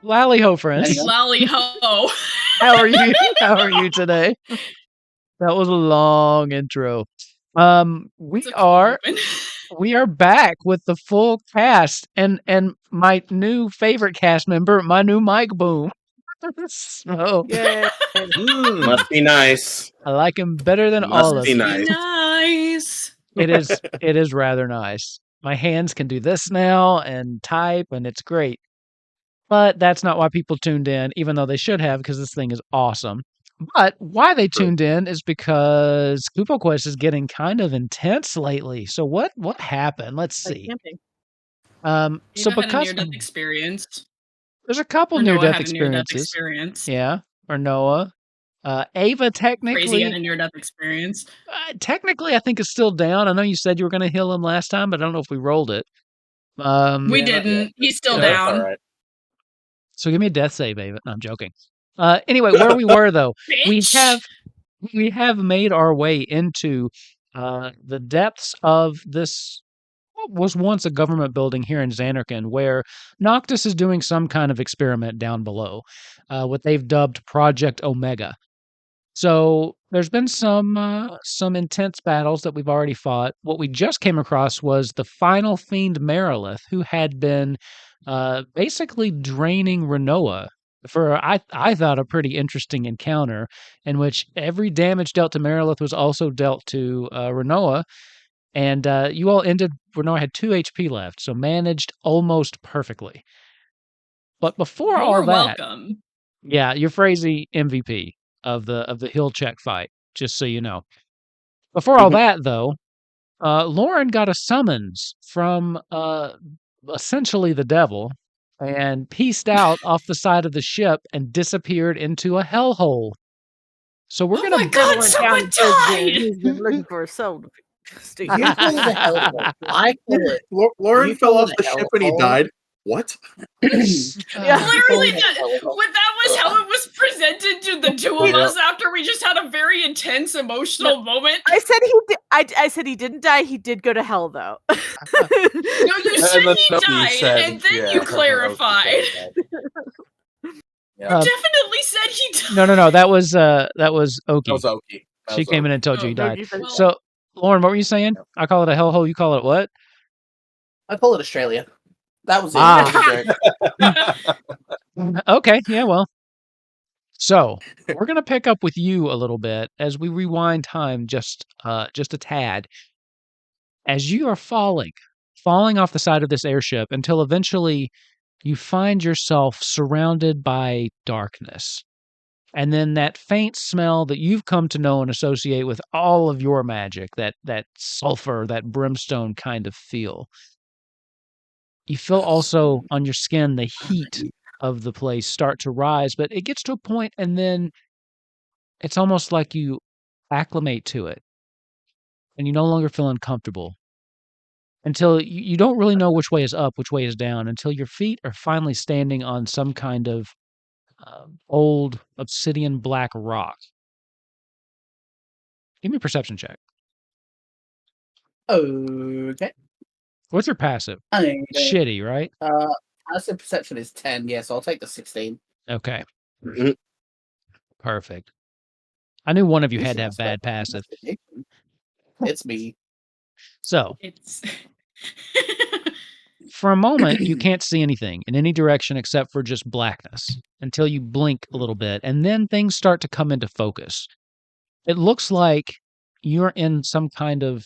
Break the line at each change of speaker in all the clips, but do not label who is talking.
Lally ho, friends.
Lally ho.
How are you? How are you today? That was a long intro. We are back with the full cast and my new favorite cast member, my new mic boom. So
Yeah.
Must be nice.
I like him better than
Must
all of
be
you.
Nice.
It is rather nice. My hands can do this now and type, and it's great. But that's not why people tuned in, even though they should have, because this thing is awesome. But why they tuned in is because Kupo Quest is getting kind of intense lately. So what happened? Let's see. So
Ava had a
because
near-death experience.
there's a couple
Or Noah
near-death
had a near-death
experiences.
experience.
Yeah, or Noah. Ava technically
Crazy had a near-death experience.
Technically, I think is still down. I know you said you were going to heal him last time, but I don't know if we rolled it.
We didn't. He's still
Yeah,
down.
all right.
So give me a death save, Ava. No, I'm joking. Anyway, where we were though, we have made our way into the depths of this what was once a government building here in Zanarkand, where Noctis is doing some kind of experiment down below, what they've dubbed Project Omega. So there's been some intense battles that we've already fought. What we just came across was the final fiend Marilith, who had been basically draining Renoa for I thought a pretty interesting encounter in which every damage dealt to Marilith was also dealt to Renoa, and you all ended. Renoa had 2 HP left, so managed almost perfectly. But before all that,
welcome.
yeah, you're Frazee MVP of the hill check fight, just so you know. Before all that, though, Loren got a summons from essentially the devil and pieced out off the side of the ship and disappeared into a hellhole. So we're
Oh
gonna.
my God! Someone died.
He's been looking for a soul.
You call it a hellhole. I call it.
Loren
You
fell
call
off
it
the
a
ship when he
hellhole?
died. What?
Literally,
Hellhole.
that was how it was presented to the two of us after we just had a very intense emotional moment.
I said he did. I said he didn't die. He did go to hell, though.
No, you said he died, and then you clarified.
Yeah.
Definitely said he died.
No. That was Oki.
That was Oki.
She came in and told you he died.
Well,
So, Loren, what were you saying? I call it a hellhole. You call it what?
I call it Australia. That was it.
Okay, yeah, well. So, we're going to pick up with you a little bit as we rewind time just a tad. As you are falling off the side of this airship until eventually you find yourself surrounded by darkness. And then that faint smell that you've come to know and associate with all of your magic, that sulfur, that brimstone kind of feel. You feel also on your skin the heat of the place start to rise, but it gets to a point and then it's almost like you acclimate to it and you no longer feel uncomfortable until you don't really know which way is up, which way is down, until your feet are finally standing on some kind of old obsidian black rock. Give me a perception check.
Okay.
What's your passive? Shitty, right?
Passive perception is 10. Yes, I'll take the 16.
Okay. Perfect. I knew one of you had to have bad passive.
It's me.
So,
it's
for a moment, you can't see anything in any direction except for just blackness until you blink a little bit, and then things start to come into focus. It looks like you're in some kind of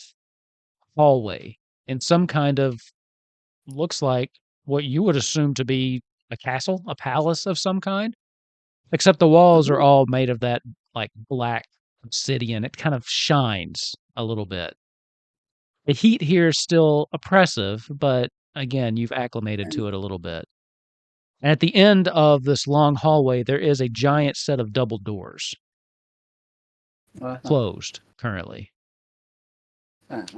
hallway, in some kind of, looks like what you would assume to be a castle, a palace of some kind, except the walls are all made of that like black obsidian. It kind of shines a little bit. The heat here is still oppressive, but again, you've acclimated to it a little bit. And at the end of this long hallway, there is a giant set of double doors. Closed currently.
That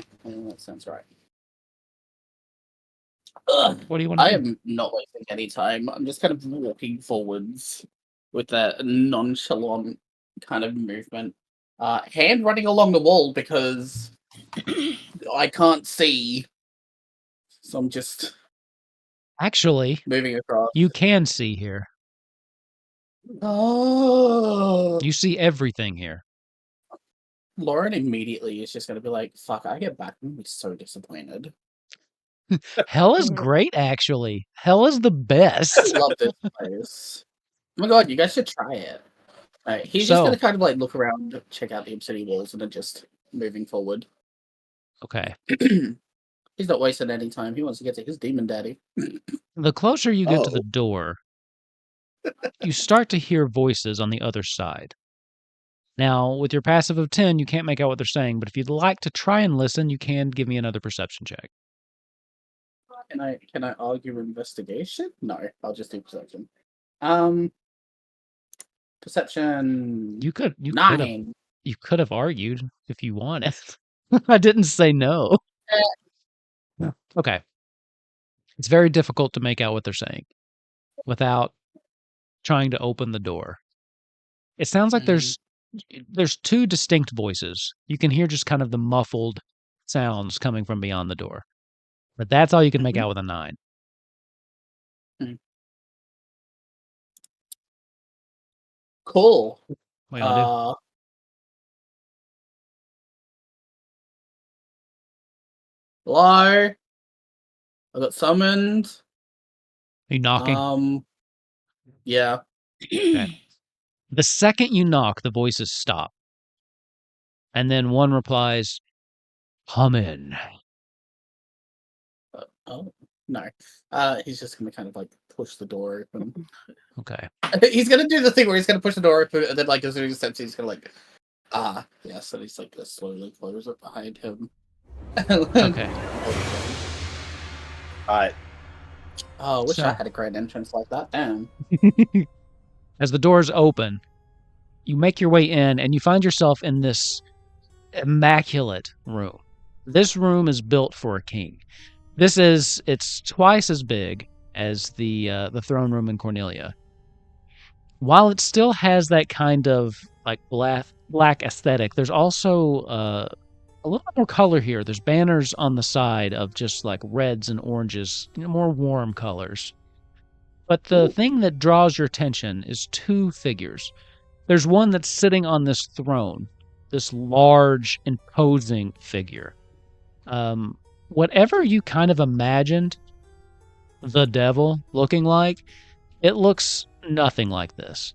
sounds right.
What do you want to do?
I am not wasting any time. I'm just kind of walking forwards with that nonchalant kind of movement. Hand running along the wall because I can't see. So I'm just
Actually,
moving across.
you can see here.
Oh.
You see everything here.
Loren immediately is just going to be like, fuck, I get back. I'm going to be so disappointed.
Hell is great, actually. Hell is the
I
best.
love this place. Oh my god, you guys should try it. Alright, he's just going to kind of like look around, check out the obsidian walls, and then just moving forward.
Okay.
He's not wasting any time. He wants to get to his demon daddy.
The closer you get to the door, you start to hear voices on the other side. Now, with your passive of 10, you can't make out what they're saying, but if you'd like to try and listen, you can give me another perception check.
Can I argue investigation? No, I'll just do perception. Perception.
You could
9.
You could have argued if you wanted. I didn't say no. Okay. It's very difficult to make out what they're saying without trying to open the door. It sounds like there's two distinct voices. You can hear just kind of the muffled sounds coming from beyond the door. But that's all you can make out with a 9.
Cool.
What do you want
Hello? I got summoned.
Are you knocking?
Yeah.
Okay. The second you knock, the voices stop. And then one replies, "Come in."
Oh, no. He's just going to kind of like push the door open.
Okay.
He's going to do the thing where he's going to push the door open, and then like as soon as he steps in, he's going to like, yes, so he's like going to slowly close it behind him.
Okay.
Alright.
Oh, I wish I had a great entrance like that. Damn.
As the doors open, you make your way in and you find yourself in this immaculate room. This room is built for a king. It's twice as big as the throne room in Cornelia. While it still has that kind of like black aesthetic, there's also a little bit more color here. There's banners on the side of just like reds and oranges, more warm colors. But the thing that draws your attention is 2 figures. There's one that's sitting on this throne, this large, imposing figure. Whatever you kind of imagined the devil looking like, it looks nothing like this.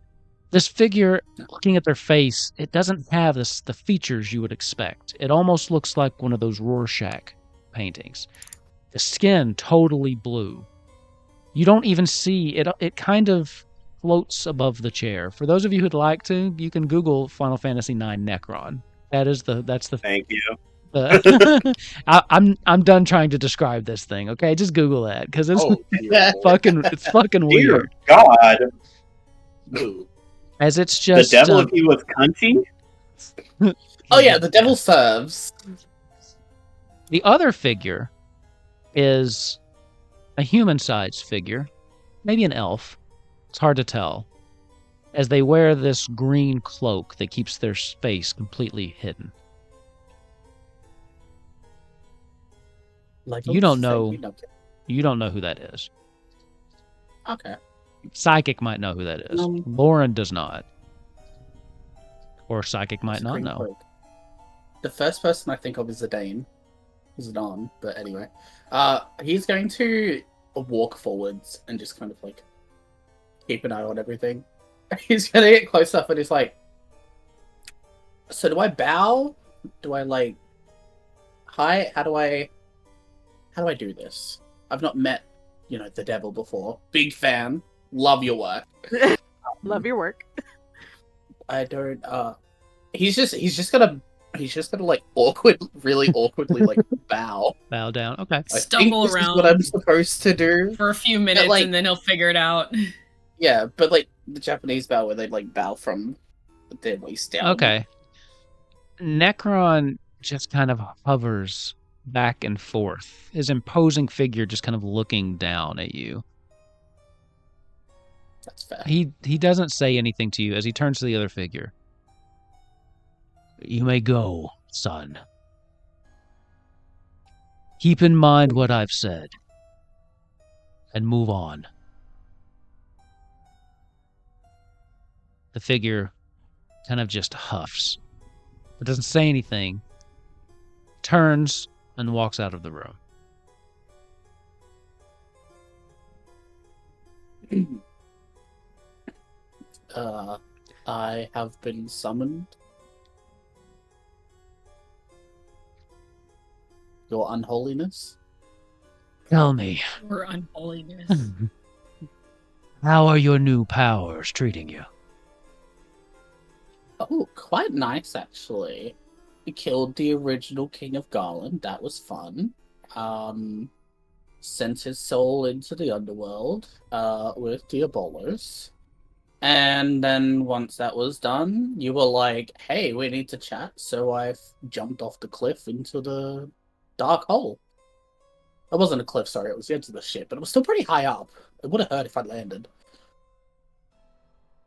This figure, looking at their face, it doesn't have the features you would expect. It almost looks like one of those Rorschach paintings. The skin totally blue. You don't even see it. It kind of floats above the chair. For those of you who'd like to, you can Google Final Fantasy IX Necron. That's the.
Thank you.
I'm done trying to describe this thing. Okay, just Google that because it's fucking
Dear
weird.
God.
Ooh.
As it's just
The devil if he was cunty?
Oh yeah, the devil serves.
The other figure is a human-sized figure, maybe an elf. It's hard to tell. As they wear this green cloak that keeps their face completely hidden. You don't know who that is.
Okay.
Psychic might know who that is. Loren does not. Or Psychic might not know.
Cloak. The first person I think of is Zidane. Zidane, but anyway. He's going to walk forwards and just kind of like keep an eye on everything. He's gonna get close up and he's like, so do I bow? Do I like hi? How do I do this? I've not met, the devil before. Big fan. Love your work.
Love your work.
I don't he's just gonna like really awkwardly like bow
down. Okay.
Stumble around.
Is what I'm supposed to do
for a few minutes, and then he'll figure it out.
Yeah, but like the Japanese bow where they like bow from their waist down.
Okay. Necron just kind of hovers back and forth, his imposing figure just kind of looking down at you.
That's fair.
He doesn't say anything to you as he turns to the other figure. You may go, son. Keep in mind what I've said. And move on. The figure kind of just huffs. It doesn't say anything, turns, and walks out of the room.
I have been summoned. Your unholiness?
Tell me,
Or unholiness.
how are your new powers treating you?
Oh, quite nice, actually. We killed the original King of Garland. That was fun. Sent his soul into the underworld with the Abolos. And then once that was done, you were like, hey, we need to chat. So I jumped off the cliff into the dark hole. It wasn't a cliff, sorry. It was the edge of the ship, but it was still pretty high up. It would have hurt if I'd landed.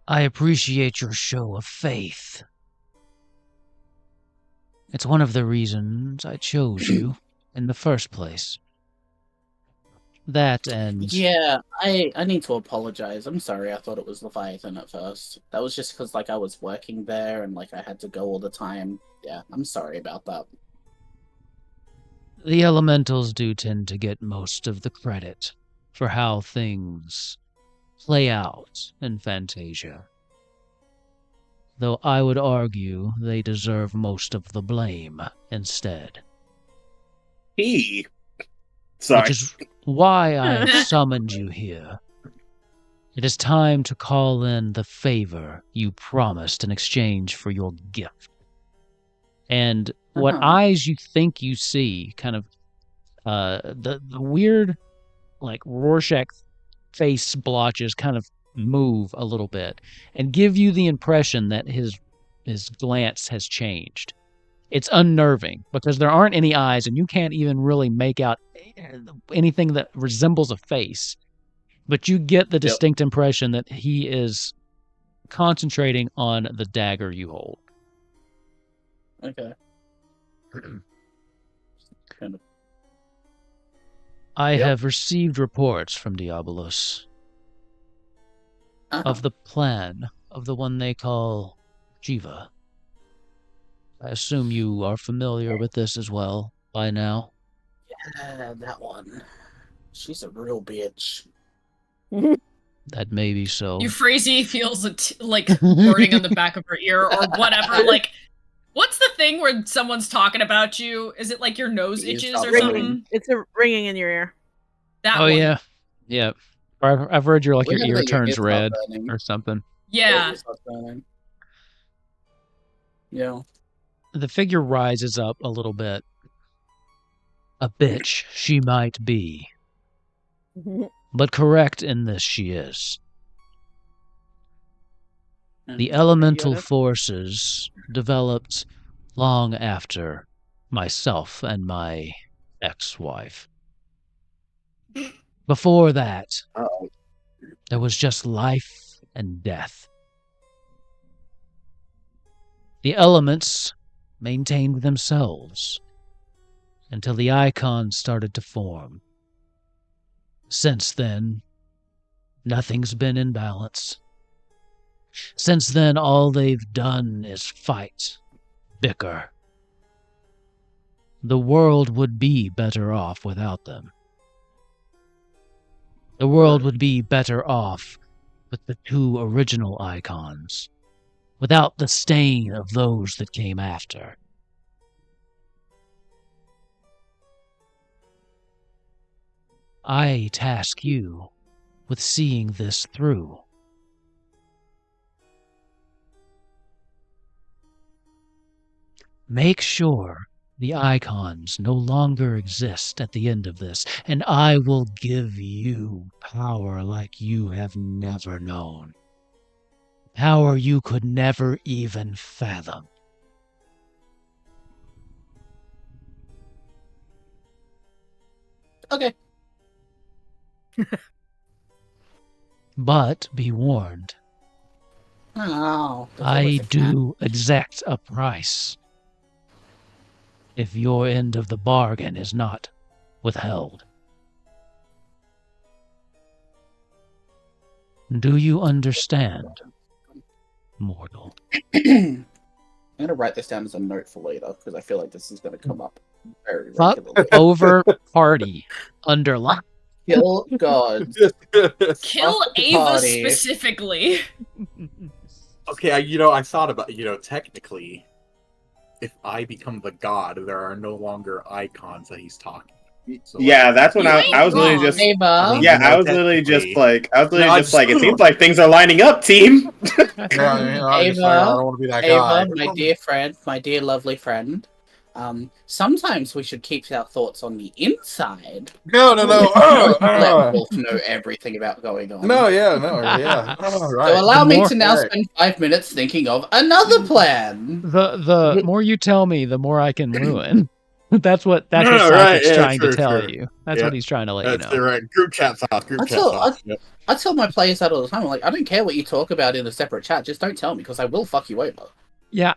I appreciate your show of faith. It's one of the reasons I chose you in the first place. That and...
Yeah, I need to apologize. I'm sorry, I thought it was Leviathan at first. That was just because, I was working there and, I had to go all the time. Yeah, I'm sorry about that.
The elementals do tend to get most of the credit for how things play out in Fantasia. Though I would argue they deserve most of the blame instead.
Sorry.
Which is why I have summoned you here. It is time to call in the favor you promised in exchange for your gift. And what eyes you think you see, kind of the weird, Rorschach face blotches kind of move a little bit and give you the impression that his glance has changed. It's unnerving because there aren't any eyes and you can't even really make out anything that resembles a face. But you get the distinct impression that he is concentrating on the dagger you hold.
Okay.
I have received reports from Diabolos of the plan of the one they call Jiva. I assume you are familiar with this as well by now.
Yeah, that one. She's a real bitch.
That may be so.
Euphrasia feels burning on the back of her ear or whatever. What's the thing where someone's talking about you? Is it your nose itches or something?
It's a ringing in your ear.
That one.
Yeah. Yeah. Or I've heard your ear turns
stop
red
burning.
or something.
Yeah.
Yeah.
The figure rises up a little bit. A bitch she might be. But correct in this she is. The elemental forces developed long after myself and my ex-wife. Before that, there was just life and death. The elements maintained themselves until the Eikon started to form. Since then, nothing's been in balance. Since then, all they've done is fight, bicker. The world would be better off without them. The world would be better off with the two original Eikons, without the stain of those that came after. I task you with seeing this through. Make sure the Eikons no longer exist at the end of this, and I will give you power like you have never known. Power you could never even fathom.
Okay.
But be warned,
Oh,
I do exact a price if your end of the bargain is not withheld. Do you understand? mortal.
I'm gonna write this down as a note for later because I feel like this is gonna come up very
Fuck
regularly.
over party. Underline.
Kill gods.
Kill
Fuck the
Ava
party.
specifically.
Okay, I thought about, technically, if I become the god, there are no longer icons that he's talking. So,
Yeah, that's when
You
I
ain't
was literally
wrong.
just.
Ava.
Yeah,
No,
I was literally just
technically.
like, it
just-
seems like things are lining up, team.
Yeah, I just like, I don't want to be that guy.
Ava, my dear friend, my dear lovely friend. Sometimes we should keep our thoughts on the inside.
No.
Let Wolf know everything about going on.
Yeah. Oh, right.
So allow
The
me
more-
to now
Right.
spend 5 minutes thinking of another plan.
The more you tell me, the more I can ruin. That's what
No,
Psychic's
right, yeah,
trying
true,
to tell
true.
you. That's
Yeah.
what he's trying to let you
That's
know.
right. Group chat thought. Group chat thought. Yep.
I tell my players that all the time. I'm like, I don't care what you talk about in a separate chat. Just don't tell me because I will fuck you over.
Yeah,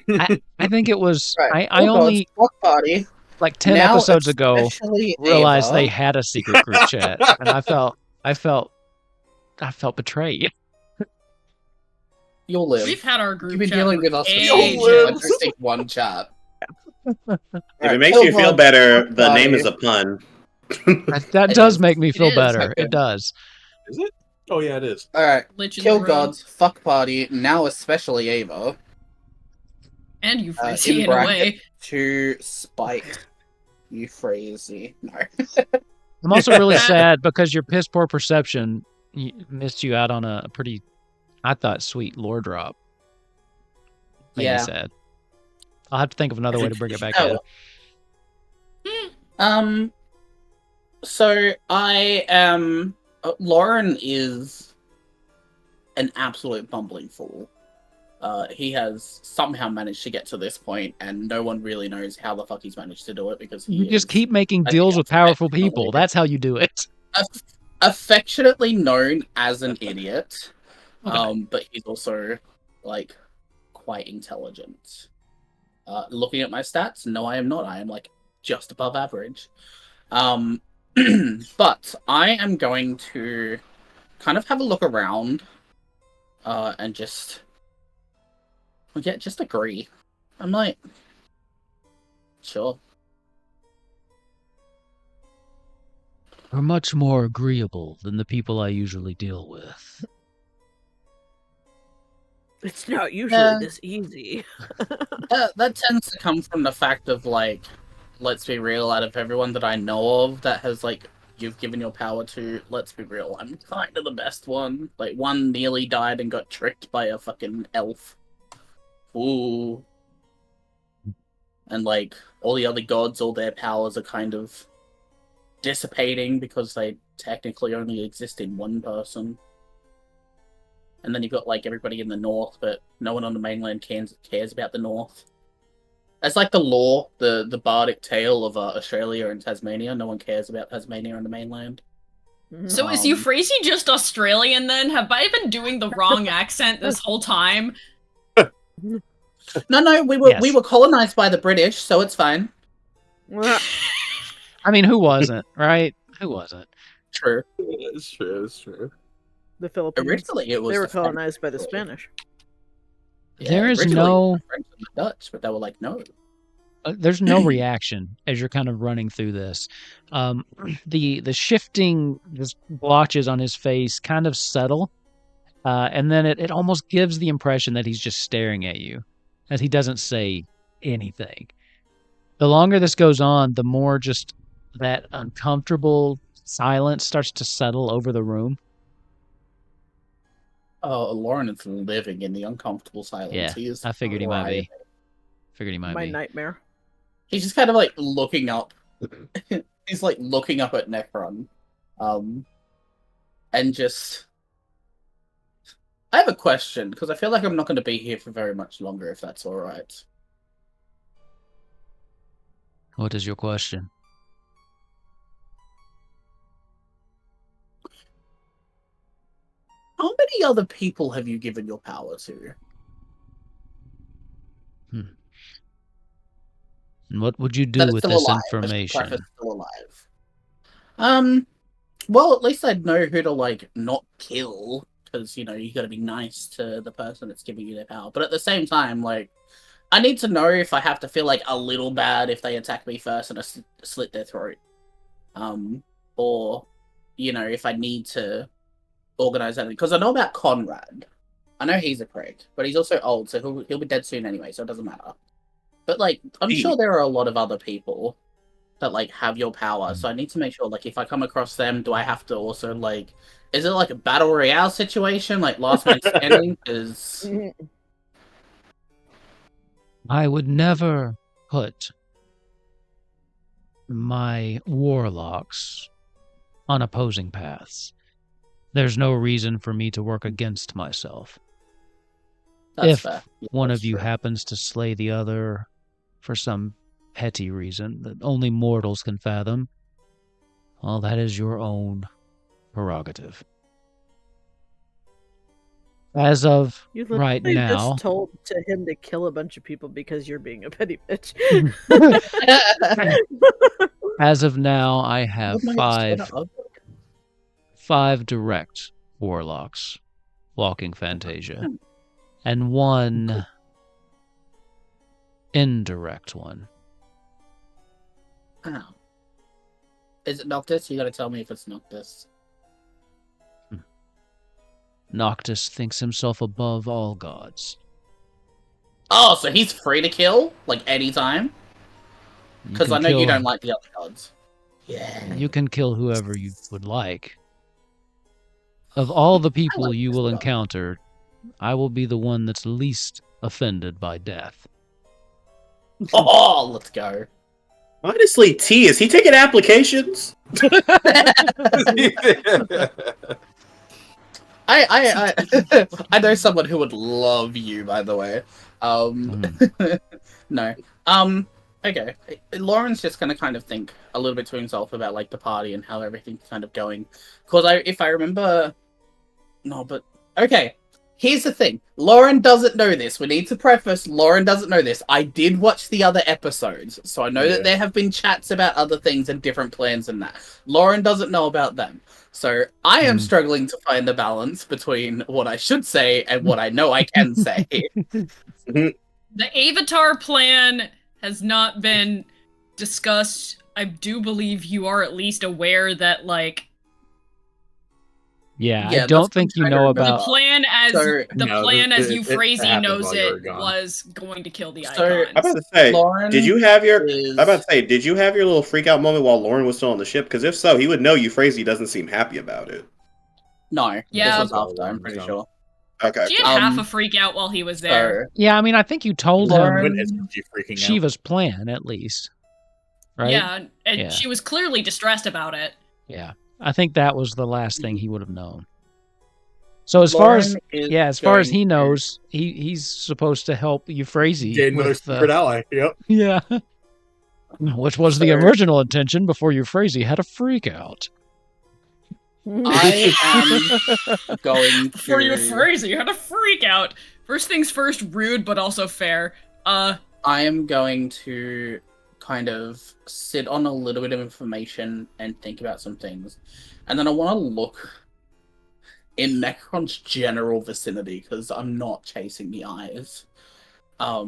I think it was.
Right.
I
Oh,
only
God, fuck party.
like 10
Now
episodes ago
especially
realized
Ava.
they had a secret group chat, and I felt betrayed.
You'll live.
We've had our group
You've been
chat
dealing
for
with us for
ages.
ages. I just think one chat.
If it makes you feel better, the name is a pun.
That
It
does
is.
make me
It
feel
is,
better.
okay.
It does.
Is it? Oh yeah, it is.
Alright.
Lich in
Kill
the room.
gods, fuck party, now especially Ava.
And Euphrasia
in
in a
bracket.
way.
To spite Euphrasia. No.
I'm also really sad because your piss poor perception missed you out on a pretty, I thought, sweet lore drop. Made
Yeah.
me sad. I'll have to think of another way to bring it back
Oh.
in.
So I am. Loren is an absolute bumbling fool. He has somehow managed to get to this point, and no one really knows how the fuck he's managed to do it because he
You just
is
keep making
I
deals
think
with
that's
powerful
definitely
people.
it.
That's how you do it.
affectionately known as an idiot.
Okay.
But he's also like quite intelligent. Looking at my stats, no, I am not. I am like just above average. But I am going to kind of have a look around, and just agree. I'm like, sure.
Are much more agreeable than the people I usually deal with.
It's not usually
Yeah.
this easy.
That tends to come from the fact of like, let's be real, out of everyone that I know of that has like you've given your power to, let's be real, I'm kind of the best one. Like one nearly died and got tricked by a fucking elf. Ooh. And like all the other gods, all their powers are kind of dissipating because they technically only exist in one person. And then you've got like everybody in the north, but no one on the mainland cares about the north. That's like the lore, the bardic tale of Australia and Tasmania. No one cares about Tasmania on the mainland.
So is
Um,
Euphrasia just Australian then? Have I been doing the wrong accent this whole time?
No, we
Yes.
were colonized by the British, so it's fine.
I mean, who wasn't, right? Who wasn't?
True.
It's true. It's true.
The Philippines.
Originally, it was
They were
the French,
colonized by the
actually.
Spanish.
Yeah,
There is
originally it was
no-
the French and the Dutch, but they were like, no.
There's no reaction as you're kind of running through this. The shifting blotches on his face kind of settle, and then it almost gives the impression that he's just staring at you, as he doesn't say anything. The longer this goes on, the more just that uncomfortable silence starts to settle over the room.
Oh, Loren is living in the uncomfortable silence.
Yeah,
He is
I figured he might be.
thriving.
My nightmare.
He's just kind of like looking up. He's like looking up at Necron, and just. I have a question because I feel like I'm not going to be here for very much longer. If that's all right.
What is your question?
How many other people have you given your power to?
And what would you
That
do
is
with
still
this
alive. I should
information?
preface still alive. Well, at least I'd know who to like not kill because you got to be nice to the person that's giving you their power. But at the same time, like, I need to know if I have to feel like a little bad if they attack me first and I slit their throat, or if I need to organize anything, because I know about Conrad. I know he's a prick, but he's also old, so he'll be dead soon anyway, so it doesn't matter. But like, I'm sure there are a lot of other people that like have your power, so I need to make sure, like, if I come across them, do I have to also like, is it like a battle royale situation, like last man standing? Because
I would never put my warlocks on opposing paths. There's no reason for me to work against myself.
that's
If
fair. Yeah,
one
that's
of you
true.
happens to slay the other for some petty reason that only mortals can fathom, well, that is your own prerogative. As of
You
right
literally
now,
just told to him to kill a bunch of people because you're being a petty bitch.
as of now, I have
What am I just gonna
five direct warlocks walking Fantasia, and one indirect one.
Oh. Is it Noctis? You gotta tell me if it's Noctis.
Noctis thinks himself above all gods.
Oh, so he's free to kill, like, anytime?
You
Because
can
I know you
kill-
don't like the other gods. Yeah.
You can kill whoever you would like. Of all the people
like
you
this
will
guy.
encounter, I will be the one that's least offended by death.
Oh, let's go.
Honestly, T, is he taking applications?
I know someone who would love you, by the way. No. Okay. Loren's just gonna kind of think a little bit to himself about like the party and how everything's kind of going. Because if I remember, no, but okay. Here's the thing. Loren doesn't know this. We need to preface. Loren doesn't know this. I did watch the other episodes, so I know that there have been chats about other things and different plans and that. Loren doesn't know about them. So I am struggling to find the balance between what I should say and what I know I can say.
The Avatar plan has not been discussed. I do believe you are at least aware that, like,
Yeah,
Yeah,
I don't
that's what I'm
think you
trying to
know
remember.
about...
the plan as
So-
Euphrasia
happened
knows
while you were
it
gone.
was going to kill the
So-
icons.
I'm about to say,
Loren
did you have your?
is-
I'm about to say, did you have your little freak out moment while Loren was still on the ship? Because if so, he would know Euphrasia doesn't seem happy about it.
No,
Yeah.
this was after, I'm pretty sure.
Okay.
She had half a freak out while he was there.
Yeah, I mean, I think you told
Loren-
him
When is she freaking out?
Shiva's plan, at least. Right?
Yeah, and
Yeah.
she was clearly distressed about it.
Yeah. I think that was the last thing he would have known. So as far as he knows, he's supposed to help Euphrasia
Gain another
with
secret ally. Yep.
yeah, which was the original intention before Euphrasia had a freak out.
I am going
Before
to...
Euphrasia, you had a freak out. First things first, rude but also fair.
I am going to kind of sit on a little bit of information and think about some things. And then I want to look in Necron's general vicinity, because I'm not chasing the eyes. I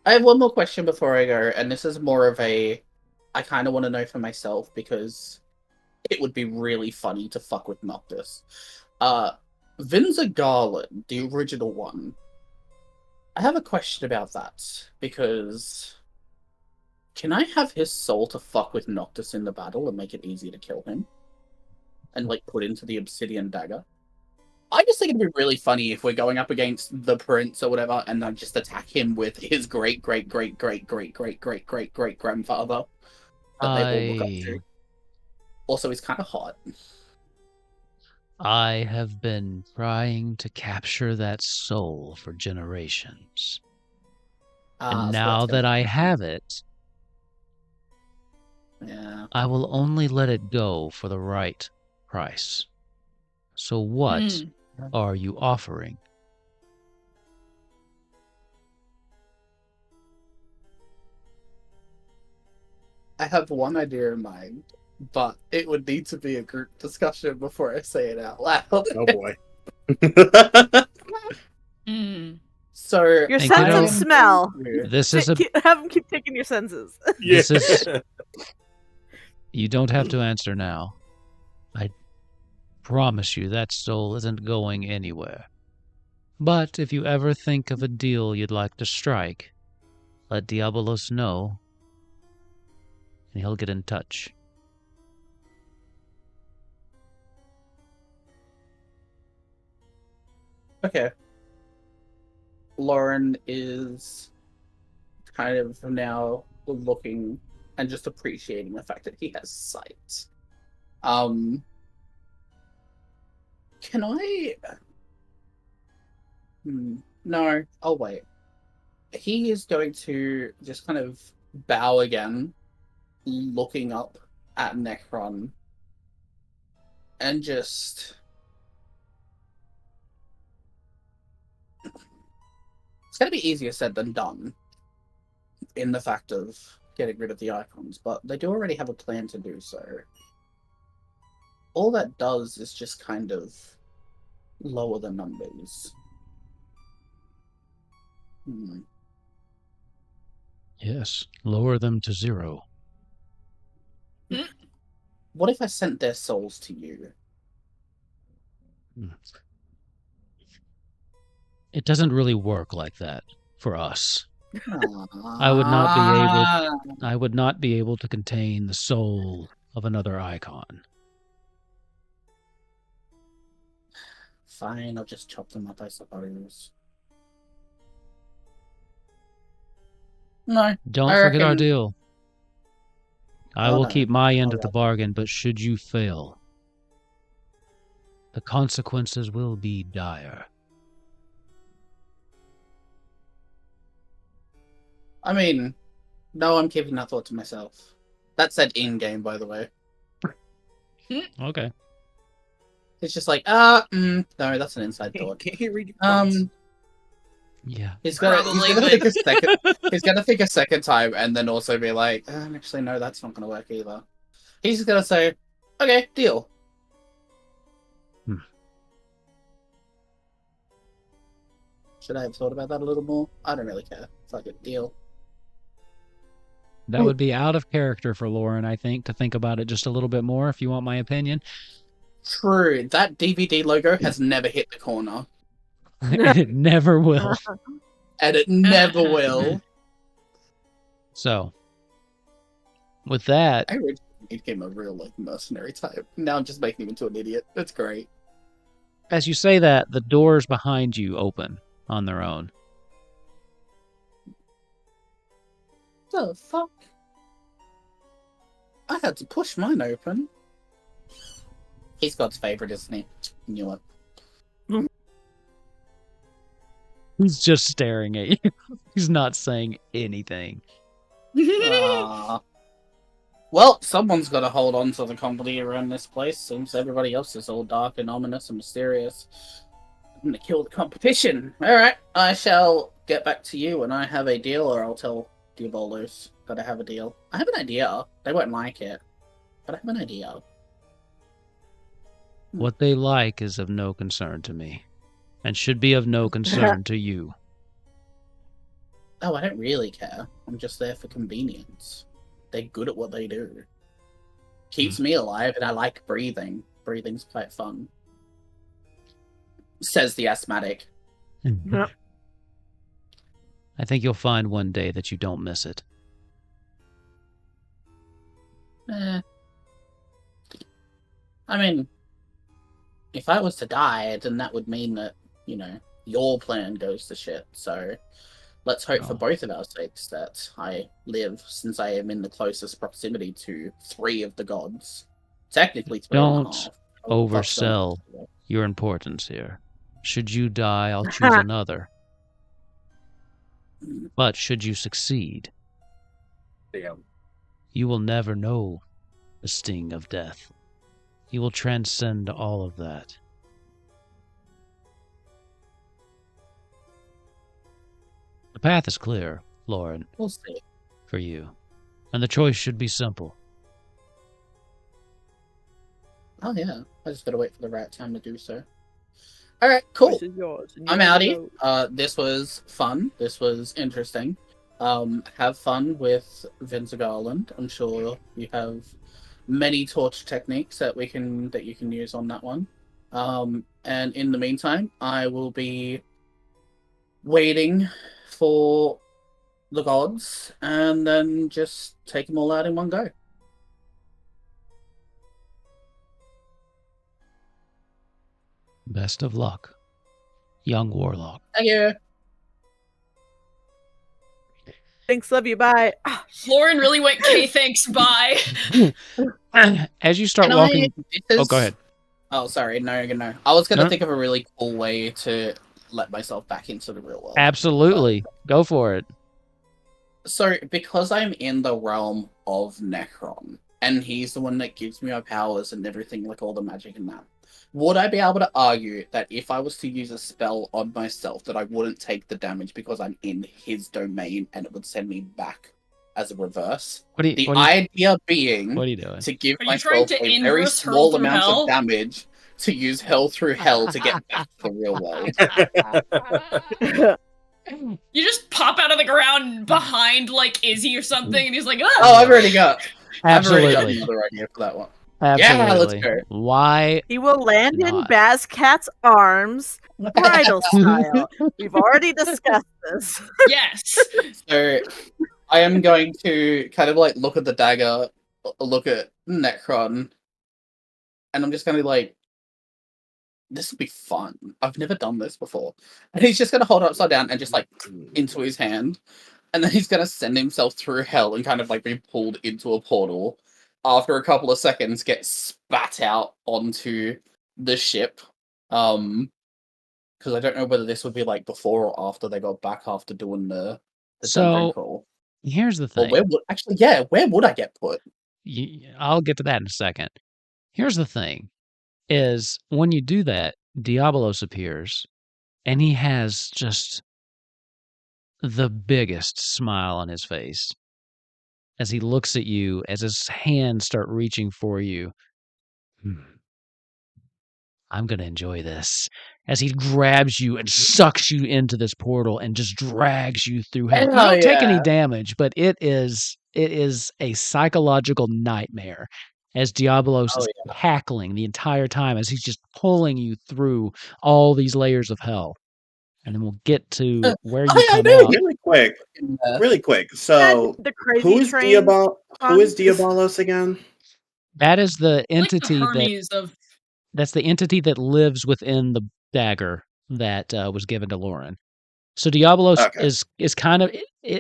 have one more question before I go, and this is more of a... I kind of want to know for myself, because it would be really funny to fuck with Noctis. Vinza Garland, the original one. I have a question about that, because can I have his soul to fuck with Noctis in the battle and make it easy to kill him? And, like, put into the obsidian dagger? I just think it'd be really funny if we're going up against the prince or whatever, and then just attack him with his great-great-great-great-great-great-great-great-grandfather that they all look up to. Also, he's kind of hot.
I have been trying to capture that soul for generations. And now that I have it, I will only let it go for the right price. So what are you offering?
I have one idea in mind. but it would need to be a group discussion before I say it out loud.
Oh boy.
Hmm.
So
Your
Think it
sense and
over.
smell.
This is a.
Have them keep taking your senses.
This is- You don't have to answer now. I promise you that soul isn't going anywhere. But if you ever think of a deal you'd like to strike, let Diabolos know, and he'll get in touch.
Okay. Loren is kind of now looking and just appreciating the fact that he has sight. Can I? No, I'll wait. He is going to just kind of bow again, looking up at Necron, and just... It's going to be easier said than done in the fact of getting rid of the icons, but they do already have a plan to do so. All that does is just kind of lower the numbers.
Yes, lower them to 0.
What if I sent their souls to you?
It doesn't really work like that for us.
I
would not be able to contain the soul of another icon.
Fine, I'll just chop them up, I suppose. No.
Don't
I
forget our
reckon-
deal. I
Oh,
will
no.
keep my end of the
Alright.
bargain, but should you fail, the consequences will be dire.
I mean, no, I'm keeping that thought to myself. That said in-game, by the way.
Okay.
It's just like, no, that's an inside thought.
Can't he read your thoughts?
Yeah.
He's gonna
Probably,
think a second. He's gonna think a second time, and then also be like, actually, no, that's not gonna work either. He's just gonna say, okay, deal. Should I have thought about that a little more? I don't really care. Fuck it, deal.
That would be out of character for Loren, I think, to think about it just a little bit more, if you want my opinion.
True, that DVD logo has never hit the corner.
And it never will.
And it never will.
So, with that,
I originally made him a real, mercenary type. Now I'm just making him into an idiot. That's great.
as you say that, the doors behind you open on their own.
The fuck? I had to push mine open. He's God's favorite, isn't he? Knew it.
He's just staring at you. He's not saying anything.
Aw. Well, someone's got to hold on to the company around this place, since everybody else is all dark and ominous and mysterious. I'm gonna kill the competition. Alright, I shall get back to you when I have a deal, or I'll tell Diabolos that I have a deal. I have an idea. They won't like it, but I have an idea.
What they like is of no concern to me, and should be of no concern to you.
Oh, I don't really care. I'm just there for convenience. They're good at what they do. Keeps me alive, and I like breathing. Breathing's quite fun. Says the asthmatic.
Yep.
I think you'll find one day that you don't miss it.
I mean, if I was to die, then that would mean that, you know, your plan goes to shit. So let's hope for
Oh.
both of our sakes that I live, since I am in the closest proximity to 3 of the gods. Technically 3 and a
Don't
half.
oversell your importance here. Should you die, I'll choose another. But should you succeed,
Damn.
you will never know the sting of death. You will transcend all of that. The path is clear, Loren,
We'll see.
for you. And the choice should be simple.
Oh yeah, I just gotta wait for the right time to do so. All right, cool.
This is yours, and you
I'm
have to
outie.
go.
This was fun. This was interesting. Have fun with Vince Garland. I'm sure you have many torch techniques that you can use on that one. And in the meantime, I will be waiting for the gods and then just take them all out in one go.
Best of luck, young warlock.
Thank you.
Thanks, love you, bye. Ah, shit.
Lauren really went, "Okay, thanks, bye."
As you start
Can
walking,
I-
oh, go ahead.
Oh, sorry. No. I was going to
No.
think of a really cool way to let myself back into the real world.
Absolutely, go for it.
So, because I'm in the realm of Necron, and he's the one that gives me my powers and everything, like all the magic and that, would I be able to argue that if I was to use a spell on myself, that I wouldn't take the damage because I'm in his domain and it would send me back as a reverse?
What are you,
The
what are you,
idea being
what are you doing?
to give
Are you trying
myself
to
a very
inverse hurl
small
through
amount
hell?
of damage to use hell through hell to get back to the real world.
You just pop out of the ground behind like Izzy or something, and he's like, "Ah!"
Oh, I've already got
Absolutely,
another idea for that one.
absolutely.
Yeah, let's go.
Why?
He will land in
Not.
Bazcat's arms, bridal style. We've already discussed this.
Yes.
So I am going to kind of like look at the dagger, look at Necron, and I'm just going to be like, this will be fun. I've never done this before. And he's just going to hold it upside down and just like into his hand. And then he's going to send himself through hell and kind of like be pulled into a portal. After a couple of seconds, get spat out onto the ship. Because I don't know whether this would be like before or after they got back after doing the dungeon
So
crawl.
here's the
Or
thing.
where would I get put?
I'll get to that in a second. Here's the thing: is when you do that, Diabolos appears, and he has just the biggest smile on his face as he looks at you, as his hands start reaching for you. I'm going to enjoy this. As he grabs you and sucks you into this portal and just drags you through hell. You
Hell
don't take any
yeah.
damage, but it is a psychological nightmare as Diabolos is cackling the entire time as he's just pulling you through all these layers of hell. And then we'll get to where you come out.
Really quick. So,
The crazy
who is
train
Diabolos again?
That is the
Like the
entity
Hermes of
that's the entity that lives within the dagger that was given to Loren. So Diabolos
Okay.
is kind of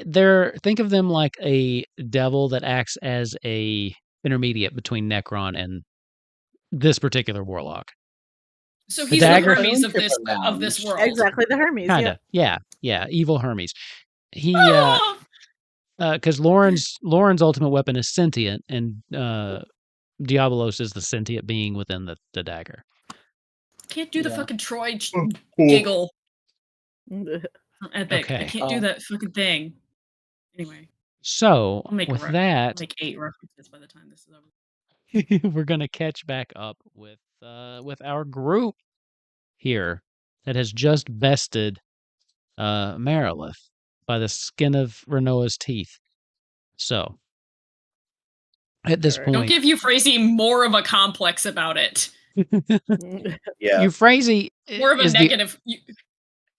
they're think of them like a devil that acts as a intermediate between Necron and this particular warlock.
So
The
he's the
dagger-
Hermes of this world.
Exactly, the Hermes.
Kinda, yeah, evil Hermes. He
Ah!
because Loren's ultimate weapon is sentient, and Diabolos is the sentient being within the dagger.
Can't do the
Yeah.
fucking Troy
Cool.
giggle
Yeah.
from Epic.
Okay.
I can't do that fucking thing. Anyway,
So
I'll make
with
I'll
that,
make 8 references by the time this is over.
we're gonna catch back up with our group here that has just bested Marilith by the skin of Renoa's teeth. So at this
Alright.
Don't
point,
give Euphrasia more of a complex about it.
Yeah.
Euphrasia
More of a
is
negative.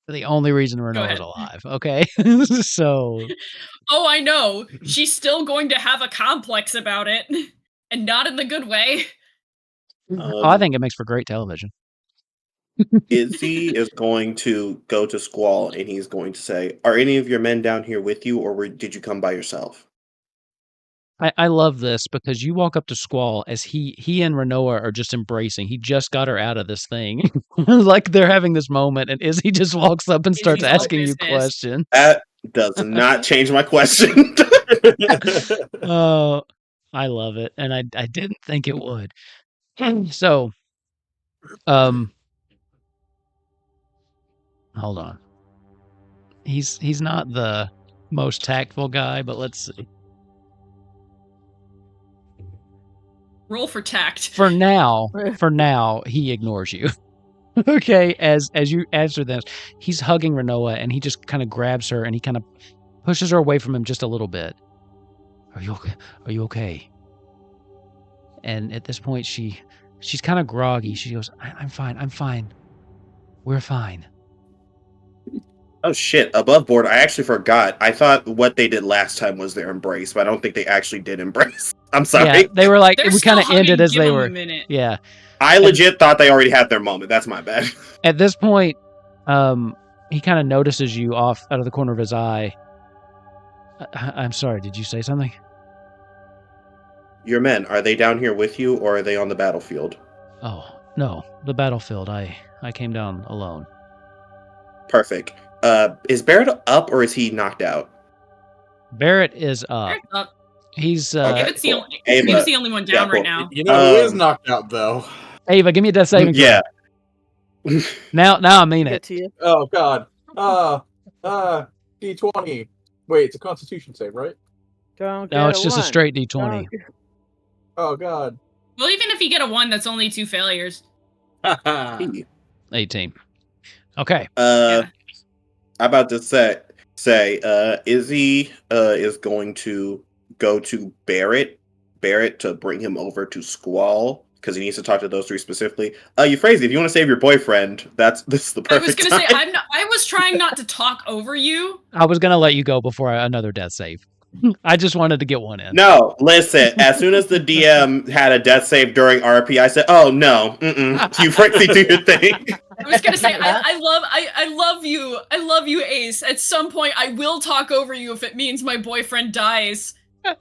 the only reason
Go
Renoa
ahead.
is alive. Okay, so
Oh, I know. She's still going to have a complex about it, and not in the good way.
I think it makes for great television.
Izzy is going to go to Squall and he's going to say, "Are any of your men down here with you, or did you come by yourself?"
I love this because you walk up to Squall as he and Renoa are just embracing. He just got her out of this thing. Like they're having this moment, and Izzy just walks up and starts
Izzy's all
asking you
business.
questions.
That does not change my question.
Oh, I love it, and I didn't think it would. So, hold on. He's not the most tactful guy, but let's see.
Roll for tact.
For now, he ignores you. Okay, as you answer this, he's hugging Renoa, and he just kind of grabs her, and he kind of pushes her away from him just a little bit. Are you okay? Are you okay? And at this point, she's kind of groggy. She goes, I'm fine. I'm fine. We're fine.
Oh shit! Above board, I actually forgot. I thought what they did last time was their embrace, but I don't think they actually did embrace. I'm sorry.
Yeah, they were like,
They're
we kind of
still
ended
hugging,
as
give
they
them
were.
a minute.
Yeah.
I legit thought they already had their moment. That's my bad.
At this point, he kind of notices you off out of the corner of his eye. I'm sorry. Did you say something?
Your men, are they down here with you, or are they on the battlefield?
Oh no, the battlefield. I came down alone.
Perfect. Is Barrett up, or is he knocked out?
Barrett is up.
Barrett's up.
He's
Okay.
David's the only,
Ava.
David's the only one down
Yeah, cool.
right now.
You know who is knocked out though?
Ava, give me a death saving throw.
Yeah.
Now I mean
Get
it.
to you.
Oh God. D20. Wait, it's a Constitution save, right?
Don't
No,
get
it's just a
one.
straight D20.
Don't-
Oh God.
Well, even if you get a 1, that's only 2 failures.
18. Okay.
Yeah.
I'm about to say, Izzy is going to go to Barrett to bring him over to Squall because he needs to talk to those three specifically. Euphrasia, if you want to save your boyfriend, this is the
I was
perfect
gonna
time.
say I was trying not to talk over you.
I was gonna let you go before another death save. I just wanted to get one in.
No, listen. As soon as the DM had a death save during RP, I said, "Oh no, Euphrasia, do your thing."
I was gonna say I love you. I love you, Ace. At some point, I will talk over you if it means my boyfriend dies.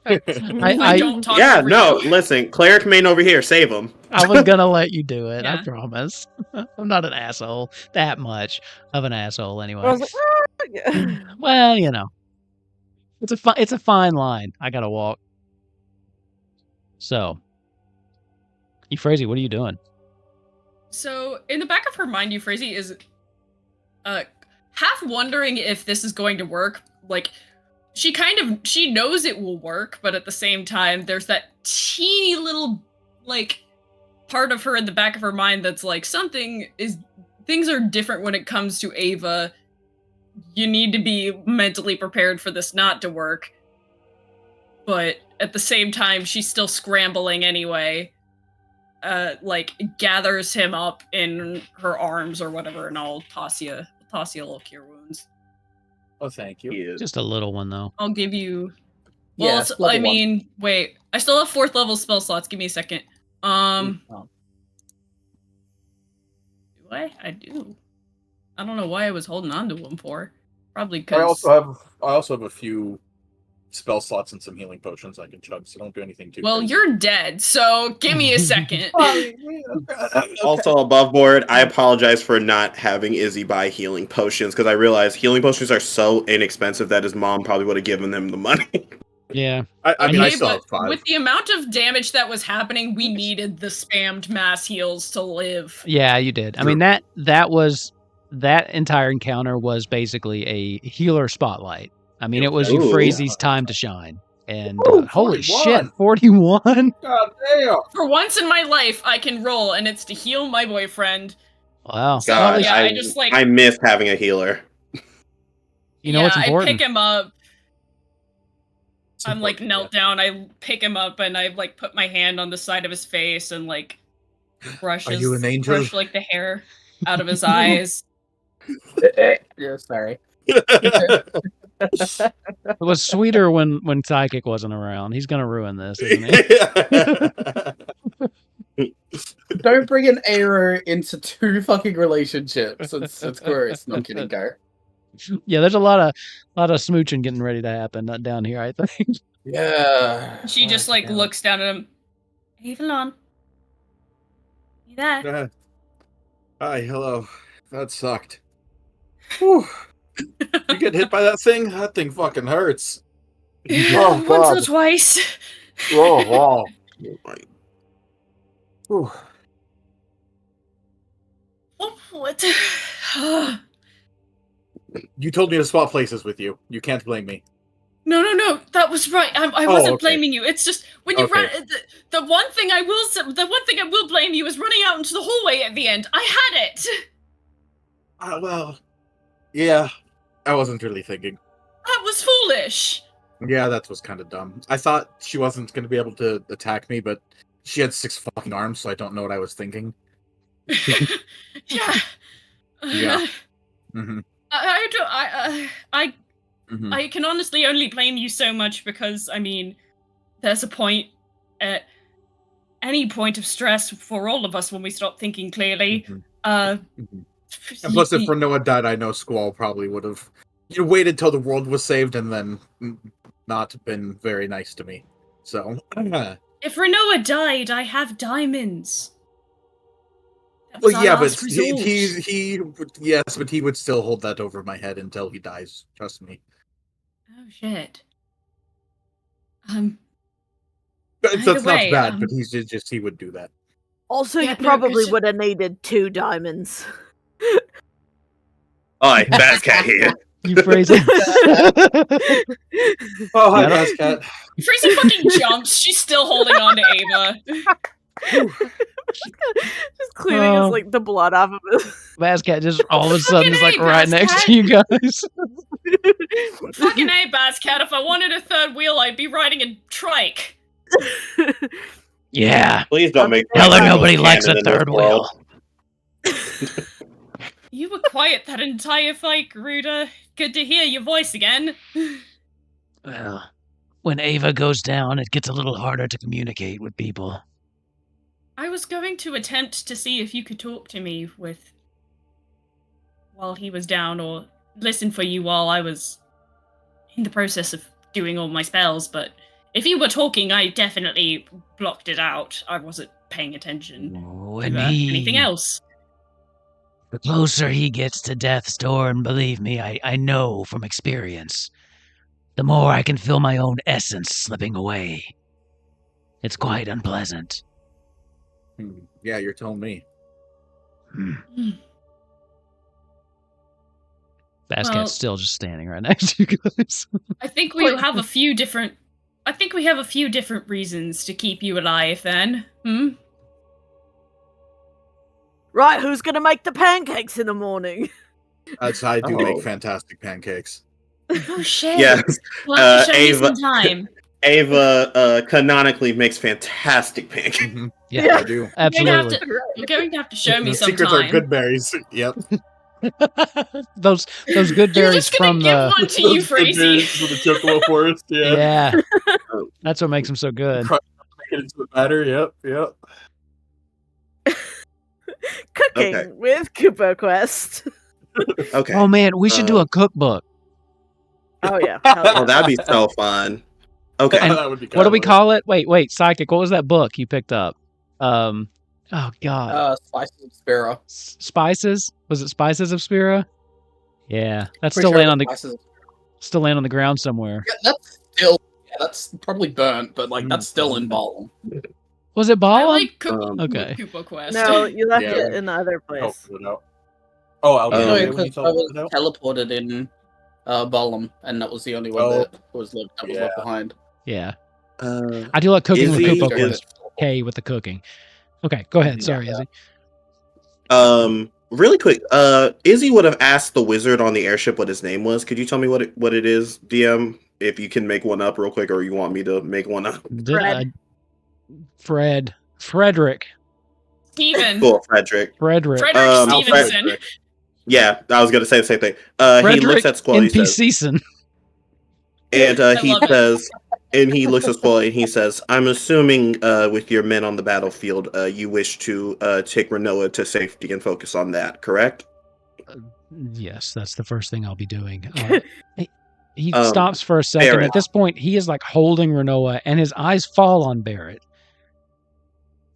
I don't talk
Yeah,
over
no,
you.
listen. Cleric main over here, save him.
I was gonna let you do it. I
Yeah.
promise. I'm not an asshole. That much of an asshole, anyway.
I was like, "Ah!" Yeah.
Well, you know, it's a fine line I gotta walk. So, Euphrasia, what are you doing?
So, in the back of her mind, Euphrasia is half wondering if this is going to work. Like, she knows it will work, but at the same time, there's that teeny little, like, part of her in the back of her mind that's like, things are different when it comes to Ava. You need to be mentally prepared for this not to work. But at the same time, she's still scrambling anyway. Like, gathers him up in her arms or whatever, and I'll toss you a little cure wounds.
Oh, thank you.
He is.
Just a little one, though.
I'll give you... Well,
Yeah,
it's-
level
I
one.
mean, wait. I still have 4th level spell slots. Give me a second.
Oh.
Do I? I do. I don't know why I was holding on to them for. Probably
I
because...
also have a few spell slots and some healing potions I can chug, so don't do anything too
Well,
crazy.
you're dead, so give me a second.
Also above board, I apologize for not having Izzy buy healing potions because I realized healing potions are so inexpensive that his mom probably would have given him the money.
Yeah.
I mean, I
Okay,
still
but
have 5.
with the amount of damage that was happening, we needed the spammed mass heals to live.
Yeah, you did. I mean, that entire encounter was basically a healer spotlight. I mean, it was
Ooh.
Euphrasia's time to shine. And
Ooh,
holy
41.
shit, 41?
God damn!
For once in my life, I can roll, and it's to heal my boyfriend.
Wow.
So,
God,
yeah,
I
I just, like-
I miss having a healer.
You know what's
I
important?
pick him up.
It's
I'm like
important,
knelt down. I pick him up and I like put my hand on the side of his face and like brush
Are you an angel?
brush like the hair out of his eyes.
Yeah, sorry.
It was sweeter when Psychic wasn't around. He's gonna ruin this, isn't he?
Don't bring an arrow into 2 fucking relationships. It's gross. No kidding, go.
Yeah, there's a lot of smooching getting ready to happen down here, I think.
Yeah.
She just like looks down at him. Avalon. You there?
Hi, hello. That sucked. Whew. You get hit by that thing? That thing fucking hurts. Oh,
Once
God.
or twice.
Oh, wow. Whew.
What?
You told me to swap places with you. You can't blame me.
No, that was right. I wasn't
okay.
blaming you. It's just when you
Okay.
ran. The one thing I will blame you is running out into the hallway at the end. I had it.
Well, yeah, I wasn't really thinking.
That was foolish.
Yeah, that was kind of dumb. I thought she wasn't going to be able to attack me, but she had 6 fucking arms, so I don't know what I was thinking.
Yeah.
Yeah. Mm-hmm.
I can honestly only blame you so much because, I mean, there's a point at any point of stress for all of us when we stop thinking clearly.
And plus, if Renoa died, I know Squall probably would have waited till the world was saved and then not been very nice to me. So,
if Renoa died, I have diamonds.
well, yeah, but but he would still hold that over my head until he dies. Trust me.
Oh shit.
That's not bad, but he's just he would do that.
Also,
Yeah,
you
no,
probably
'cause-
would have needed 2 diamonds.
Alright, Basscat here.
You phrase it.
Oh, hi,
Yeah.
Basscat.
Freezy fucking jumps. She's still holding on to Ava.
Just cleaning
Oh.
his, the blood off of his.
Basscat just all of a sudden is
Fucking
like
A,
right next to you guys.
Fucking A, Basscat. If I wanted a third wheel, I'd be riding a trike.
Yeah.
Please don't make
Hell,
Black
nobody
Widows
likes a
canon in this
third
world.
wheel.
You were quiet that entire fight, Garuda. Good to hear your voice again.
Well, when Ava goes down, it gets a little harder to communicate with people.
I was going to attempt to see if you could talk to me while he was down, or listen for you while I was in the process of doing all my spells, but if you were talking, I definitely blocked it out. I wasn't paying attention
When
to anything else.
The closer he gets to death's door, and believe me, I know from experience, the more I can feel my own essence slipping away. It's quite unpleasant.
Yeah, you're telling me.
Basscat's
Well-
still just standing right next to you guys.
I think we have a few different reasons to keep you alive then.
Right, who's gonna make the pancakes in the morning?
I do make fantastic pancakes.
Oh shit.
Yes.
We'll have to show me
Ava-
some time.
Ava canonically makes fantastic pancakes.
Mhm.
Yeah,
I do.
absolutely.
You're going to have to show me
The
some
secrets
time.
are good berries. Yep.
those good
You're
berries
just gonna
from
give
the
one to you,
Those good
Freezy.
berries from the chocolate forest. Yeah.
yeah. That's what makes them so good.
Make it into a batter. Yep.
Cooking
Okay.
with Kupo Quest.
Okay.
Oh man, we should do a cookbook.
Oh yeah. hell yeah.
Oh, that'd be so fun. Okay.
And
That would be
what do we
kinda
call it? Wait, Psychic. What was that book you picked up? Oh God,
Spices of Spira.
Spices. Was it Spices of Spira? Yeah, that's
Pretty
still
sure
laying
it
on the
was Spices
ground somewhere.
Yeah, that's probably burnt, but that's still in bottle.
Was it
I
Bala?
like cooking
Okay.
with Kupo Quest.
No, you left
Yeah.
it in the other
Oh,
place.
put it out. Oh, I'll
Oh,
No,
yeah,
when you
because I
told
was
it out.
teleported in Balam, and that was the only one
Oh.
that was left behind.
Yeah,
Uh,
I do like cooking with
Izzy
Kupo
is-
Quest. K with the cooking. Okay, go ahead. Sorry, Izzy.
really quick. Izzy would have asked the wizard on the airship what his name was. Could you tell me what it is, DM? If you can make one up real quick, or you want me to make one up?
Frederick.
Steven.
Cool, Frederick.
Frederick.
Frederick Stevenson.
Frederick.
Yeah, I was gonna say the same thing. He looks at Squall. He says,
NPC.
and
I
he
love it.
says, and he looks at Squall and he says, "I'm assuming with your men on the battlefield, you wish to take Renoa to safety and focus on that, correct?"
Yes, that's the first thing I'll be doing. He
Um,
stops for a second.
Barrett.
At this point, he is like holding Renoa, and his eyes fall on Barrett.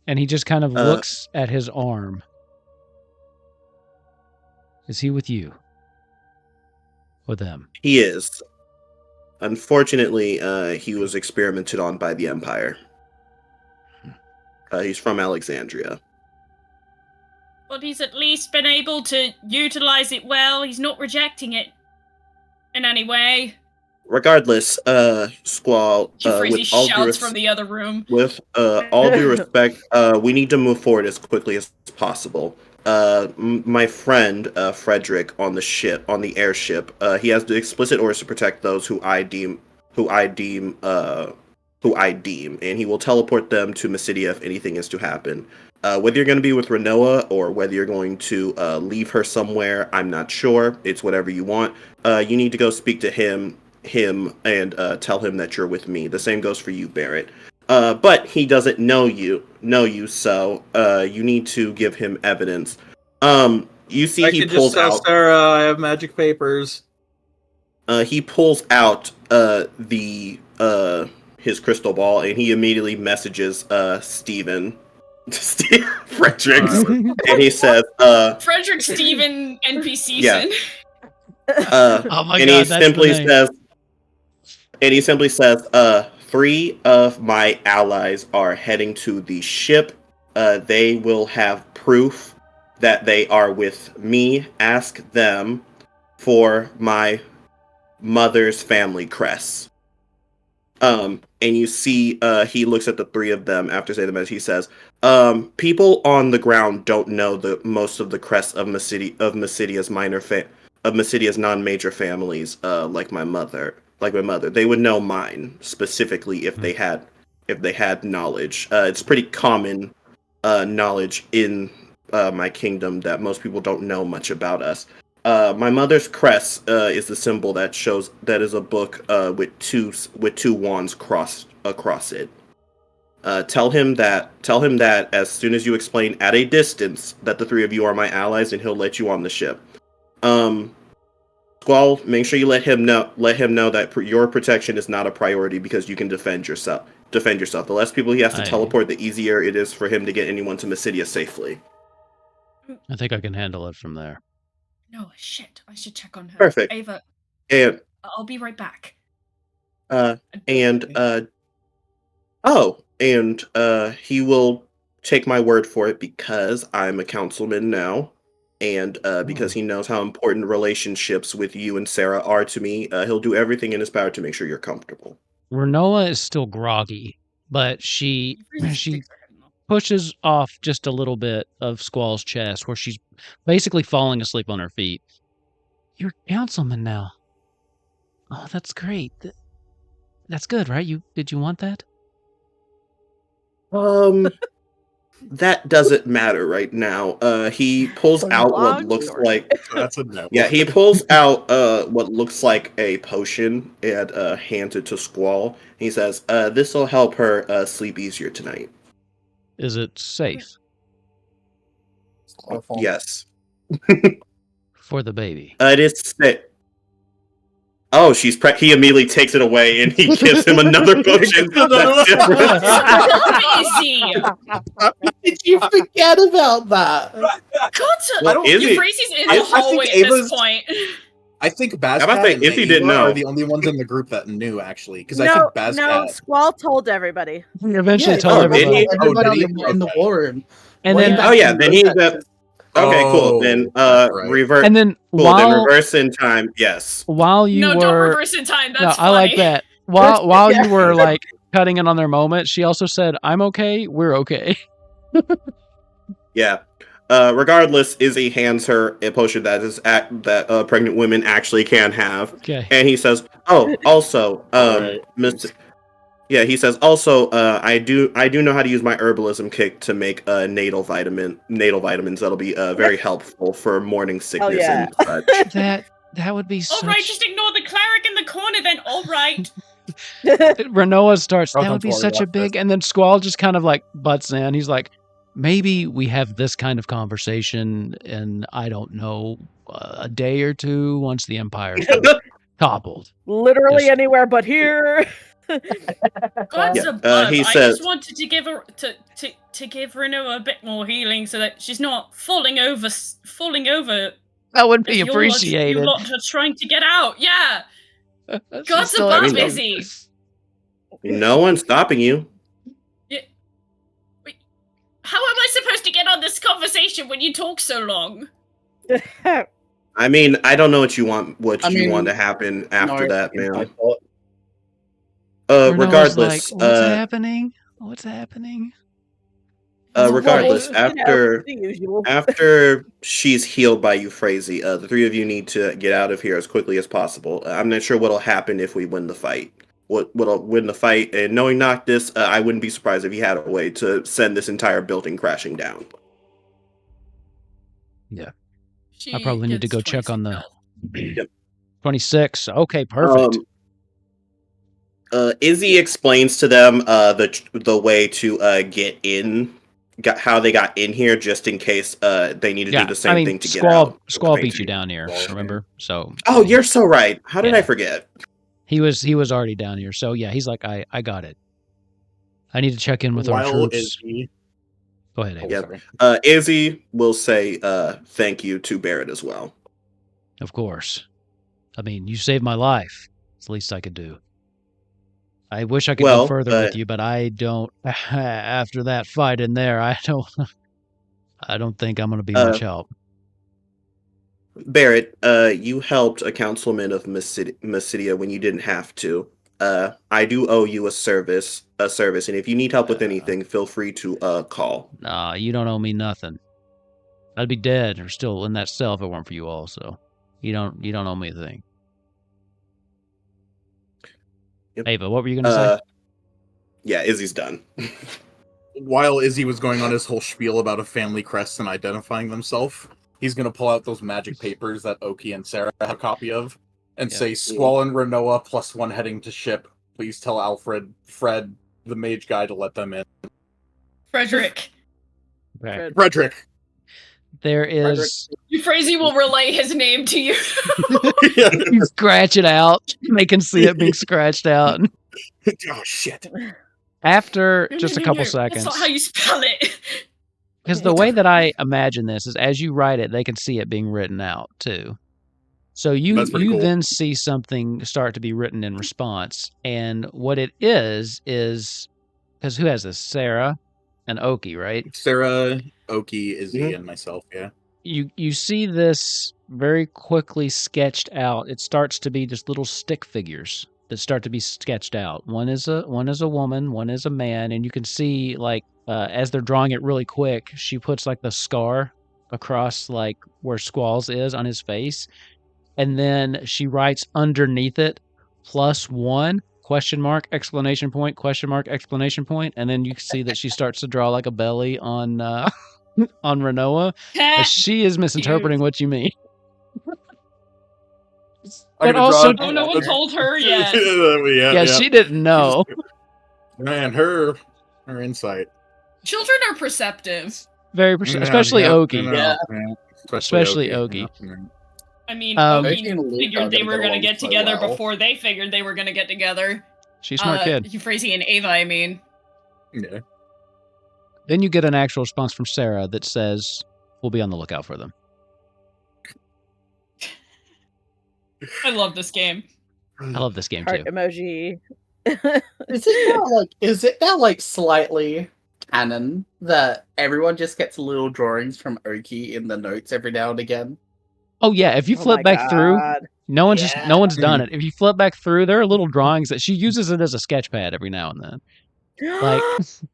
And he just kind of looks at his arm. Is he with you? With them?
He is. Unfortunately, he was experimented on by the Empire. He's from Alexandria.
But he's at least been able to utilize it well. He's not rejecting it in any way.
regardless, Squall,
Euphrasia
with all due
shouts from the other room.
with all due respect, we need to move forward as quickly as possible. My friend Frederick on the airship, he has the explicit orders to protect those who I deem, and he will teleport them to Mysidia if anything is to happen. Whether you're going to be with Renoa or whether you're going to leave her somewhere, I'm not sure. It's whatever you want. You need to go speak to him and tell him that you're with me. The same goes for you, Barrett. But he doesn't know you, so you need to give him evidence. You see,
I
he
can
pulls
just tell
out.
Sarah I have magic papers.
He pulls out his crystal ball, and he immediately messages Steven. Frederick, and he says,
Frederick Steven NPC.
Yeah.
Oh my
and
god,
he
that's
simply
the name.
says, 3 of my allies are heading to the ship. They will have proof that they are with me. Ask them for my mother's family crest. And you see, he looks at the 3 of them after saying the message. He says, people on the ground don't know most of the crests of Mysidia's non-major families, like my mother. They would know mine specifically if they had knowledge. It's pretty common knowledge in my kingdom that most people don't know much about us. My mother's crest is the symbol that is a book with two wands crossed across it. Tell him that as soon as you explain at a distance that the 3 of you are my allies, and he'll let you on the ship. Squall, make sure you let him know that your protection is not a priority because you can defend yourself. The less people he has to teleport, the easier it is for him to get anyone to Mysidia safely.
I think I can handle it from there.
No, shit. I should check on her.
Perfect.
Ava,
And
I'll be right back.
He will take my word for it because I'm a councilman now, and because he knows how important relationships with you and Sarah are to me. He'll do everything in his power to make sure you're comfortable.
Renoa is still groggy, but she pushes off just a little bit of Squall's chest where she's basically falling asleep on her feet. You're councilman now. Oh, that's great. That's good, right? Did you want that?
That doesn't matter right now. He pulls out what looks like
That's a no.
Yeah, he pulls out what looks like a potion and hands it to Squall. He says, "This will help her sleep easier tonight."
Is it safe
Yes.
for the baby?
It is sick. Oh, he immediately takes it away and he gives him another potion. That's different.
Easy.
Did you forget about that?
Well,
Euphrasia's in the hallway at this point.
I think
I'm about to
Bazcat
say,
and
Izzy didn't
Ava
know.
are the only ones in the group that knew, actually. Because I
No,
think Bazcat...
no, Squall told everybody.
He eventually
Yeah,
told
did he?
everybody.
Everybody in the war room.
And
Way
then,
back
Oh yeah,
in
then
the
he's
Texas.
okay. Cool. Then
that's right.
revert.
and then
Cool. Then reverse in time. Yes.
while you
No,
were,
don't reverse in time. That's
I
funny.
like that. While
Yeah.
you were like cutting in on their moment, she also said, "I'm okay. We're okay."
Yeah. Regardless, Izzy hands her a potion that pregnant women actually can have,
Okay.
and he says, "Oh, also,
Right.
he says also, I do know how to use my herbalism kit to make natal vitamins that'll be very helpful for morning sickness
yeah.
and such."
That would be
All right, just ignore the cleric in the corner then. All right.
Renoa starts.
Oh,
That
don't
would be
worry
such a
about
big.
this.
And then Squall just kind of like butts in. He's like, maybe we have this kind of conversation in, I don't know, a day or two once the Empire's toppled.
Literally
Just-
anywhere but here.
Gods
Yeah,
above.
he
I
says-
just wanted to give her to give Reno a bit more healing so that she's not falling over.
That would be
as you
appreciated.
lot are trying to get out. Yeah.
She's
Gods
still
above,
extra-
Izzy.
No one's stopping you.
How am I supposed to get on this conversation when you talk so long?
I mean, I don't know what you want to happen after that,
it's my
man.
fault.
Renault's
Regardless,
like, what's happening? What's happening?
regardless,
Well,
after
the usual.
after she's healed by Euphrasia, the three of you need to get out of here as quickly as possible. I'm not sure what'll happen if we win the fight. What'll win the fight? And knowing Noctis, I wouldn't be surprised if he had a way to send this entire building crashing down.
Yeah.
She
I probably need to
gets
go check on
26
the
health.
26. Okay, perfect.
Izzy explains to them the way to get in, how they got in here, just in case they need to do the same thing to get out.
Squall beat you down here, remember? So.
Oh, you're so right. How did I forget?
He was already down here, so yeah, he's like, I got it. I need to check in with our troops. Go ahead, Ava.
Yep. Izzy will say thank you to Barrett as well.
Of course. I mean, you saved my life. It's the least I could do. I wish I could go further with you, but I don't. After that fight in there, I don't think I'm going to be much help.
Barrett, you helped a councilman of Mysidia when you didn't have to. I do owe you a service, and if you need help with anything, feel free to call.
Nah, you don't owe me nothing. I'd be dead or still in that cell if it weren't for you all. So you don't owe me a thing.
Yep.
Ava, what were you going to say?
Yeah, Izzy's done.
While Izzy was going on his whole spiel about a family crest and identifying themselves, he's going to pull out those magic papers that Oki and Sarah have a copy of and say, Squall and Renoa +1 heading to ship. Please tell Fred, the mage guy, to let them in.
Frederick.
Okay.
Frederick.
There is...
Euphrasia will relay his name to you.
You scratch it out. They can see it being scratched out.
Oh, shit.
After just a couple seconds...
That's not how you spell it.
Because the way that I imagine this is as you write it, they can see it being written out, too. So you
cool.
then see something start to be written in response. And what it is... Because who has this? Sarah and Oki, right?
Sarah, Oki, Izzy, and myself, yeah.
You see this very quickly sketched out. It starts to be just little stick figures that start to be sketched out. One is a woman, one is a man, and you can see like as they're drawing it really quick, she puts like the scar across like where Squall's is on his face, and then she writes underneath it +1 ? Exclamation point, ? Exclamation point, and then you can see that she starts to draw like a belly on on Renoa. She is misinterpreting what you mean. But also,
oh, no one told her yet.
yeah, she didn't know.
Man, her insight.
Children are perceptive.
Very especially Oki.
Yeah.
Especially Oki.
I mean,
Oki
Oki figured they were going to get together before they figured they were going to get together.
She's a smart kid.
Euphrasia and Ava, I mean.
Yeah.
Then you get an actual response from Sarah that says, we'll be on the lookout for them.
I love this game.
I love this game,
Heart
too.
emoji.
Is it now like slightly canon that everyone just gets little drawings from Oki in the notes every now and again?
Oh yeah, if you flip back through, no one's done it. If you flip back through, there are little drawings that she uses it as a sketch pad every now and then. Like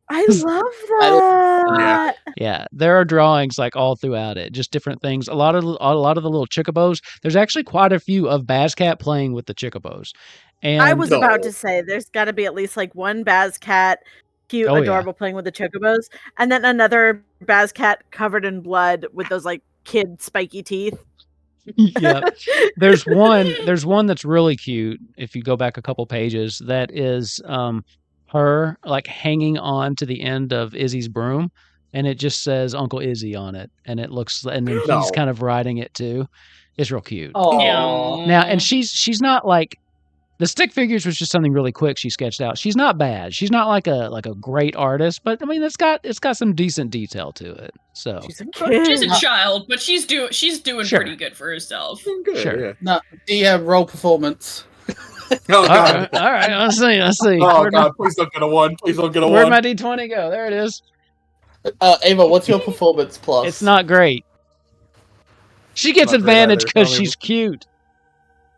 I love that.
Yeah, there are drawings like all throughout it, just different things. A lot of the little chocobos. There's actually quite a few of Bazcat playing with the chocobos. And
I was about to say there's got to be at least like one Bazcat, cute, adorable, playing with the chocobos, and then another Bazcat covered in blood with those like kid spiky teeth.
Yeah, there's one that's really cute. If you go back a couple pages, that is her like hanging on to the end of Izzy's broom, and it just says Uncle Izzy on it, and it looks, and then he's kind of riding it too. It's real cute.
Oh,
yeah.
Now, and she's not like the stick figures was just something really quick she sketched out. She's not bad. She's not like a great artist, but I mean it's got some decent detail to it. So
she's a kid.
She's a child, but she's doing pretty good for herself.
Good,
sure.
Yeah.
No, the role performance.
Oh, God.
All right. Let's see.
Oh, God. Please don't get a 1. Please don't get a 1.
Where'd my D20 go? There it is.
Ava, what's your performance plus?
It's not great. She gets
Not great
advantage
either.
because
Tell me-
she's cute.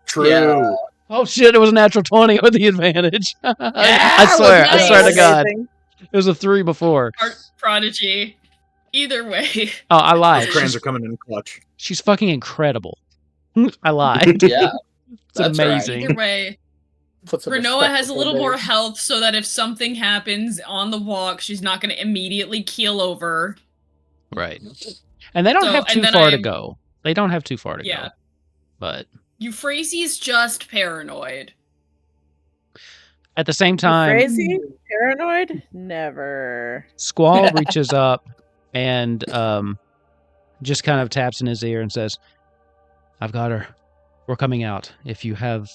True.
Yeah.
Oh shit! It was a natural 20 with the advantage. I
Yeah,
swear
nice.
to God,
Amazing.
it was a 3 before.
Art prodigy. Either way.
Oh, I lied.
Those crayons
She's,
are coming in clutch.
she's fucking incredible. I lied.
Yeah.
It's
That's right.
amazing.
Either way.
Put some
Renoa
respect
has a
before
little
they-
more health so that if something happens on the walk, she's not going to immediately keel over.
Right. And they don't
So-
have
and
too
then
far to
I'm-
go. They don't have too far to
Yeah.
go. But
Euphrasie's just paranoid.
at the same time,
Crazy? Paranoid? Never.
Squall reaches up and just kind of taps in his ear and says, I've got her. We're coming out. If you have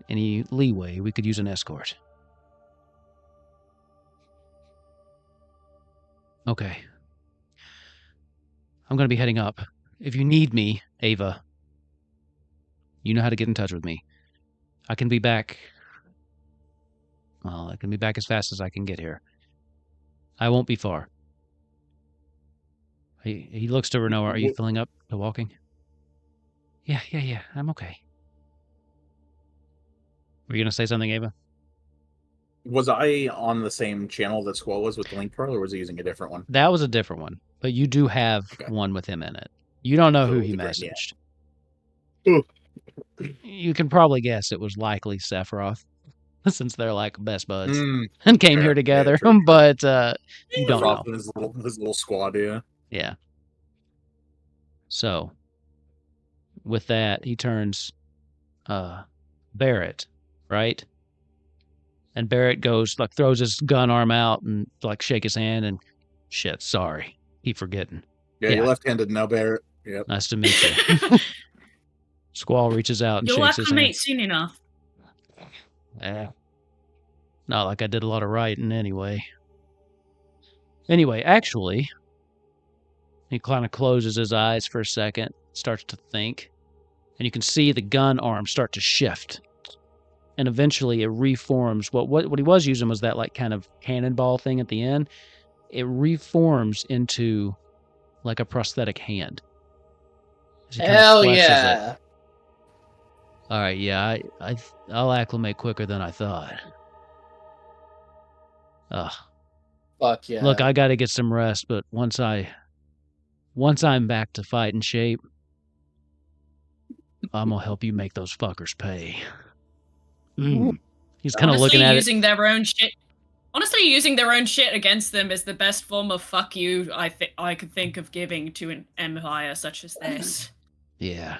any leeway, we could use an escort. Okay. I'm going to be heading up. If you need me, Ava, you know how to get in touch with me. I can be back. Well, I can be back as fast as I can get here. I won't be far. He looks to Renoa. Are you filling up to walking? Yeah. I'm okay. Were you going to say something, Ava?
Was I on the same channel that Squall was with the link pearl, or was he using a different one?
That was a different one, but you do have one with him in it. You don't know
So
who
it was
he
a great- yeah.
messaged. You can probably guess it was likely Sephiroth, since they're like best buds and came
Sure.
here
Yeah,
together.
true.
But you don't
Roth
know.
and his little squad, yeah.
Yeah. So, with that, he turns Barrett, right? And Barrett goes, like, throws his gun arm out and, like, shake his hand and, shit, sorry. Keep forgetting.
Yeah,
Yeah.
you're left-handed now, Barrett. Yep.
Nice to meet you. Squall reaches out and
You'll
shakes his hand.
acclimate soon enough.
Not like I did a lot of writing anyway. Anyway, actually, he kind of closes his eyes for a second, starts to think, and you can see the gun arm start to shift. And eventually it reforms. What he was using was that like kind of cannonball thing at the end. It reforms into like a prosthetic hand. As he kind of
Hell
flexes it.
yeah.
All right, yeah, I'll acclimate quicker than I thought. Ugh.
Fuck yeah.
Look, I got to get some rest, but once I'm back to fighting shape, I'm gonna help you make those fuckers pay. He's kind of looking at it.
Using their own shit. Honestly, using their own shit against them is the best form of fuck you I could think of giving to an empire such as this.
Yeah.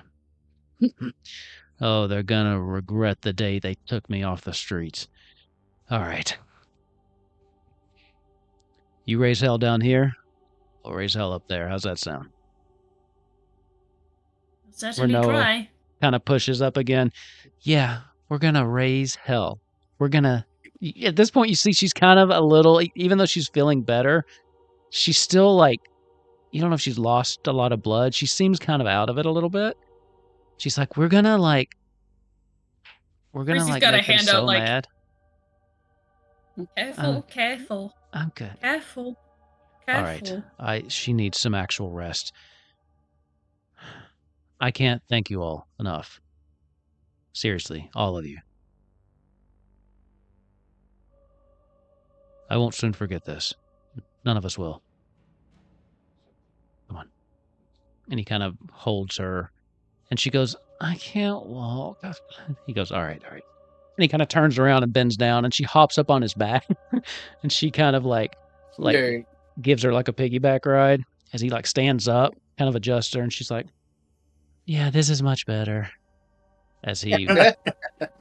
Oh, they're gonna regret the day they took me off the streets. All right. You raise hell down here, I'll raise hell up there. How's that sound?
Certainly
Renoa.
try.
Kind of pushes up again. Yeah, we're gonna raise hell. We're gonna... At this point, you see she's kind of a little... Even though she's feeling better, she's still like... You don't know if she's lost a lot of blood. She seems kind of out of it a little bit. She's like, we're gonna like... We're gonna
Reese's
like
got a
make them
hand
so
out, like-
mad.
Careful, careful,
I'm good.
careful,
All right. She needs some actual rest. I can't thank you all enough. Seriously, all of you. I won't soon forget this. None of us will. Come on. And he kind of holds her. And she goes, I can't walk. He goes, all right. And he kind of turns around and bends down, and she hops up on his back. And she kind of like
Okay.
gives her like a piggyback ride as he like stands up, kind of adjusts her, and she's like, yeah, this is much better. As he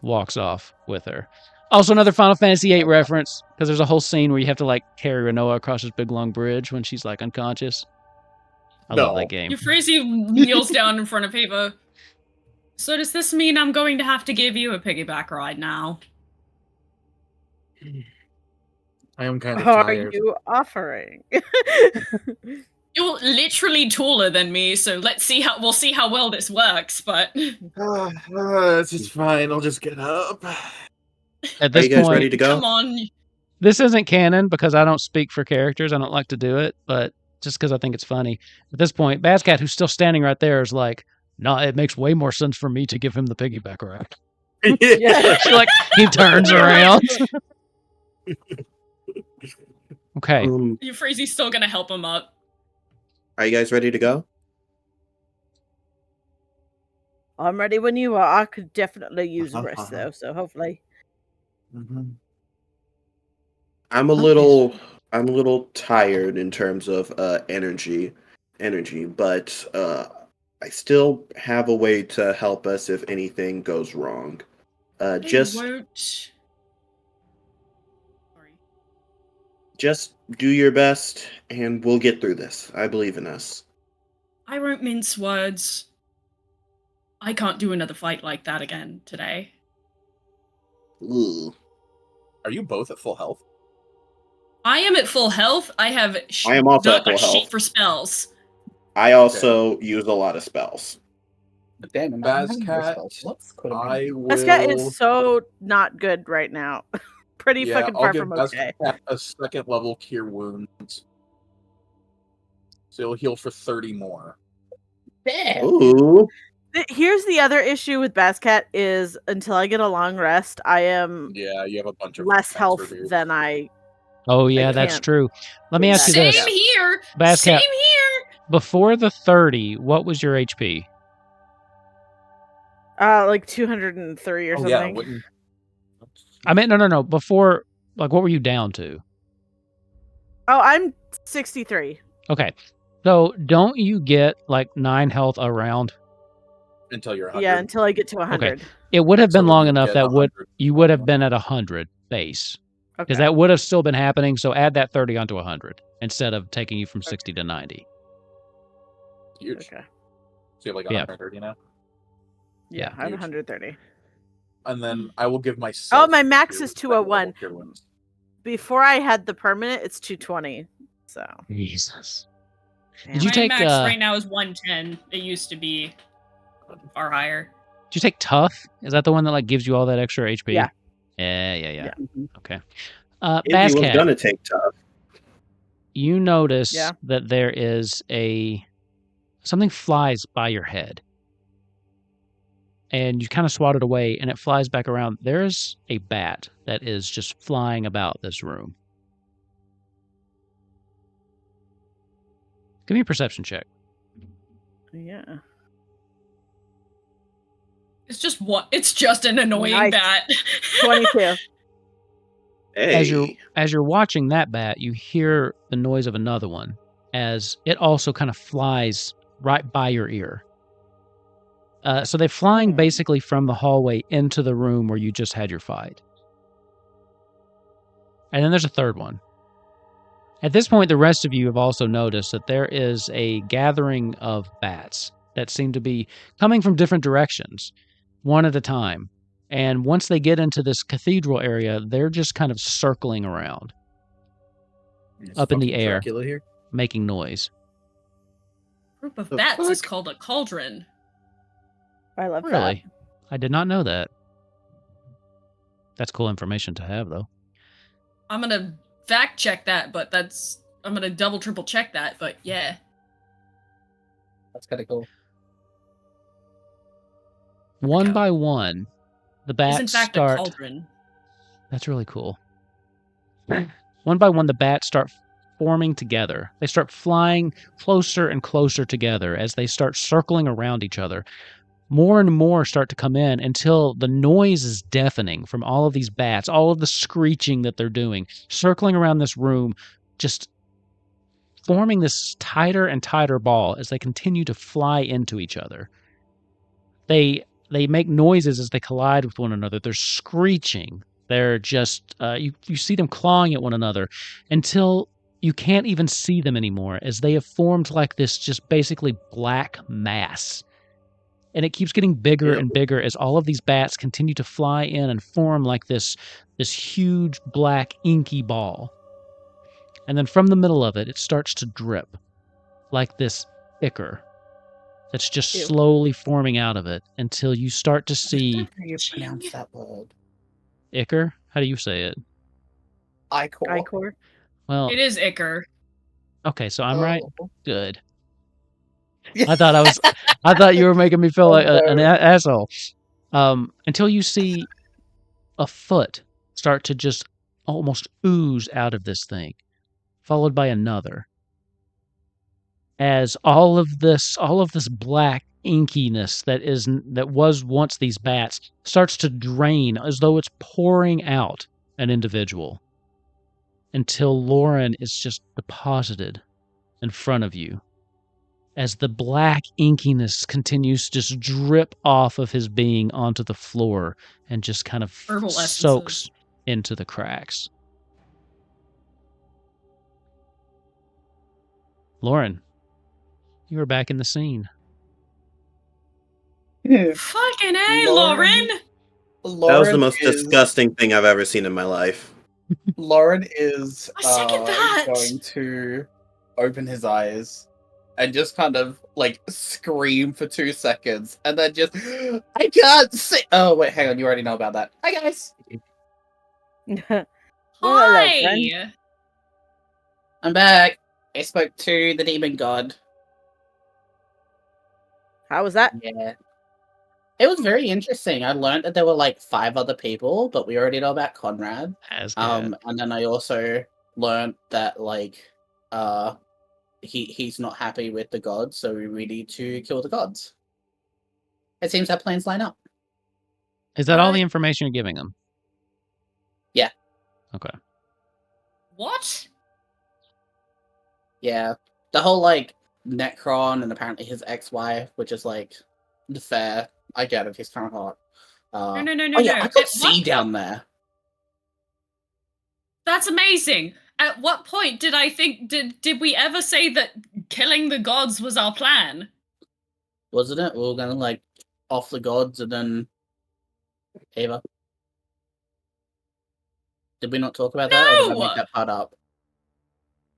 walks off with her. Also, another Final Fantasy VIII reference, because there's a whole scene where you have to like carry Renoa across this big long bridge when she's like unconscious. I love that game.
Euphrasia kneels down in front of Ava. So does this mean I'm going to have to give you a piggyback ride now?
I am kind of
Are
tired.
you offering?
You're literally taller than me, so we'll see how well this works, but
It's fine. I'll just get up.
At
Are
this
you guys
point,
ready to go?
come on.
this isn't canon because I don't speak for characters. I don't like to do it, but just because I think it's funny. At this point, Bazcat, who's still standing right there, is like, "No, it makes way more sense for me to give him the piggyback rack." She, like, he turns around. Okay.
Euphrasy's still gonna help him up.
Are you guys ready to go?
I'm ready when you are. I could definitely use a rest though, so hopefully.
I'm a little tired in terms of energy, but I still have a way to help us if anything goes wrong. Just do your best, and we'll get through this. I believe in us.
I won't mince words. I can't do another fight like that again today.
Ooh.
Are you both at full health?
I am at full health. I have
I am also at full
a sheet
health.
for spells.
I also use a lot of spells.
Damn,
Bazcat, I will...
Bazcat is so not good right now. Pretty
Yeah,
fucking
I'll
far
give
from okay.
Bazcat a second level cure wounds. So he'll heal for 30 more.
Damn.
Ooh.
Here's the other issue with Bazcat is until I get a long rest, I am
Yeah, you have a bunch of
less health
reduced.
than I.
Oh yeah, that's
can't.
true. Let me ask you this.
Same here.
Bazcat,
Same here.
before the 30, what was your HP?
Like 203 or something.
Yeah, wouldn't...
I mean, no. Before, like, what were you down to?
Oh, I'm 63.
Okay. So don't you get like 9 health a round?
Until you're 100.
Yeah, until I get to 100.
Okay. It would have been
So
long
you
enough
get
that
100.
you would have been at 100 base. Because
Okay.
that would have still been happening, so add that 30 onto 100 instead of taking you from 60 to 90.
Huge.
Okay.
So you have like
Yeah.
130 now?
Yeah, I have
huge.
130.
And then I will give myself...
Oh, my max
cure
is
second level
201.
cure wounds.
Before I had the permanent, it's 220. So.
Jesus.
Damn.
Did you
My
take
max right now is 110. It used to be far higher.
Did you take tough? Is that the one that like gives you all that extra HP?
Yeah.
Yeah. Okay.
Izzy was
Bazcat,
gonna take tough.
you notice
Yeah.
that there is something flies by your head. And you kind of swat it away, and it flies back around. There's a bat that is just flying about this room. Give me a perception check.
Yeah.
It's just an annoying
Nice.
bat.
22.
Hey.
As you're watching that bat, you hear the noise of another one as it also kind of flies right by your ear. So they're flying basically from the hallway into the room where you just had your fight. And then there's a third one. At this point, the rest of you have also noticed that there is a gathering of bats that seem to be coming from different directions, one at a time. And once they get into this cathedral area, they're just kind of circling around, up in the air,
Dracula here?
making noise.
Group of bats is called a cauldron.
I love
Really? I did not know that. That's cool information to have, though.
I'm gonna fact check that, but I'm gonna double triple check that, but yeah.
That's kind of cool.
One by one, the bats
It's in fact
start...
a cauldron.
That's really cool. One by one, the bats start forming together. They start flying closer and closer together as they start circling around each other. More and more start to come in until the noise is deafening from all of these bats, all of the screeching that they're doing, circling around this room, just forming this tighter and tighter ball as they continue to fly into each other. They make noises as they collide with one another. They're screeching. They're just, you see them clawing at one another until you can't even see them anymore as they have formed like this just basically black mass. And it keeps getting bigger and bigger as all of these bats continue to fly in and form like this huge black inky ball. And then from the middle of it, it starts to drip like this ichor that's just slowly forming out of it until you start to see...
How do you pronounce that word?
Ichor? How do you say it?
Eikon.
Eikon.
Well,
It is ichor.
Okay, so I'm right.
Oh.
Good. I thought you were making me feel like an asshole. Until you see a foot start to just almost ooze out of this thing, followed by another. As all of this black inkiness that was once these bats starts to drain as though it's pouring out an individual, until Loren is just deposited in front of you. As the black inkiness continues to just drip off of his being onto the floor and just kind of
Herbal
soaks
essences.
into the cracks. Loren, you are back in the scene.
Fucking A, Loren!
That was the most disgusting thing I've ever seen in my life.
Loren is
I second that.
going to open his eyes and just kind of like scream for 2 seconds and then just I can't see. Oh wait, hang on, you already know about that. Hi guys.
Hi!
I'm back. I spoke to the demon god.
How was that?
Yeah. It was very interesting. I learned that there were like 5 other people, but we already know about Conrad. And then I also learned that like he's not happy with the gods, so we need to kill the gods. It seems our plans line up.
Is that all the information you're giving them?
Yeah.
Okay.
What?
Yeah. The whole like Necron and apparently his ex-wife, which is like fair. I get it, he's kind of hot.
No.
Oh yeah, I could see down there.
That's amazing. At what point did I think did we ever say that killing the gods was our plan?
Wasn't it? We were gonna like off the gods and then Ava. Did we not talk about that? Or did I make that part up?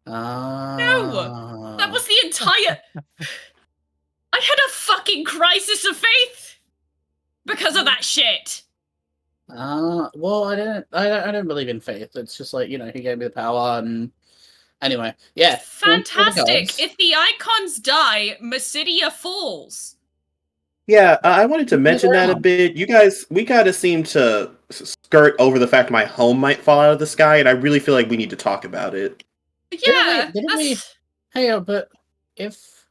No! That was the entire I had a fucking crisis of faith because of that shit.
Well, I don't believe in faith. It's just like, you know, he gave me the power and anyway, yeah.
Fantastic. If the Eikons die, Mysidia falls.
Yeah, I wanted to mention that a bit. We gotta seem to skirt over the fact my home might fall out of the sky, and I really feel like we need to talk about it.
Yeah.
Didn't we? Hey, but if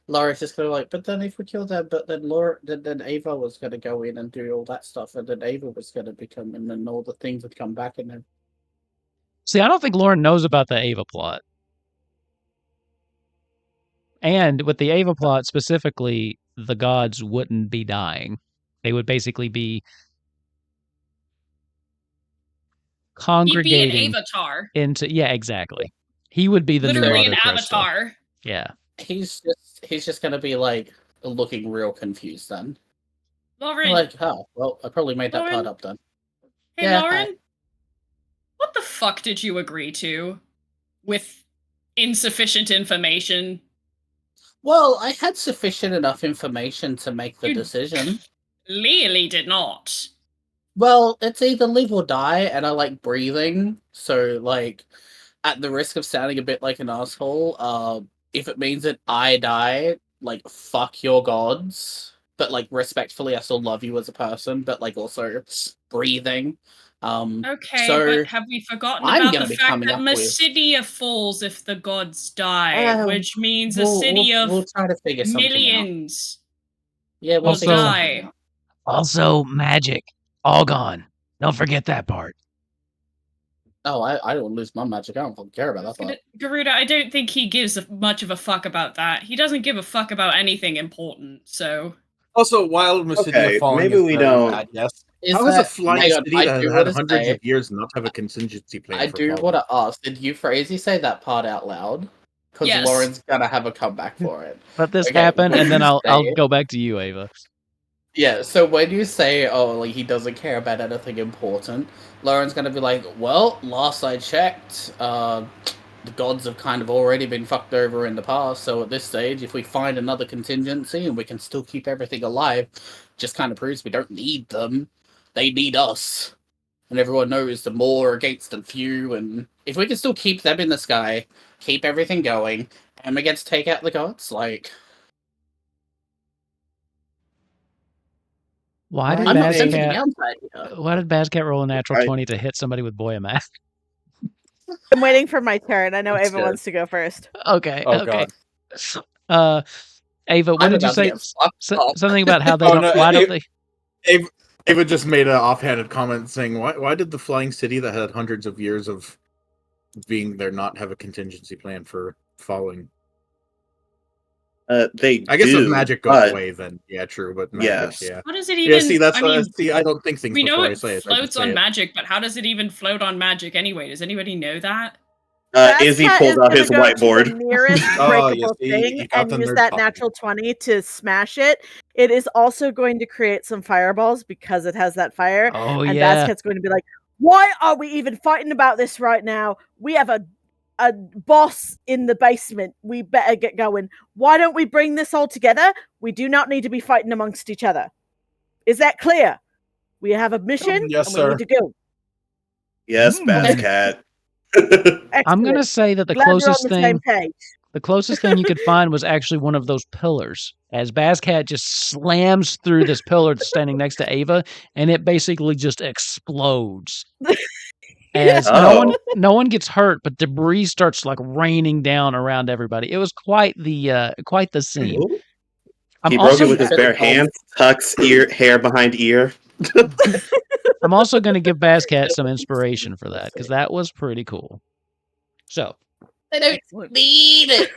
Laura's just gonna like, but then if we kill them, but then then Ava was gonna go in and do all that stuff, and then Ava was gonna become, and then all the things would come back, and then.
See, I don't think Loren knows about the Ava plot. And with the Ava plot specifically, the gods wouldn't be dying. They would basically be congregating.
He'd be an avatar.
Yeah, exactly. He would be the
literally
new
an
Crystal.
avatar.
Yeah.
He's just gonna be like looking real confused then.
Loren.
Like, oh, well, I probably made that part up then.
Hey, yeah, Loren. What the fuck did you agree to with insufficient information?
Well, I had sufficient enough information to make the decision.
Clearly did not.
Well, it's either live or die, and I like breathing, so, like, at the risk of sounding a bit like an asshole, if it means that I die, like, fuck your gods, but, like, respectfully, I still love you as a person, but, like, also breathing.
Okay,
so
but have we forgotten about the fact that Mysidia falls if the gods die, which means a city of
we'll try to figure
millions.
Yeah, we'll
will die.
Also, magic. All gone. Don't forget that part.
Oh, I don't lose my magic. I don't care about that part.
Garuda, I don't think he gives much of a fuck about that. He doesn't give a fuck about anything important, so...
Also, while Mysidia falling
maybe we don't...
Bad, yes. How is a flying city that has had hundreds of years not have a contingency plan?
I do want to ask, did you, Frazee, say that part out loud? Because
yes.
Loren's gonna have a comeback for it.
Let this happen, and then I'll go back to you, Ava.
Yeah, so when you say, oh, like, he doesn't care about anything important, Loren's gonna be like, well, last I checked, the gods have kind of already been fucked over in the past, so at this stage, if we find another contingency and we can still keep everything alive, just kind of proves we don't need them. They need us. And everyone knows the more against the few, and if we can still keep them in the sky, keep everything going. Emma gets to take out the gods. Like,
Why did
I'm not sensing the
Bazcat?
downside here.
Why did Bazcat roll a natural 20 to hit somebody with boy a mask?
I'm waiting for my turn. I know
I'm
Ava
scared.
wants to go first.
Okay.
Oh
okay.
god.
Ava, what
I'm
did you
about to
say?
get fucked up.
Something about how they
Oh,
don't.
no,
Why don't they?
Ava just made an offhanded comment saying, "Why did the flying city that had hundreds of years of being there not have a contingency plan for falling?"
They
I guess
do,
if magic goes away, then yeah, true. But magic,
Yes.
yeah.
How does it even?
Yeah, see, that's
I mean,
see, I don't think things
we know
before I
it
say it.
floats on magic, but how does it even float on magic anyway? Does anybody know that?
Izzy
Bazcat
pulled
is
out
gonna
his
go to
whiteboard.
the nearest
Oh,
breakable
you see,
thing
you got
and
the
use
nerd
that
copy.
natural 20 to smash it. It is also going to create some fireballs because it has that fire.
Oh
and
yeah.
Bazcat's going to be like, "Why are we even fighting about this right now? We have a boss in the basement. We better get going. Why don't we bring this all together? We do not need to be fighting amongst each other. Is that clear? We have a mission
Yes,
and
sir.
we need to go."
Yes,
Hmm.
Bazcat.
I'm gonna
Excellent.
say that the
Glad we're on
closest
the
thing,
same page.
the closest thing you could find was actually one of those pillars. As Bazcat just slams through this pillar that's standing next to Ava, and it basically just explodes. As no one gets hurt, but debris starts like raining down around everybody. It was quite the scene.
He broke it with his bare hands, tucks hair behind ear.
I'm also going to give Bazcat some inspiration for that because that was pretty cool. So
They don't need it.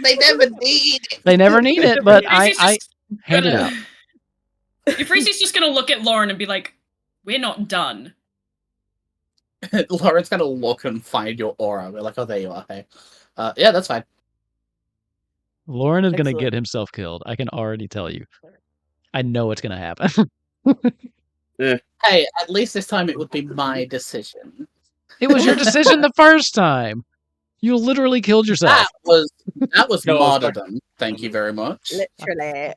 They never need it.
they never need it, but I hand it
gonna-
out.
Euphrasy's just gonna look at Loren and be like, "We're not done."
Loren's gonna look and find your aura. We're like, "Oh, there you are." Hey, yeah, that's fine.
Loren is going to
Excellent.
get himself killed. I can already tell you. I know it's going to happen.
Hey, at least this time it would be my decision.
It was your decision the first time. You literally killed yourself.
That was
No,
martyrdom. Thank you very much.
Literally.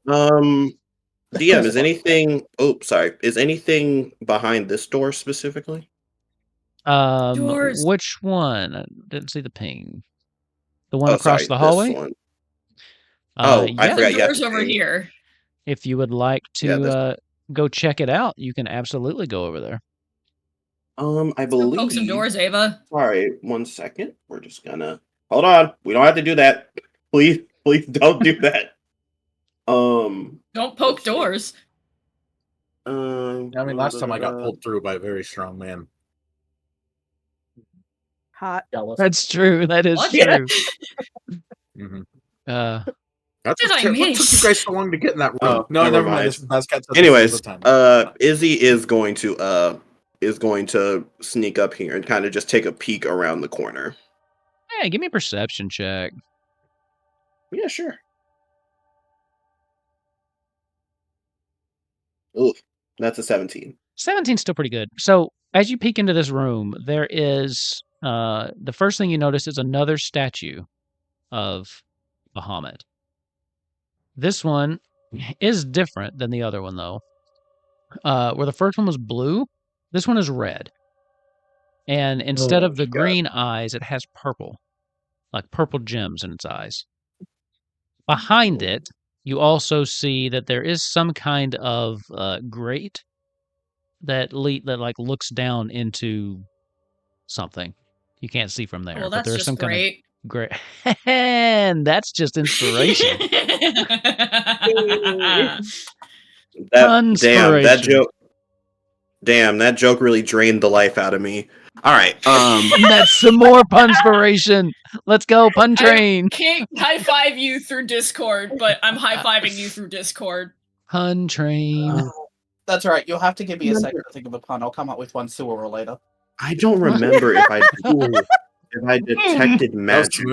DM, is anything? Oh, sorry. Is anything behind this door specifically?
Doors.
Which one? I didn't see the ping. The one across the
This
hallway?
one. I
yeah.
forgot.
The door's over here.
If you would like to go check it out, you can absolutely go over there.
I
Go
believe.
poke some doors, Ava.
Sorry, 1 second. We're just gonna hold on. We don't have to do that. Please don't do that.
Don't poke doors.
I mean, last time I got pulled through by a very strong man.
Hot.
That's true. That is
What?
true.
Mm-hmm.
What did I
What took
miss?
you guys so long to get in that room?
Oh,
no, never mind.
mind.
This is Bazcat said
Anyways,
this is the time.
Izzy is going to sneak up here and kind of just take a peek around the corner.
Yeah, give me a perception check.
Yeah, sure. Ooh, that's a 17.
17's still pretty good. So as you peek into this room, there is the first thing you notice is another statue of Bahamut. This one is different than the other one, though. Where the first one was blue, this one is red. And instead of the green eyes, it has purple, like purple gems in its eyes. Behind it, you also see that there is some kind of grate that looks down into something. You can't see from there.
Well,
but
that's
there's
just
some
great.
Kind of great. And that's just inspiration.
That joke really drained the life out of me. All right.
That's some more punspiration. Let's go, pun train.
I can't high five you through Discord, but I'm high fiving you through Discord.
Pun train.
That's right. You'll have to give me a second to think of a pun. I'll come up with one sooner or later.
I don't remember if I detected magic.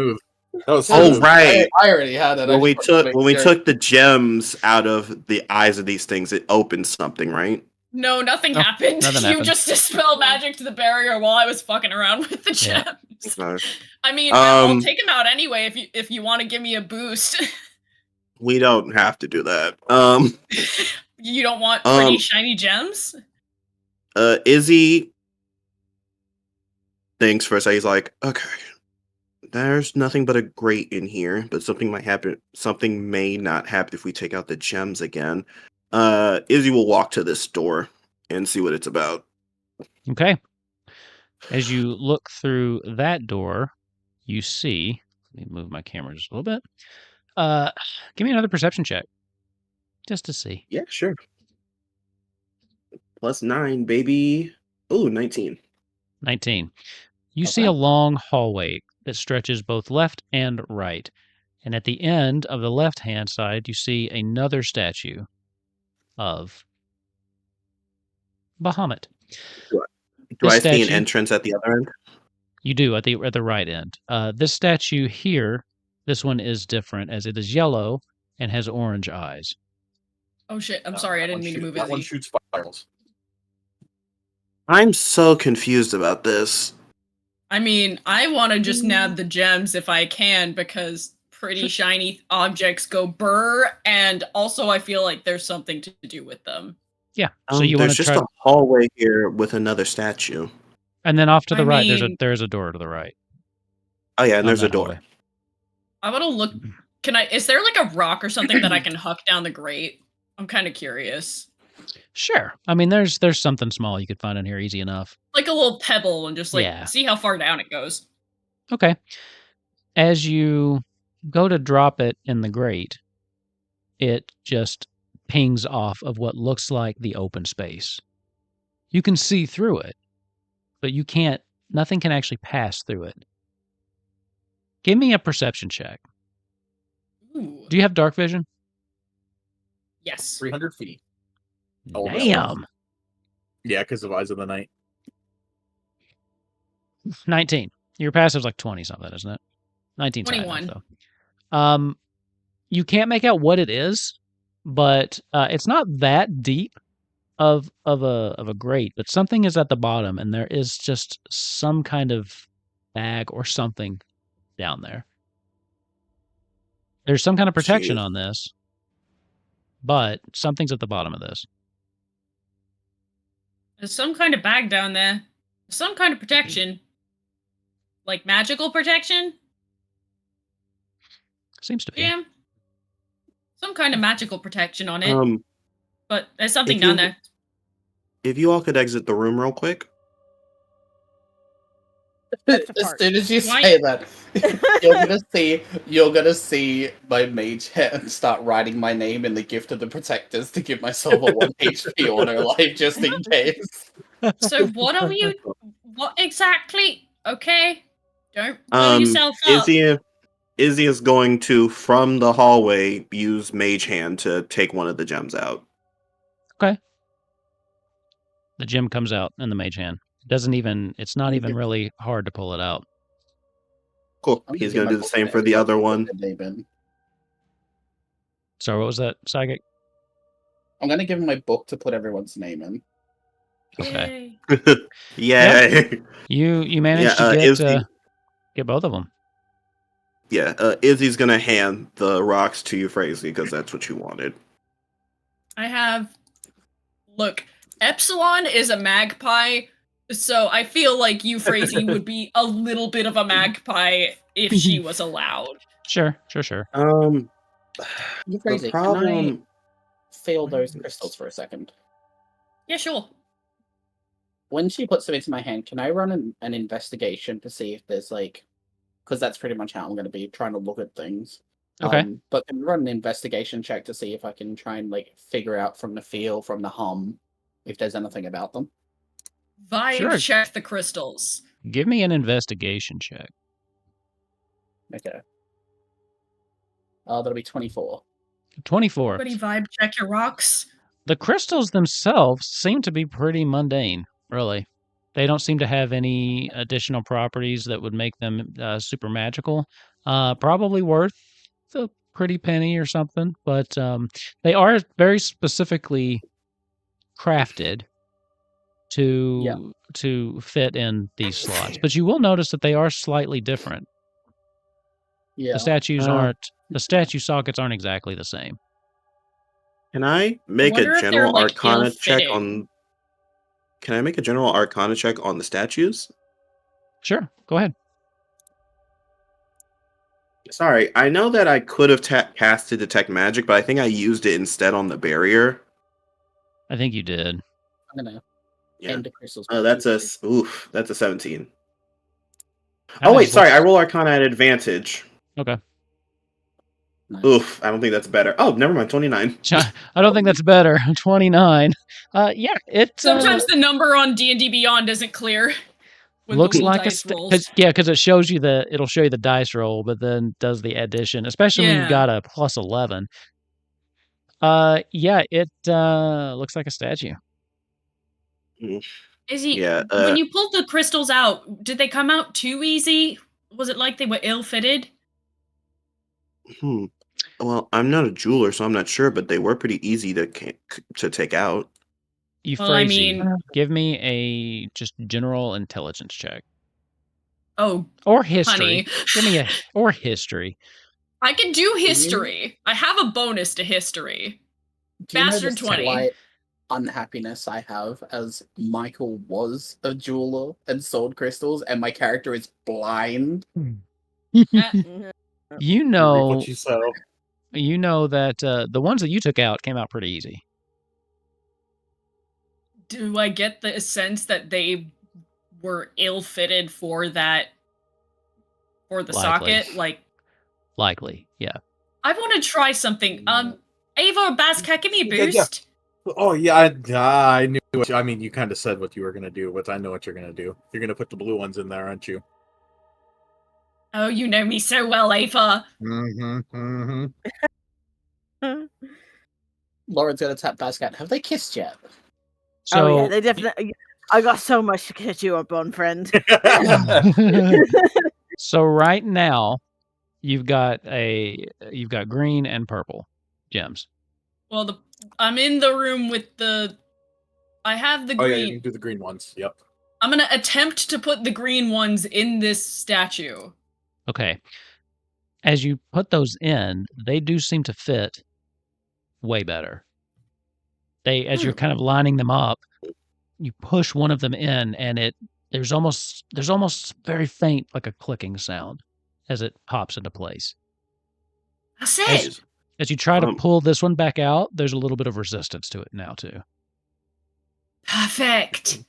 That was
smooth. Right.
I already had it.
When we took the gems out of the eyes of these things, it opened something, right?
No, nothing happened.
Nothing
You
happened.
just dispelled magic to the barrier while I was fucking around with the gems.
Yeah.
I mean, I'll take them out anyway if you want to give me a boost.
We don't have to do that.
You don't want pretty shiny gems?
Izzy thinks for a second. He's like, okay, There's nothing but a grate in here, but something might happen. Something may not happen if we take out the gems again. Izzy will walk to this door and see what it's about.
Okay. As you look through that door, you see. Let me move my camera just a little bit. Give me another perception check, just to see.
Yeah, sure. +9, baby. Ooh, 19.
19. You see
Okay.
a long hallway that stretches both left and right. And at the end of the left-hand side, you see another statue of Bahamut.
Do
This
I see an
statue-
entrance at the other end?
You do at the right end. This statue here, this one is different as it is yellow and has orange eyes.
Oh shit! I'm sorry, I didn't mean to move
That one
Izzy.
shoots fireballs.
I'm so confused about this.
I mean, I want to just nab the gems if I can because pretty shiny objects go burr, and also I feel like there's something to do with them.
Yeah. So you want
There's
to
just
try,
a hallway here with another statue.
and then off to the
I
right,
mean-
there's a door to the right.
Oh yeah, and
on
there's a
that
door.
hallway.
I want to look. Can I? Is there like a rock or something that I can huck down the grate? I'm kind of curious.
Sure. I mean, there's something small you could find in here easy enough.
Like a little pebble and just like
Yeah.
see how far down it goes.
Okay. As you go to drop it in the grate, it just pings off of what looks like the open space. You can see through it, but nothing can actually pass through it. Give me a perception check.
Ooh.
Do you have dark vision?
Yes.
300 feet. Oh,
Damn.
Yeah, because of Eyes of the Night.
19. Your passive's like 20 something, isn't it? 19's high enough,
21.
though. You can't make out what it is, but it's not that deep of a grate, but something is at the bottom, and there is just some kind of bag or something down there. There's some kind of protection
Jeez.
on this, but something's at the bottom of this.
There's some kind of bag down there. Some kind of protection. Like magical protection?
Seems to be.
Jam? Some kind of magical protection on it. But there's something
if
down
you-
there.
If you all could exit the room real quick.
That's
As
apart.
soon as you
Why-
say that, you're gonna see my mage hand start writing my name in the Gift of the Protectors to give myself a 1 HP auto life just in case.
So what are you... What exactly? Okay. Don't blow yourself up.
Izzy is going to, from the hallway, use Mage Hand to take one of the gems out.
The gem comes out in the mage hand. It's not even really hard to pull it out.
Cool.
I'm
He's
give
going
my
to do the
book
same
to
for the
everyone
other
to
one.
put their name in.
So what was that, Psychic?
I'm gonna give him my book to put everyone's name in.
Okay.
Yay.
Yay!
You managed
Yeah,
to
Izzy.
get both of them.
Yeah, Izzy's going to hand the rocks to you, Frazee, because that's what you wanted.
I have... Look, Epsilon is a magpie, so I feel like you, Frazee, would be a little bit of a magpie if she was allowed.
Sure.
You
The
Crazy. Can I
problem...
feel those crystals for a second?
Yeah, sure.
When she puts them into my hand, can I run an investigation to see if there's like, because that's pretty much how I'm going to be trying to look at things.
Okay.
But can I run an investigation check to see if I can try and like figure out from the feel, from the hum, if there's anything about them?
Vibe
Sure.
check the crystals.
Give me an investigation check.
Okay. That'll be 24.
24.
Everybody vibe check your rocks.
The crystals themselves seem to be pretty mundane, really. They don't seem to have any additional properties that would make them super magical. Probably worth a pretty penny or something, but they are very specifically crafted to fit in these slots. But you will notice that they are slightly different.
Yeah.
The statue sockets aren't exactly the same.
Can I make
wonder
a
if they're,
general
like,
arcana check
ill-fitting.
on... Can I make a general arcana check on the statues?
Sure, go ahead.
Sorry, I know that I could have casted Detect Magic, but I think I used it instead on the barrier.
I think you did.
I'm gonna
Yeah.
end the crystals.
That's a 17.
That
Oh wait,
just
sorry, I
looks-
roll Arcana at advantage.
Okay.
Nice.
Oof, I don't think that's better. Oh, never mind, 29.
I don't think that's better. 29. Yeah, it
Sometimes the number on D&D Beyond isn't clear. With
looks
the little
like
dice
a
rolls.
because it shows you it'll show you the dice roll, but then does the addition, especially when you've
Yeah.
got a plus 11. Yeah, it looks like a statue.
Is he?
Yeah,
When you pulled the crystals out, did they come out too easy? Was it like they were ill-fitted?
Well, I'm not a jeweler, so I'm not sure, but they were pretty easy to take out.
Well, I
Euphrasie,
mean-
give me a just general intelligence check.
Oh,
Or history.
honey.
Give me or history.
I can do history. I have a bonus to history.
Do you know
Bastard
the
20.
slight unhappiness I have as Michael was a jeweler and sold crystals, and my character is blind?
You know,
What you saw.
you know that the ones that you took out came out pretty easy.
Do I get the sense that they were ill-fitted for that, for the
Likely.
socket? Like,
Likely, yeah.
I want to try something. Ava or Bascat, give me a
Yeah, yeah.
boost.
Oh yeah, I knew. I mean, you kind of said what you were gonna do, but I know what you're gonna do. You're gonna put the blue ones in there, aren't you?
Oh, you know me so well, Ava.
Mm-hmm. Mm-hmm.
Lauren's gonna tap Bascat. Have they kissed yet?
So
Oh yeah, they definitely. I got so much to catch you up on, friend.
so right now you've got green and purple gems.
Well, I'm in the room with the. I have the
Oh
green.
yeah, you can do the green ones. Yep.
I'm gonna attempt to put the green ones in this statue.
Okay. As you put those in, they do seem to fit way better. As you're kind of lining them up, you push one of them in, and there's almost very faint, like a clicking sound, as it pops into place.
That's it.
As you try to pull this one back out, there's a little bit of resistance to it now too.
Perfect.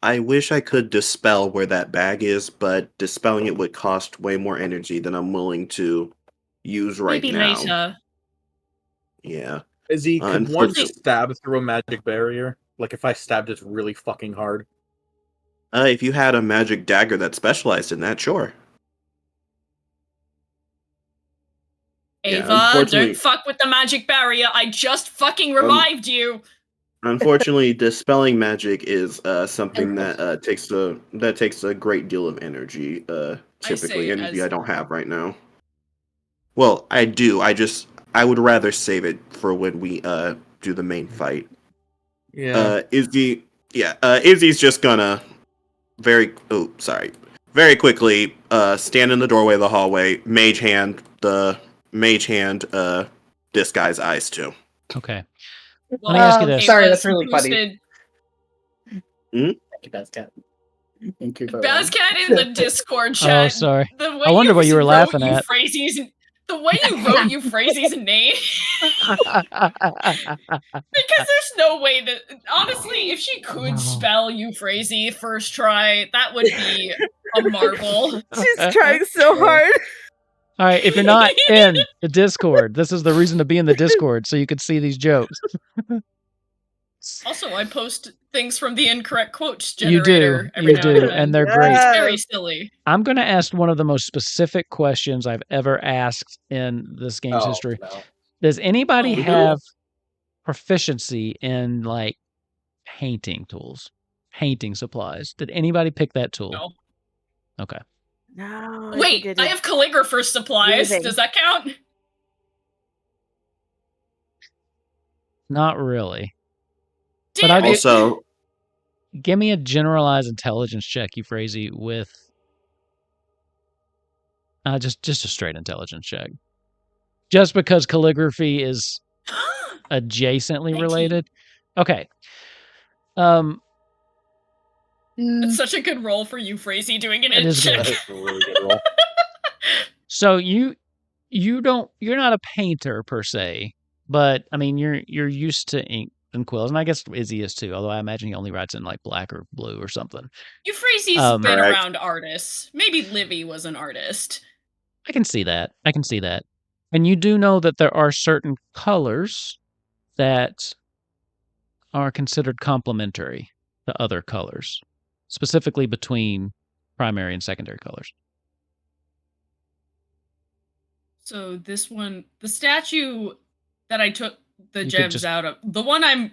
I wish I could dispel where that bag is, but dispelling it would cost way more energy than I'm willing to use right
Maybe
now.
later.
Yeah.
Izzy, could one
unfortunately-
stab through a magic barrier? Like if I stabbed it really fucking hard?
If you had a magic dagger that specialized in that, sure. Yeah,
Ava,
unfortunately-
don't fuck with the magic barrier. I just fucking revived you.
Unfortunately, dispelling magic is something that takes a great deal of energy. Typically,
say
energy
as-
I don't have right now. Well, I do. I would rather save it for when we do the main fight.
Yeah.
Izzy's just gonna very quickly stand in the doorway of the hallway, mage hand this guy's eyes too.
Okay.
Well,
me ask you this.
Sorry,
Ava's
that's really funny.
boosted-
Thank you, Bascat. And Kupo.
Bascat in the Discord
Oh,
chat.
sorry.
The way
I wonder what you were
wrote
laughing at.
The way you wrote Euphrasie's name, because there's no way that, honestly, if she could spell Euphrasie first try, that would be a marvel.
She's trying so hard.
All right, if you're not in the Discord, this is the reason to be in the Discord, so you could see these jokes.
Also, I post things from the incorrect quotes
You
generator.
do,
every
you
now
do,
then.
and they're
Yeah.
great.
It's very silly.
I'm going to ask one of the most specific questions I've ever asked in this game's
Oh,
history.
no.
Does anybody
Oh, no.
have proficiency in like painting tools, painting supplies? Did anybody pick that tool?
No.
Okay.
No.
Wait, I have calligrapher's supplies.
Breathing.
Does that count?
Not really.
Damn
But I
it.
do-
Also,
Give me a generalized intelligence check, Euphrasie, with just a straight intelligence check. Just because calligraphy is adjacently
19.
related. Okay.
It's such a good role for Euphrasie doing it
It
in
is good.
check.
That's a really good roll.
So you're not a painter per se, but I mean you're used to ink and quills, and I guess Izzy is too. Although I imagine he only writes in like black or blue or something.
Euphrasy's been
Correct.
around artists. Maybe Livy was an artist.
I can see that. And you do know that there are certain colors that are considered complementary to other colors, specifically between primary and secondary colors.
So this one, the statue that I took the
You could
gems
just-
out of, the one I'm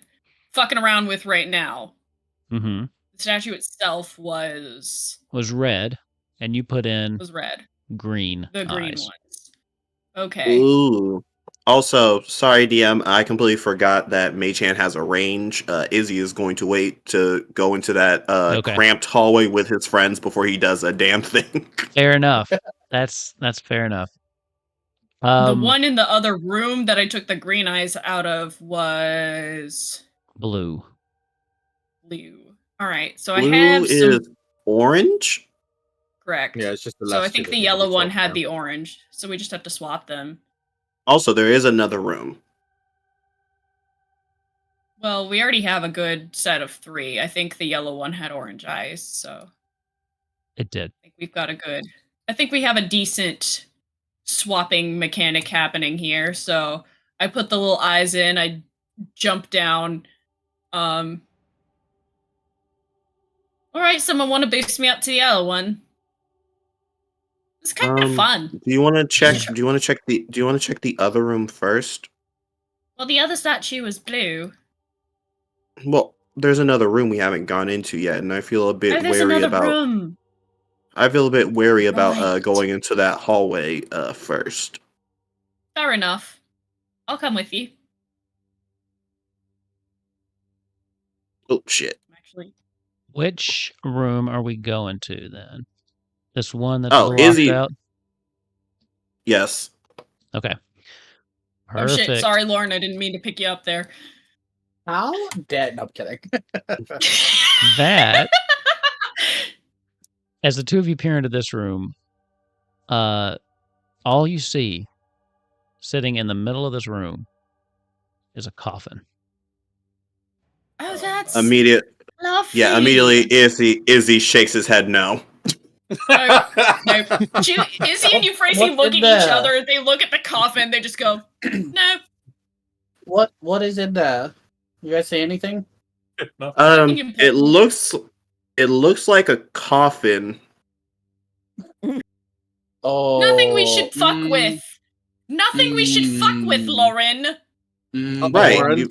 fucking around with right now,
Mm-hmm.
the statue itself was
red, and you put in
red.
green
The green
eyes.
ones. Okay.
Ooh. Also, sorry, DM, I completely forgot that Mei-chan has a range. Izzy is going to wait to go into that
Okay.
cramped hallway with his friends before he does a damn thing.
Fair enough. That's fair enough.
The one in the other room that I took the green eyes out of was
blue.
All right, so
Blue
I have some.
is orange?
Correct.
Yeah, it's just the
So
last
I
two
think
that
the
need to be
yellow one
swapped
had
out.
the orange, so we just have to swap them.
Also, there is another room.
Well, we already have a good set of 3. I think the yellow one had orange eyes, so
It did.
I think we've got I think we have a decent swapping mechanic happening here. So I put the little eyes in, I jump down. All right, someone want to boost me up to the yellow one? It's kind of fun.
Do you want to check? Do you want to check the other room first?
Well, the other statue was blue.
Well, there's another room we haven't gone into yet, and I feel a bit
There's
wary
another
about.
room.
I feel a bit wary about
Right.
going into that hallway first.
Fair enough. I'll come with you.
Oh shit!
Actually,
Which room are we going to then? This one that's
Oh,
locked
Izzy-
out?
Yes.
Okay.
oh
Perfect.
shit! Sorry, Lauren. I didn't mean to pick you up there.
How dead? No, I'm kidding.
That, as the two of you peer into this room, all you see sitting in the middle of this room is a coffin.
Oh, that's
Immediately,
lovely.
Izzy shakes his head no.
No. Izzy and Euphrasia
What's
look
in
at each
there?
other. They look at the coffin. They just go, "No."
What is in there? You guys see anything?
It looks like a coffin.
Oh,
Nothing we should fuck with. Nothing we should fuck with, Loren.
Right.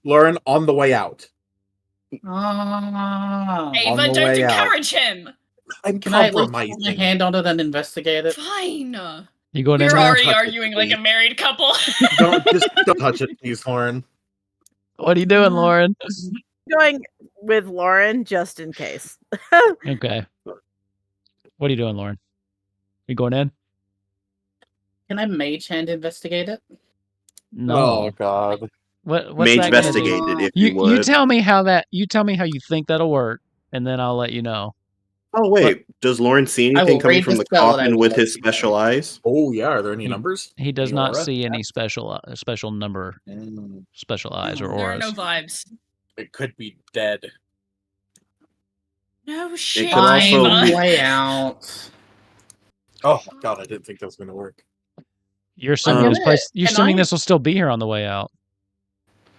Loren, on the way out.
Ah.
Ava,
the
don't
way out.
encourage him.
I'm
Can I at least put my
compromising.
hand on it and investigate it?
Fine.
You going in
You're
there?
already
touch it,
arguing like a
please.
married couple.
Don't touch it, please, Loren.
What are you doing, Lauren?
Going with Lauren just in case.
Okay. What are you doing, Lauren? You going in?
Can I mage hand investigate it?
No.
Oh God.
What's
Mage
that gonna do?
investigated if you would.
You tell me how you think that'll work, and then I'll let you know.
Oh wait, does Lauren see
I
anything
will
coming
read
from
the
the
spell and I
coffin
will
with
let
his
you know.
special eyes?
Oh yeah, are there any numbers?
He does
Any
not
aura?
see any special number, special eyes or
There are
auras.
no vibes.
It could be dead.
No shit.
could also
Ava.
be-
Way out.
Oh God, I didn't think that was gonna work.
You're assuming
I'm
this
gonna-
place. You're
can
assuming
I-
this will still be here on the way out.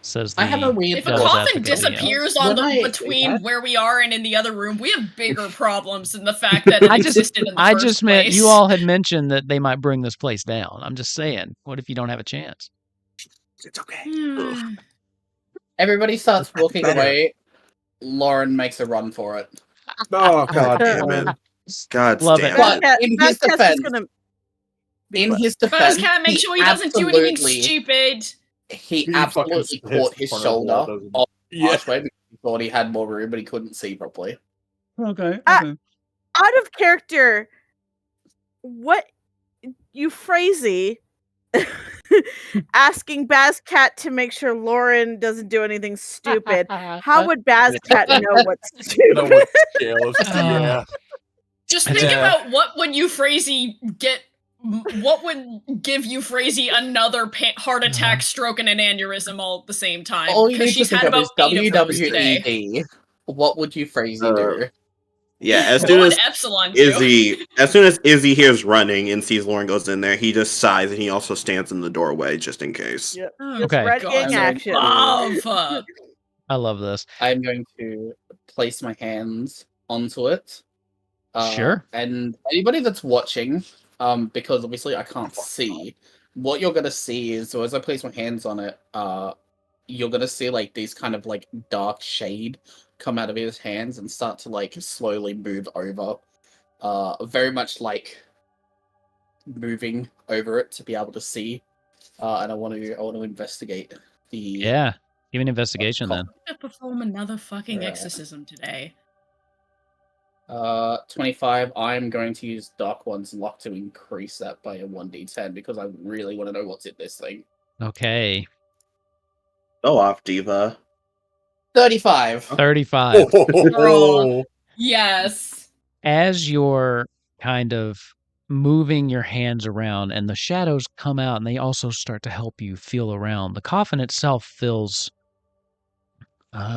Says the.
I have a weird
If a
devil's
coffin
advocate, yeah.
disappears on
When I-
between
what?
where we are and in the other room, we have bigger problems than the fact that it
I just-
existed in the
I
first
just
place.
meant you all had mentioned that they might bring this place down. I'm just saying. What if you don't have a chance?
It's okay.
Hmm.
Everybody starts walking
Better.
away. Lauren makes a run for it.
Oh God damn it.
God
Love
damn
it.
But
Cat-
in
Fat
his
Cat's
defense,
just gonna
in his defense,
Buzzcat, make sure he doesn't do anything
absolutely-
stupid.
He
He
absolutely
fucking
caught
spits
his
front of the wall,
shoulder
doesn't he?
on the
Yeah.
archway because he thought he had more room, but he couldn't see properly.
Okay.
out of character. What Euphrasia asking Bazcat to make sure Lauren doesn't do anything stupid. How would Bazcat know what's
You know
stupid?
what scale of yeah.
Just
I
think
think-
about what would Euphrasia get what would give Euphrasie another heart attack, stroke, and an aneurysm all at the same time?
All you need
Because
to
she's
think
had
of is
about 8 of those today.
WWED. What would Euphrasie do?
Yeah, as
What
soon
would
as
Epsilon do?
Izzy hears running and sees Loren goes in there, he just sighs and he also stands in the doorway just in case.
Yep.
Oh,
Just
Okay.
readying
God,
action.
love.
I love this.
I'm going to place my hands onto it.
Sure.
And anybody that's watching, because obviously I can't see, what you're gonna see is, so as I place my hands on it, you're gonna see like these kind of like dark shade come out of his hands and start to like slowly move over. Very much like moving over it to be able to see. And I want to investigate the
Yeah. Give me an investigation then.
I'm gonna perform another fucking
Right.
exorcism today.
25. I'm going to use Dark One's Luck to increase that by a 1d10 because I really want to know what's in this thing.
Okay.
Go off, Diva.
35.
35.
Girl. Yes.
As you're kind of moving your hands around and the shadows come out and they also start to help you feel around, the coffin itself feels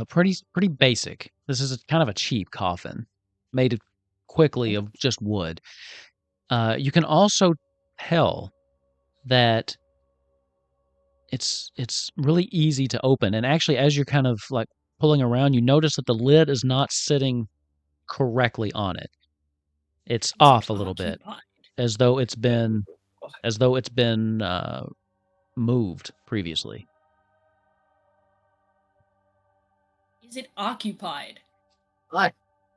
pretty basic. This is kind of a cheap coffin made quickly of just wood. You can also tell that it's really easy to open. And actually, as you're kind of like pulling around, you notice that the lid is not sitting correctly on it. It's off a little bit, as though it's been moved previously.
Is it occupied?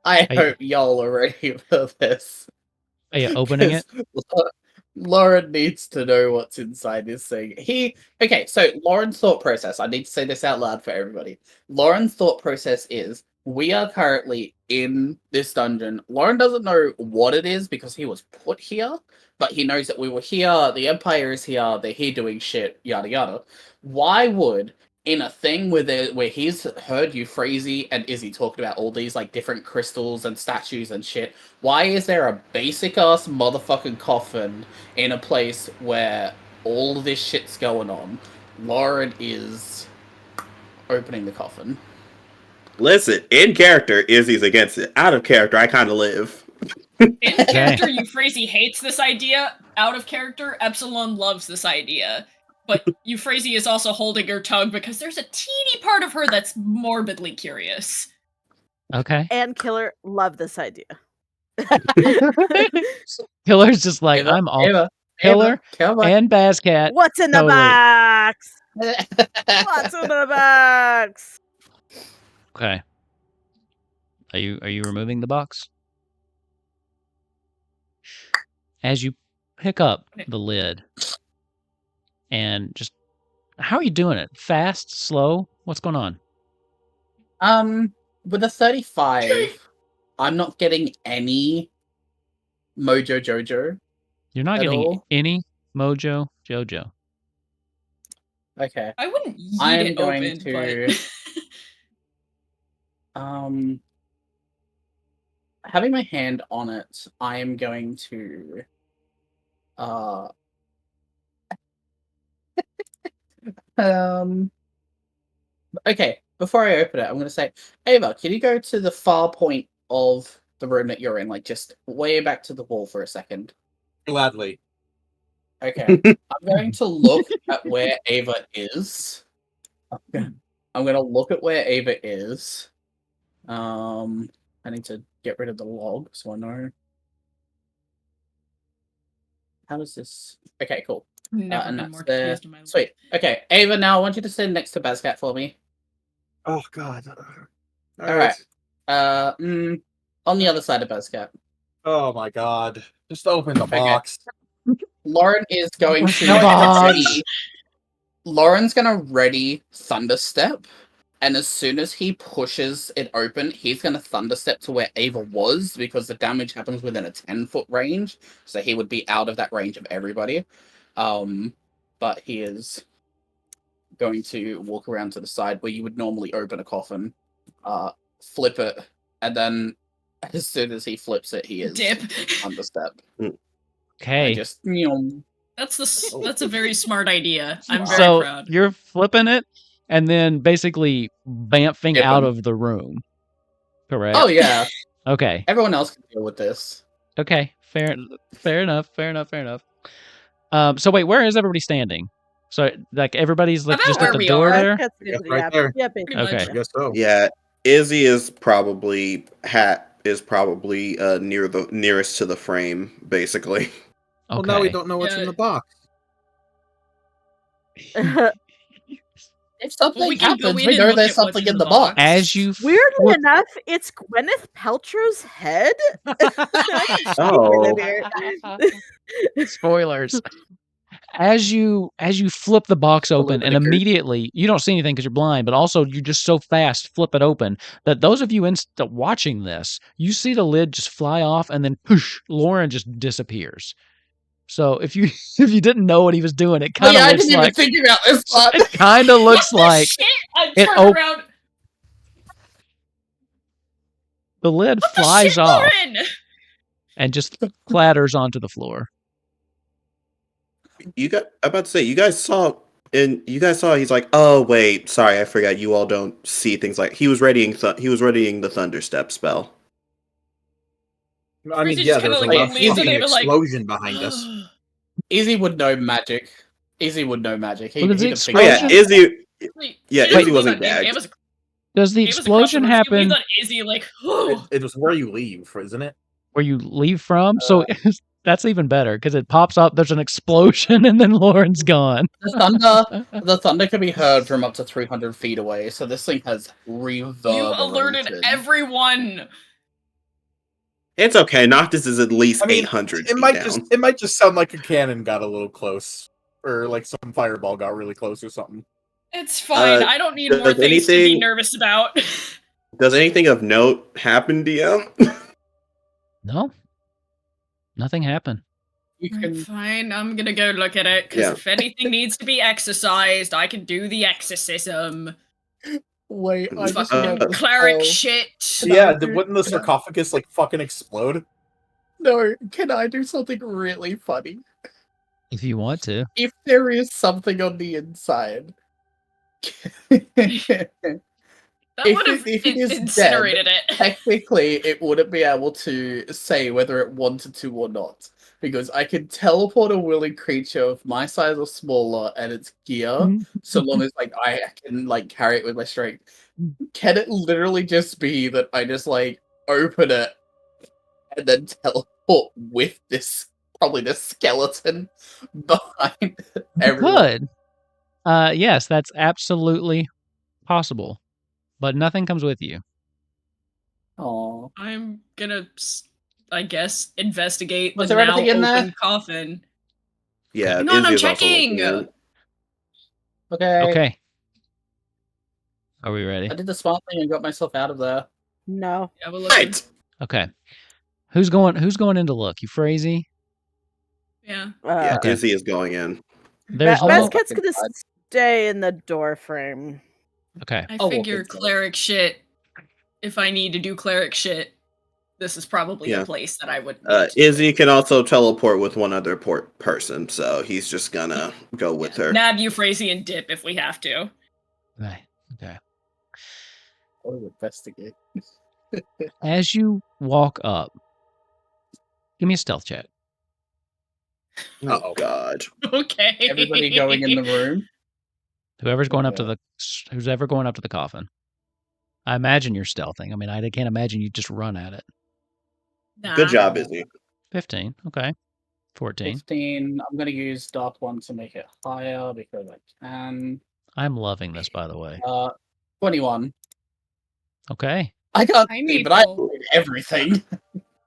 I hope y'all are ready for this.
Are you opening it?
Loren needs to know what's inside this thing. Okay, so Loren's thought process, I need to say this out loud for everybody. Loren's thought process is, we are currently in this dungeon. Loren doesn't know what it is because he was put here, but he knows that we were here, the Empire is here, they're here doing shit, yada yada. Why would, in a thing where he's heard Euphrasie and Izzy talked about all these like different crystals and statues and shit, why is there a basic ass motherfucking coffin in a place where all this shit's going on? Loren is opening the coffin.
Listen, in character, Izzy's against it. Out of character, I kind of live.
In character, Euphrasie hates this idea. Out of character, Epsilon loves this idea. But Euphrasie is also holding her tongue because there's a teeny part of her that's morbidly curious.
Okay.
And Killer love this idea.
Killer's just like,
Ava,
I'm all
Ava,
Killer
come on.
and Bazcat.
What's in the
Totally.
box? What's in the box?
Okay. Are you removing the box? As you pick up the lid and just, how are you doing it? Fast, slow? What's going on?
With a 35, I'm not getting any Mojo Jojo.
You're not
At
getting
all?
any Mojo Jojo.
Okay.
I wouldn't yeet
I am
it
going
open,
to having my hand on it, I am going to okay, before I open it, I'm gonna say, Ava, can you go to the far point of the room that you're in, like just way back to the wall for a second?
Gladly.
Okay. I'm going to look at where Ava is. I'm gonna look at where Ava is. I need to get rid of the log so I know. How does this? Okay, cool.
Never
and
been
that's
more
there.
confused in my life.
Sweet. Okay, Ava. Now I want you to sit next to Bazcat for me.
Oh god.
All right. On the other side of Bazcat.
Oh my god. Just open the box.
Loren is going to
Box.
ready. Lauren's gonna ready Thunderstep, and as soon as he pushes it open, he's gonna Thunderstep to where Ava was because the damage happens within a 10-foot range, so he would be out of that range of everybody. But he is going to walk around to the side where you would normally open a coffin, flip it, and then as soon as he flips it, he is
Dip.
Thunderstep. I
Okay.
just
That's a very smart idea. I'm very
So
proud.
you're flipping it and then basically bamfing
Skip
out
'em.
of the room. Correct.
Oh yeah,
Okay.
everyone else can deal with this.
Okay. Fair enough. So wait, where is everybody standing? So like everybody's like
About
just
where
at the
we
door
are.
there?
That's
Yeah,
good,
right there.
Yeah,
Pretty
Okay.
much.
I guess so.
Yeah, Izzy is probably near the nearest to the frame, basically.
Well, now we
Okay.
don't know what's in
Yeah.
the box.
If something
Well, we can go
happens,
in
we
and
know
look
there's
at what's
something
in
in
the
the box.
As you
Weirdly
flip-
enough, it's Gwyneth Paltrow's head.
Oh.
Spoilers. As you flip the box open, and
Illuminator.
immediately you don't see anything because you're blind, but also you just so fast flip it open that those of you watching this, you see the lid just fly off, and then poosh, Loren just disappears. So if you if you didn't know what he was doing, it
Oh
kind of
yeah, I
looks
didn't
like
even think about this part.
it kind of looks
What the
like
shit? I
it
turn
op-
around.
the lid
What the
flies
shit,
off
Loren?
and just clatters onto the floor.
I'm about to say, you guys saw he's like, oh wait, sorry, I forgot you all don't see things like he was readying the thunderstep spell.
I mean,
Frizzy
yeah,
just kinda,
there's a
like,
loud
leans
fucking
in and like-
explosion behind us.
Izzy would know magic. Izzy would know magic.
Well, does the
he'd have figured
Oh
it
yeah,
out.
Izzy.
Wait,
Yeah,
she doesn't
Izzy
leave
wasn't
on Izzy.
gagged.
It was
Does the
It was across the
explosion
room. She
happen
leans on Izzy like, whew.
It was where you leave, isn't it?
where you leave from? So that's even better because it pops up. There's an explosion, and then Lauren's gone.
The thunder can be heard from up to 300 feet away, so this thing has reverberated.
You alerted everyone.
It's okay. Noctis is at least
I mean,
800
it
feet
might
down.
it might just sound like a cannon got a little close, or like some fireball got really close or something.
It's fine. I don't need more
does
things to be
anything-
nervous about.
Does anything of note happen, DM?
No, nothing happened.
You can
Fine, I'm gonna go look at it, because
Yeah.
if anything needs to be exorcised, I can do the exorcism.
wait. I just
Fucking
remembered-
cleric
oh,
shit.
Yeah, wouldn't the sarcophagus like fucking explode?
No, can I do something really funny?
If you want to.
If there is something on the inside,
That
if
would have
it is
incinerated it.
technically it wouldn't be able to say whether it wanted to or not, because I can teleport a willing creature of my size or smaller and its gear, so long as like I can like carry it with my strength. Can it literally just be that I just like open it and then teleport with this probably the skeleton behind everyone?
Good. Yes, that's absolutely possible, but nothing comes with you.
Aw.
I'm gonna, I guess, investigate
Was
the
there
now
anything in
open
there?
coffin.
Yeah,
Hang on, I'm
Izzy is also
checking!
looking in.
Okay.
Okay. Are we ready?
I did the smart thing and got myself out of there.
No.
Yeah, we're looking.
Right.
Okay. Who's going in to look? You crazy?
Yeah.
Yeah,
Okay.
Izzy is going in.
There's
Oh,
no.
Basquet's gonna stay in the door frame.
Okay.
I
Oh,
figure
it's,
cleric shit. If I need to do cleric shit, this is probably
Yeah.
a place that I would. Need to
Izzy can also teleport with one other person, so he's just gonna go with her.
nab Euphrasia and dip if we have to.
Right. Okay.
I'll investigate.
As you walk up, give me a stealth check.
Oh God.
Okay.
Everybody going in the room.
Whoever's going up to the coffin. I imagine you're stealthing. I mean, I can't imagine you just run at it.
Nah.
Good job, Izzy.
15. Okay. 14.
15. I'm gonna use Dark One to make it higher because I can.
I'm loving this, by the way.
21.
Okay.
I can't
Hi,
see, but I
Maple.
did everything.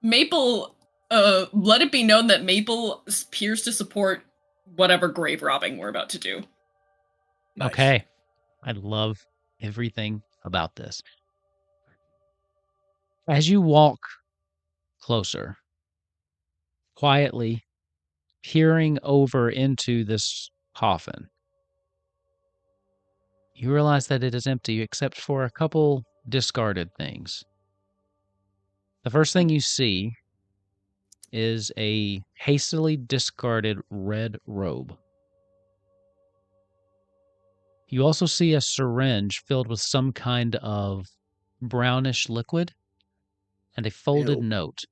Maple. Let it be known that Maple appears to support whatever grave robbing we're about to do.
Nice.
Okay. I love everything about this. As you walk closer, quietly peering over into this coffin, you realize that it is empty except for a couple discarded things. The first thing you see is a hastily discarded red robe. You also see a syringe filled with some kind of brownish liquid and a folded
Ew.
note.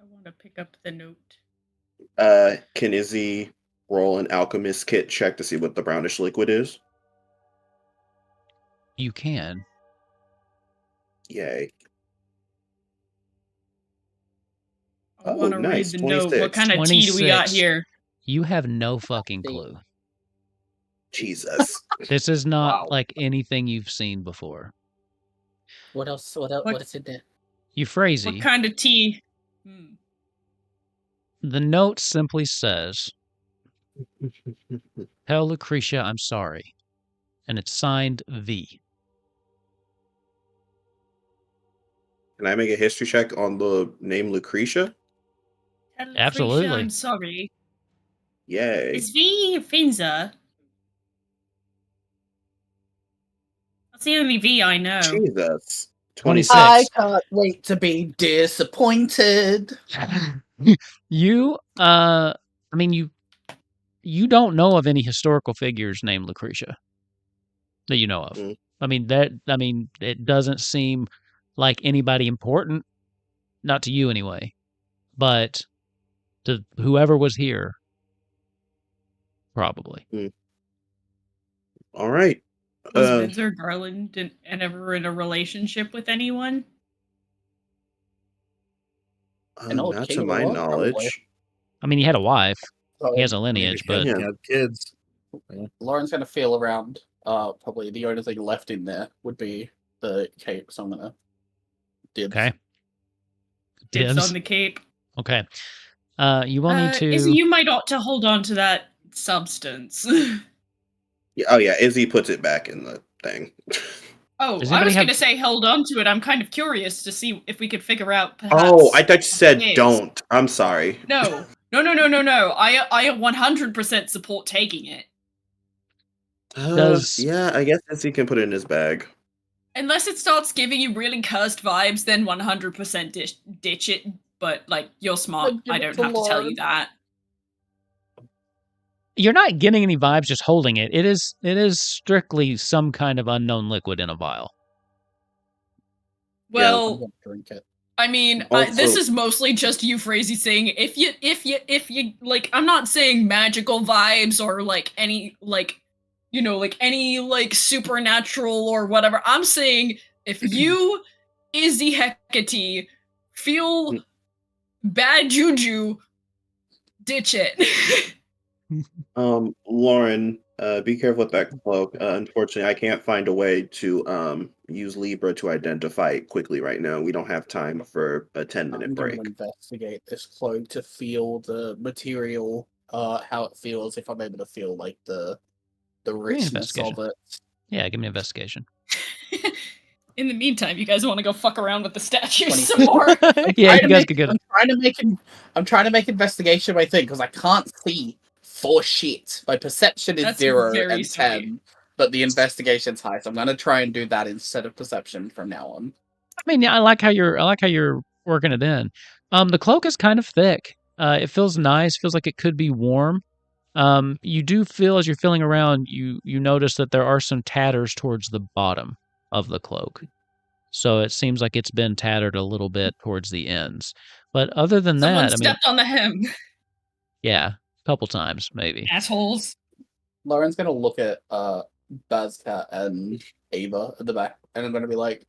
I want to pick up the note.
Can Izzy roll an alchemist kit check to see what the brownish liquid is?
You can.
Yay.
I want to
nice,
read the note.
26.
What kind of tea do we got
26.
here?
You have no fucking clue.
Jesus.
This is not
Wow.
like anything you've seen before.
What else? What is in there?
Euphrasia,
What kind of tea?
the note simply says, "Tell Lucretia I'm sorry." And it's signed V.
Can I make a history check on the name Lucretia?
Tell Lucretia
Absolutely.
I'm sorry.
Yay.
Is V Finza? That's the only V I know.
Jesus.
26.
I can't wait to be disappointed.
You, I mean, you don't know of any historical figures named Lucretia that you know of.
Mm.
I mean, it doesn't seem like anybody important, not to you anyway, but to whoever was here, probably.
All right.
Was Windsor Garland and ever in a relationship with anyone?
Not to my knowledge.
I mean, he had a wife.
So
He has a lineage, but
He had kids.
Lauren's gonna feel around. Probably the only thing left in there would be the cape. So I'm gonna dibs.
okay.
Dibs
Dibs.
on the cape.
Okay. You will need to.
Izzy, you might ought to hold on to that substance.
Yeah, oh yeah, Izzy puts it back in the thing.
Oh,
Does
I
anybody
was
have-
going to say hold on to it. I'm kind of curious to see if we could figure out perhaps...
Oh, I thought you said
Yes.
don't. I'm sorry.
No. I 100% support taking it.
Does-
Yeah, I guess Izzy can put it in his bag.
Unless it starts giving you really cursed vibes, then 100% ditch it. But, like, you're smart.
Then give
I
it
don't
to
have to tell you
Lauren.
that.
You're not getting any vibes just holding it. It is strictly some kind of unknown liquid in a vial.
I'm
Well,
gonna drink it.
I mean,
Also-
this is mostly just Euphrasia saying if you like, I'm not saying magical vibes or like any like, you know, like any like supernatural or whatever. I'm saying if you, Izzy Hecate, feel bad juju, ditch it.
Lauren, be careful with that cloak. Unfortunately, I can't find a way to use Libra to identify it quickly right now. We don't have time for a 10-minute
I'm
break.
gonna investigate this cloak to feel the material, how it feels. If I'm able to feel like the richness of
investigation.
it.
Yeah, give me an investigation.
In the meantime, you guys want to go fuck around with the statues
20.
some more?
Yeah, you
Trying to
guys
make-
could get.
I'm trying to make investigation my thing because I can't see for shit. My perception is
That's
0
very
and
sweet.
10, but the investigation's high, so I'm gonna try and do that instead of perception from now on.
I mean, yeah, I like how you're working it in. The cloak is kind of thick. It feels nice. Feels like it could be warm. You do feel as you're feeling around, you notice that there are some tatters towards the bottom of the cloak. So it seems like it's been tattered a little bit towards the ends. But other than
Someone
that, I mean,
stepped on the hem.
yeah, a couple times maybe.
Assholes.
Lauren's gonna look at Bazcat and Ava at the back, and I'm gonna be like,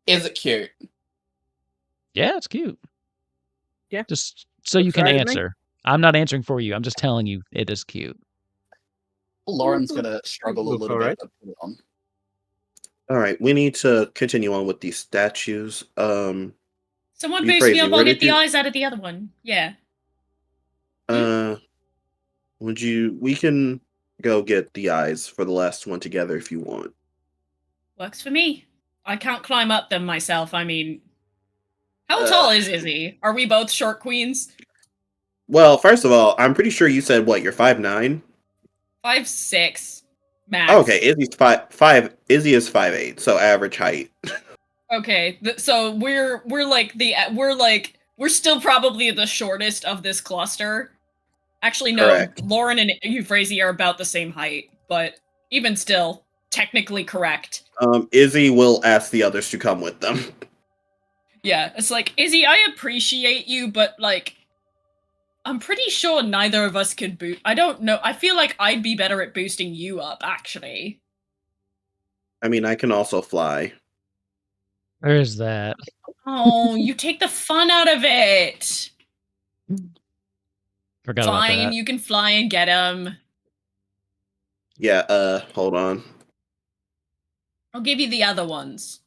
"Is it cute?"
Yeah, it's cute.
Yeah.
Just so you can
Excited me?
answer. I'm not answering for you. I'm just telling you it is cute.
Lauren's gonna struggle a
Looks
little
alright.
bit to put it on.
All right, we need to continue on with these statues.
Someone
You
boost me
crazy,
up,
where
I'll
did
get the
you-
eyes out of the other one. Yeah.
We can go get the eyes for the last one together if you want.
Works for me. I can't climb up them myself. I mean, how tall is Izzy? Are we both short queens?
Well, first of all, I'm pretty sure you said what, you're 5'9"?
5'6", max.
Okay, Izzy's five. Izzy is 5'8", so average height.
Okay, so we're still probably the shortest of this cluster. Actually, no,
Correct.
Loren and Euphrasia are about the same height, but even still, technically correct.
Izzy will ask the others to come with them.
Yeah, it's like, Izzy, I appreciate you, but like, I'm pretty sure neither of us could boost. I don't know. I feel like I'd be better at boosting you up, actually.
I mean, I can also fly.
There's that.
Oh, you take the fun out of it.
Forgot about
Fine,
that.
you can fly and get him.
Yeah, hold on.
I'll give you the other ones.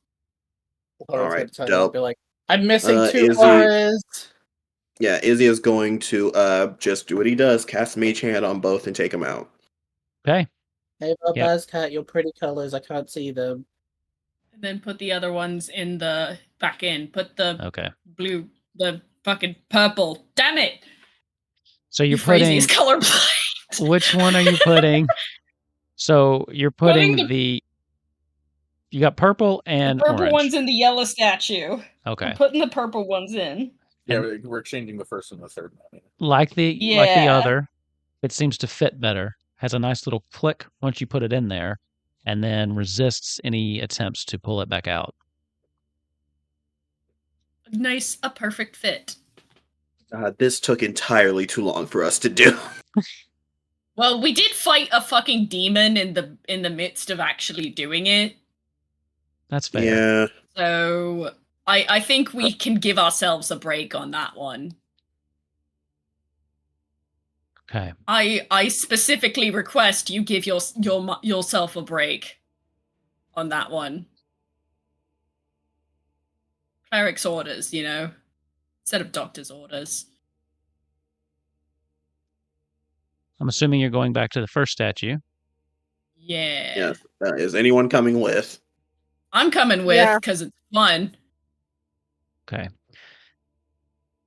Alright,
I'll
dope.
be like, I'm missing 2
Izzy-
auras.
Yeah, Izzy is going to just do what he does, cast Mage Hand on both and take them out.
Okay.
Hey,
Yep.
Buzzcat, your pretty colors, I can't see them.
And then put the other ones in the back in. Put the
Okay.
blue, the fucking purple. Damn it!
So you're
Euphrasia is
putting.
colorblind.
Which one are you putting? So you're putting
Putting
the. You got purple and
the purple
orange.
one's in the yellow statue.
Okay.
I'm putting the purple ones in.
Yeah, we're exchanging the first and the third.
Like the
Yeah.
other, it seems to fit better. Has a nice little click once you put it in there, and then resists any attempts to pull it back out.
Nice, a perfect fit.
This took entirely too long for us to do.
Well, we did fight a fucking demon in the midst of actually doing it.
That's fair.
Yeah.
So I think we can give ourselves a break on that one.
Okay.
I specifically request you give yourself a break on that one. Cleric's orders, you know, instead of doctor's orders.
I'm assuming you're going back to the first statue.
Yeah.
Yes. Is anyone coming with?
I'm coming with
Yeah.
because it's fun.
Okay.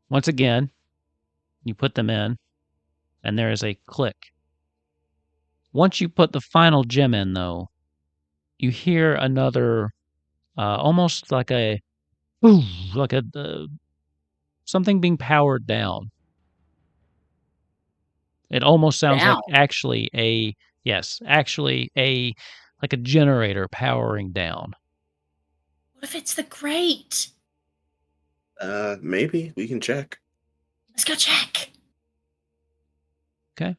Once again, you put them in, and there is a click. Once you put the final gem in, though, you hear another, almost like a, something being powered down. It almost sounds like actually a generator powering down.
What if it's the grate?
Maybe we can check.
Let's go check.
Okay.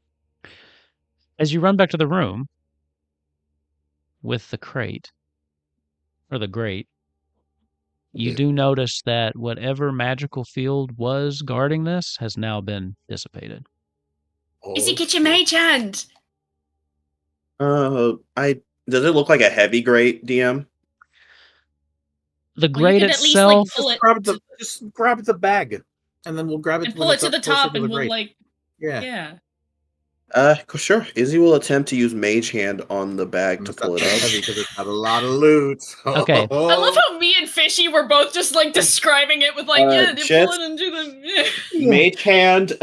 As you run back to the room with the crate, or the grate, you do notice that whatever magical field was guarding this has now been dissipated.
Izzy, get your mage hand.
Does it look like a heavy grate, DM?
The
Well, you
grate
could at least, like,
itself,
pull it
Just grab the bag, and then we'll grab it
and
when
pull it
it's
to
up
the
closer
top,
to
and
the
we'll
grate.
like,
Yeah.
yeah.
Sure. Izzy will attempt to use Mage Hand on the bag to
It's
pull
not
it up.
heavy because it's got a lot of loot.
Okay.
I love how me and Fishy were both just like describing it with like, yeah, you pull it and do the.
Mage Hand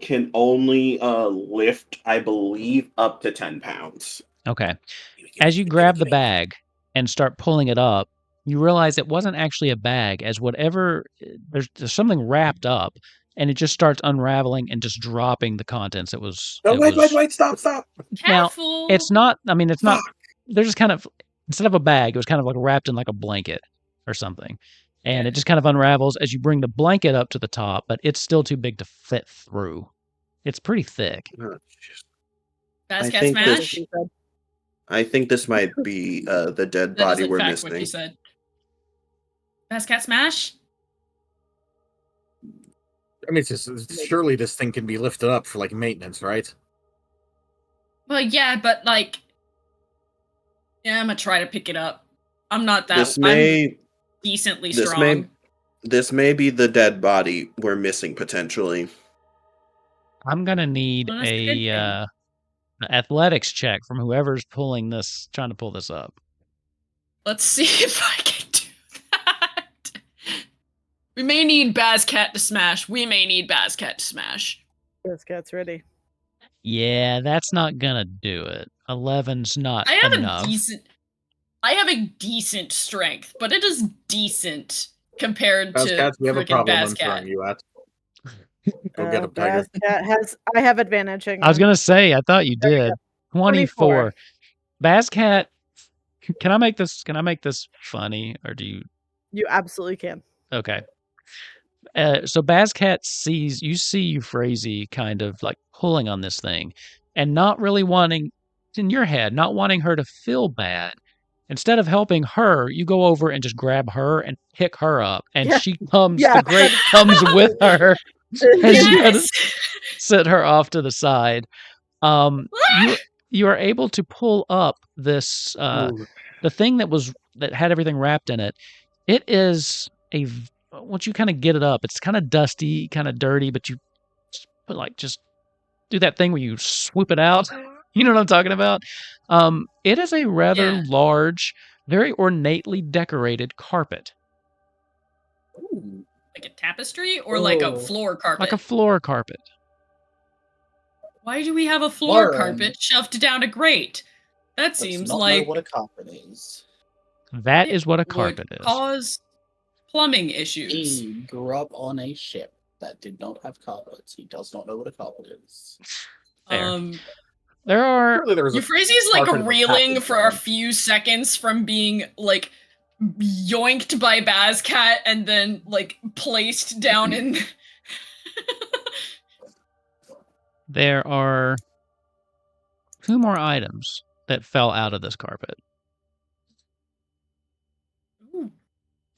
can only lift, I believe, up to 10 pounds.
okay. As you grab the bag and start pulling it up, you realize it wasn't actually a bag, as whatever, there's something wrapped up, and it just starts unraveling and just dropping the contents. It was.
No,
it was,
wait, stop.
Now,
Careful.
it's not, I mean, it's not, they're just kind of, instead of a bag, it was kind of like wrapped in like a blanket or something. And it just kind of unravels as you bring the blanket up to the top, but it's still too big to fit through. It's pretty thick.
Basket smash.
I think this might be the dead
That
body
is in
we're
fact what you
missing.
said. Basket smash.
I mean, it's just, surely this thing can be lifted up for like maintenance, right?
Well, yeah, but like, yeah, I'm gonna try to pick it up. I'm not that. I'm decently strong.
This may be the dead body we're missing potentially.
I'm gonna need
Well, that's a good
an athletics check from whoever's trying to pull this up.
Let's see if I can do that. We may need Bazcat to smash.
Buzzcat's ready.
Yeah, that's not gonna do it. 11's not
I have
enough.
a decent. I have a decent strength, but it is decent compared to
Bazcats, we have a
freaking
problem I'm
Bazcat.
throwing you at. Go get him, Tiger.
I have advantage.
I was gonna say, I thought you
There you
did. 24. Bazcat, can I make this funny, or do you?
You absolutely can.
Okay. So Bazcat sees Euphrasie kind of like pulling on this thing, and not really wanting, in your head, not wanting her to feel bad. Instead of helping her, you go over and just grab her and pick her up, and
Yeah.
she comes.
Yeah.
The grape comes with her. And you gotta
Yes!
sit her off to the side. You are able to pull up this the thing that had everything wrapped in it. It is once you kind of get it up, it's kind of dusty, kind of dirty, but you just do that thing where you swoop it out. You know what I'm talking about? It is a rather large, very ornately decorated carpet.
Ooh.
Like a tapestry or like a floor carpet?
Like a floor carpet.
Why do we have a floor
Loren.
carpet shoved down a grate? That seems
Does not
like
know what a carpet is.
That is what a
would
carpet is.
cause plumbing issues.
He grew up on a ship that did not have carpets. He does not know what a carpet is.
Fair. There are
Surely there was a
Euphrasie's like
carpet of a
reeling
package
for a
then.
few seconds from being like yoinked by Bazcat and then like placed down in.
There are 2 more items that fell out of this carpet
Ooh,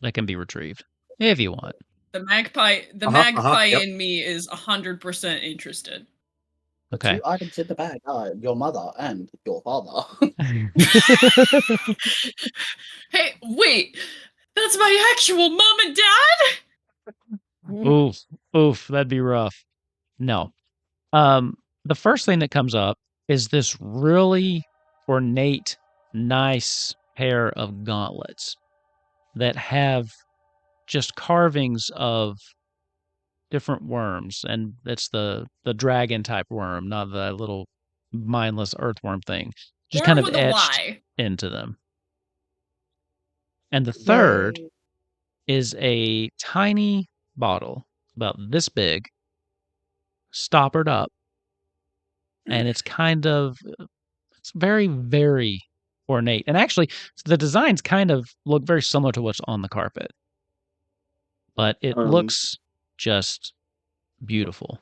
that can be retrieved if you want.
the magpie
Yep.
in me is 100% interested.
The
Okay.
2 items in the bag are your mother and your father.
Hey, wait! That's my actual mom and dad?
Oof, that'd be rough. No. The first thing that comes up is this really ornate, nice pair of gauntlets that have just carvings of different worms, and it's the dragon type worm, not the little mindless earthworm thing. Just kind
Worm
of
with a
etched
Y.
into them. And the third is a tiny bottle, about this big, stoppered up, and it's very, very ornate. And actually, the designs kind of look very similar to what's on the carpet, but it looks just beautiful.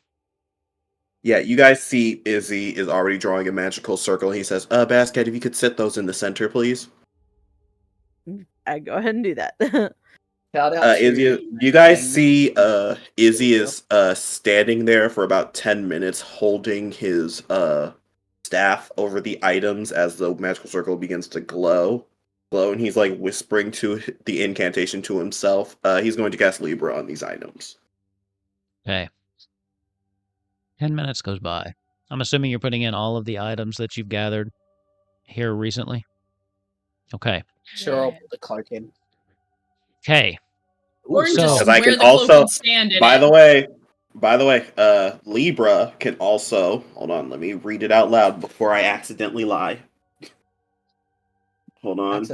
Yeah, you guys see Izzy is already drawing a magical circle. He says, Bazcat, if you could set those in the center, please.
I go ahead and do that.
Shout out to
Izzy, you guys see Izzy is standing there for about 10 minutes holding his staff over the items as the magical circle begins to glow, and he's like whispering to the incantation to himself. He's going to cast Libra on these items.
Okay. 10 minutes goes by. I'm assuming you're putting in all of the items that you've gathered here recently? Okay.
Sure, I'll put the cloak in.
Okay.
Or
So-
just
Because I
wear
can
the cloak
also,
and stand in
by
it.
the way, Libra can also, hold on, let me read it out loud before I accidentally lie. Hold on.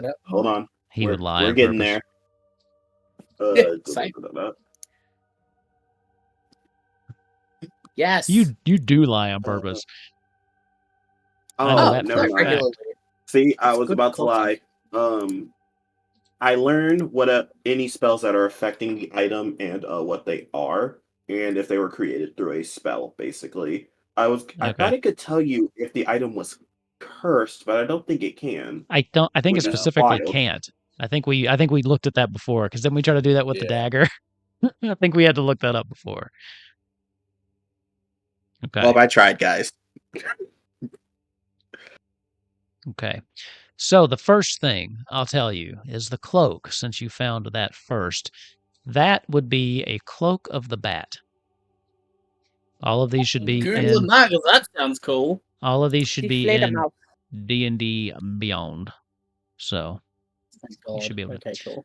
He would lie
We're
on
getting
purpose.
there.
Same. Yes.
You do lie on purpose. I know
Oh,
that
never
for a
mind.
fact.
regularly.
See, I
It's
was
good
about to lie.
content.
I learned what any spells that are affecting the item and what they are, and if they were created through a spell. Basically, I thought it could tell you if the item was cursed, but I don't think it can.
I think it
Which is
specifically
wild.
can't. I think we looked at that before, because then we tried to do that with the
Yeah.
dagger. I think we had to look that up before. Okay.
Well, I tried, guys.
Okay. So the first thing I'll tell you is the cloak, since you found that first. That would be a cloak of the bat. All of these should be
Google
in
that, 'cause that sounds cool.
all of these should be in
Mouth.
D&D Beyond. So,
Thank God.
should be able to-
Okay, cool.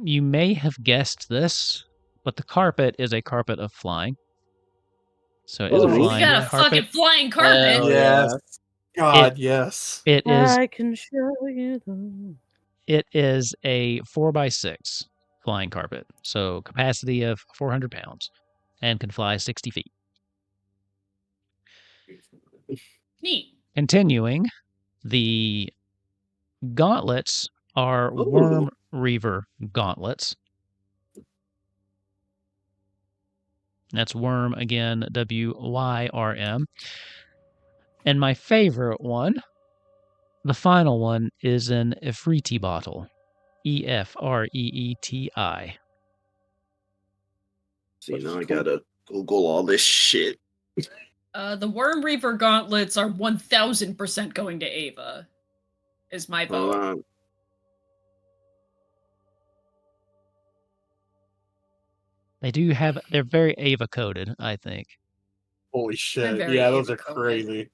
you may have guessed this, but the carpet is a carpet of flying. So it is a
Oh,
We
flying
got a
carpet.
fucking flying carpet.
Hell
Yes. God, yes.
It is
I can show you the...
It is a 4x6 flying carpet, so capacity of 400 pounds, and can fly 60 feet.
Neat.
Continuing, the gauntlets are Worm Reaver gauntlets. That's Worm again, WYRM. And my favorite one, the final one, is an Efreeti bottle. EFREETI.
See, now I gotta Google all this shit.
The Worm Reaver gauntlets are 1000% going to Ava. Is my vote.
Hold on.
They're very Ava coded, I think.
Holy shit.
very
Yeah, those are
Ava-coded.
crazy.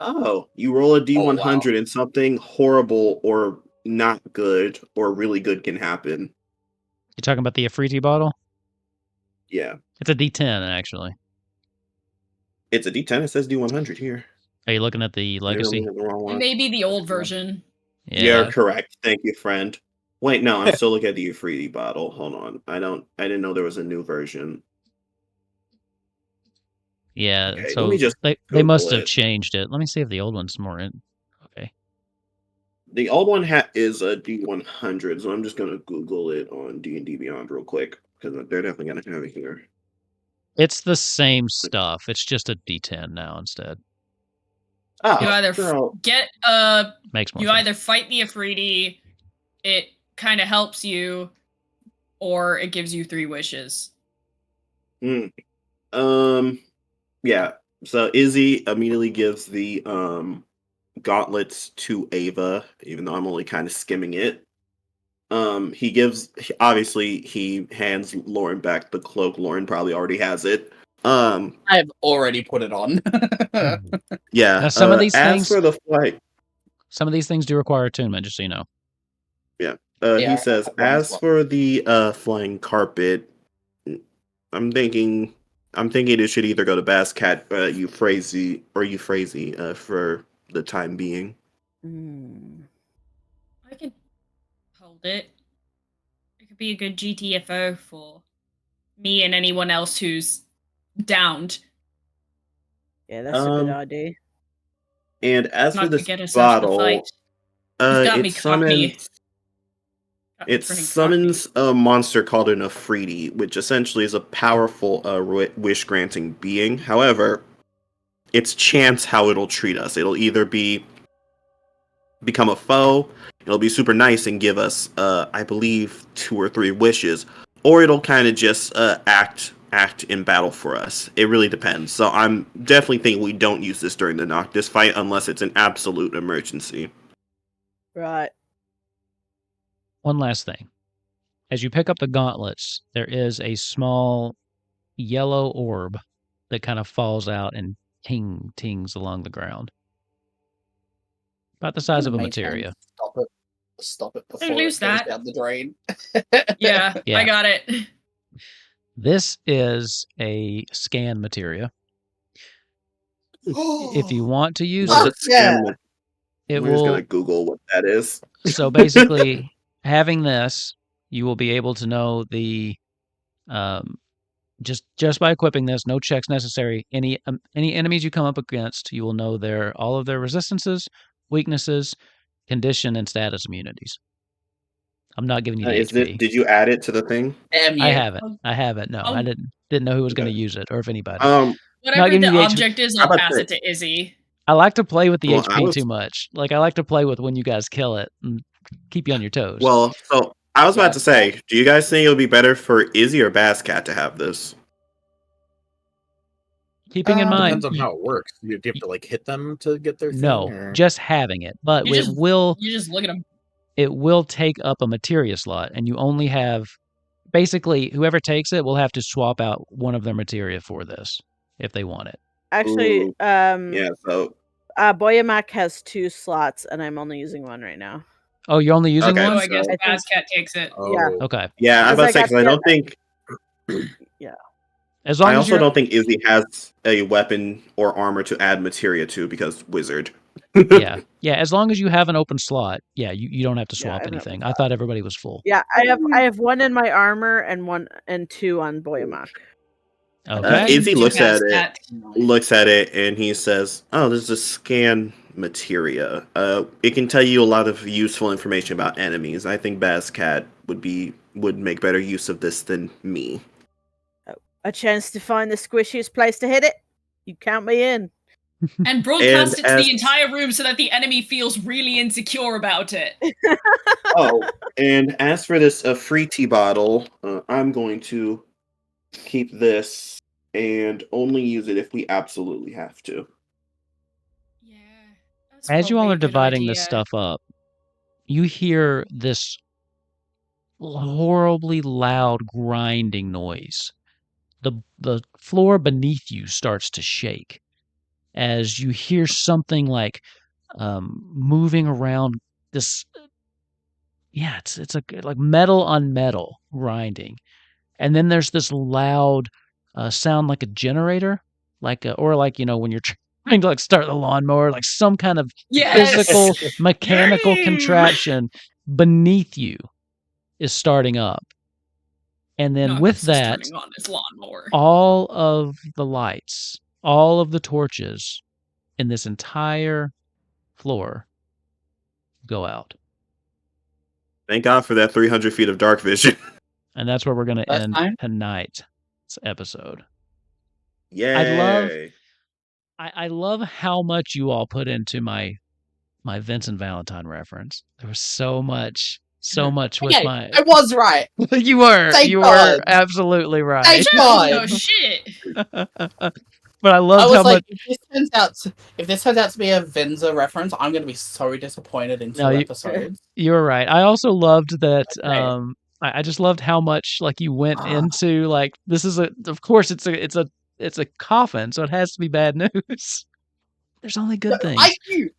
Oh, you roll a D100
wow.
and something horrible or not good or really good can happen.
You talking about the Efreeti bottle?
Yeah.
It's a D10, actually.
It's a D10. It says D100 here.
Are you looking at the
Maybe I'm
legacy?
looking at the wrong one.
Maybe the old version.
You're correct. Thank you, friend. Wait, no, I'm still looking at the Efreeti bottle. Hold on. I didn't know there was a new version.
Yeah,
Okay,
so
let me just
they
Google
must have
it.
changed it. Let me see if the old one's more in. Okay.
The old one is a D100, so I'm just gonna Google it on D&D Beyond real quick because they're definitely gonna have it here.
It's the same stuff. It's just a D10 now instead.
Oh,
You either
girl.
Makes more
you
sense.
either fight the Efreeti, it kind of helps you, or it gives you 3 wishes.
Yeah. So Izzy immediately gives the gauntlets to Ava, even though I'm only kind of skimming it. He hands Loren back the cloak. Loren probably already has it.
I have already put it on.
Yeah.
Now, some of these
as
things,
for the flight,
some of these things do require attunement, just so you know.
yeah.
Yeah,
He says,
I have one as
as
well.
for the flying carpet, I'm thinking it should either go to Bascat, Euphrasie, or Euphrasie for the time being.
I could hold it. It could be a good GTFO for me and anyone else who's downed.
Yeah, that's a good idea.
And as for
Not to
this
get herself in the
bottle,
fight. He's got me
it
cockney.
summons a monster called an Efreeti, which essentially is a powerful wish-granting being. However, it's chance how it'll treat us. It'll either become a foe, it'll be super nice and give us, I believe, 2 or 3 wishes, or it'll kind of just act in battle for us. It really depends. So I'm definitely thinking we don't use this during the Noctis fight unless it's an absolute emergency.
Right.
One last thing. As you pick up the gauntlets, there is a small yellow orb that kind of falls out and tings along the ground. About the size of a materia.
Stop it before
Don't
it
lose
goes
that.
down the drain.
Yeah,
Yeah.
I got it.
This is a scan materia. If you want to use
What's
it,
a scam?
it
We're just
will.
gonna Google what that is.
So basically, having this, you will be able to know the just by equipping this, no checks necessary. Any enemies you come up against, you will know all of their resistances, weaknesses, condition, and status immunities. I'm not giving you the HP.
Did you add it to the thing?
I haven't. No, I didn't know who was going to
Okay.
use it or if anybody.
Whatever
giving
the
you the HP.
object is,
How
I'll
about
pass it
this?
to Izzy.
I like to play with the
Well,
HP too much. Like, I like to play with when you guys kill it and keep you on your toes.
Well, so I was about to say, do you guys think it would be better for Izzy or Bascat to have this?
Keeping in mind,
Depends on how it works. Do you have to like hit them to get their thing?
no,
Or...
just having it, but
You just look at them.
It will take up a materia slot, and you only have basically whoever takes it will have to swap out one of their materia for this if they want it.
Actually,
Ooh. Yeah, so
Boyamak has 2 slots, and I'm only using 1 right now.
Oh, you're only using
Okay,
one?
So I guess Bascat takes it.
Yeah.
Okay.
Yeah, I'm about to say,
Because
because I don't think...
Yeah.
As long
I
as
also
you're
don't think Izzy has a weapon or armor to add materia to because wizard.
yeah. As long as you have an open slot, you don't have to
Yeah,
swap
I have an
anything.
open
I thought everybody was full.
Yeah, I have one in my armor and 2 on Boyamak.
Okay.
Izzy
Do
looks
has
at it,
that.
and he says, "Oh, this is a scan materia. It can tell you a lot of useful information about enemies. I think Bazcat would make better use of this than me."
A chance to find the squishiest place to hit it? You count me in.
And broadcast
And
it to
as-
the entire room so that the enemy feels really insecure about it.
Oh, and as for this free tea bottle, I'm going to keep this and only use it if we absolutely have to.
Yeah. That's
As you all
probably
are
a good
dividing this
idea.
stuff up, you hear this horribly loud grinding noise. The floor beneath you starts to shake as you hear something like moving around this. Yeah, it's like metal on metal grinding, and then there's this loud sound like a generator, or like when you're trying to like start the lawnmower, like some kind of
Yes!
physical mechanical
Dream!
contraption beneath you is starting up. And then
Noctis
with
is
that,
turning on his lawnmower.
all of the lights, all of the torches in this entire floor go out.
Thank God for that 300 feet of dark vision.
And that's where we're going to
That's
end
fine.
tonight's episode.
Yay!
I love how much you all put into my Vincent Valentine reference. There was so much with
Okay,
my.
I was right.
You were
Thank
you
God.
were absolutely right.
Thank God.
No shit.
But I
I
love
was
how
like,
much.
if this turns out to be a Vinza reference, I'm going to be so disappointed in 2
No,
episodes.
You were right. I also loved that.
Okay.
I just loved how much like you went into like this is of course it's a coffin, so it has to be bad news. There's only good things.
I knew.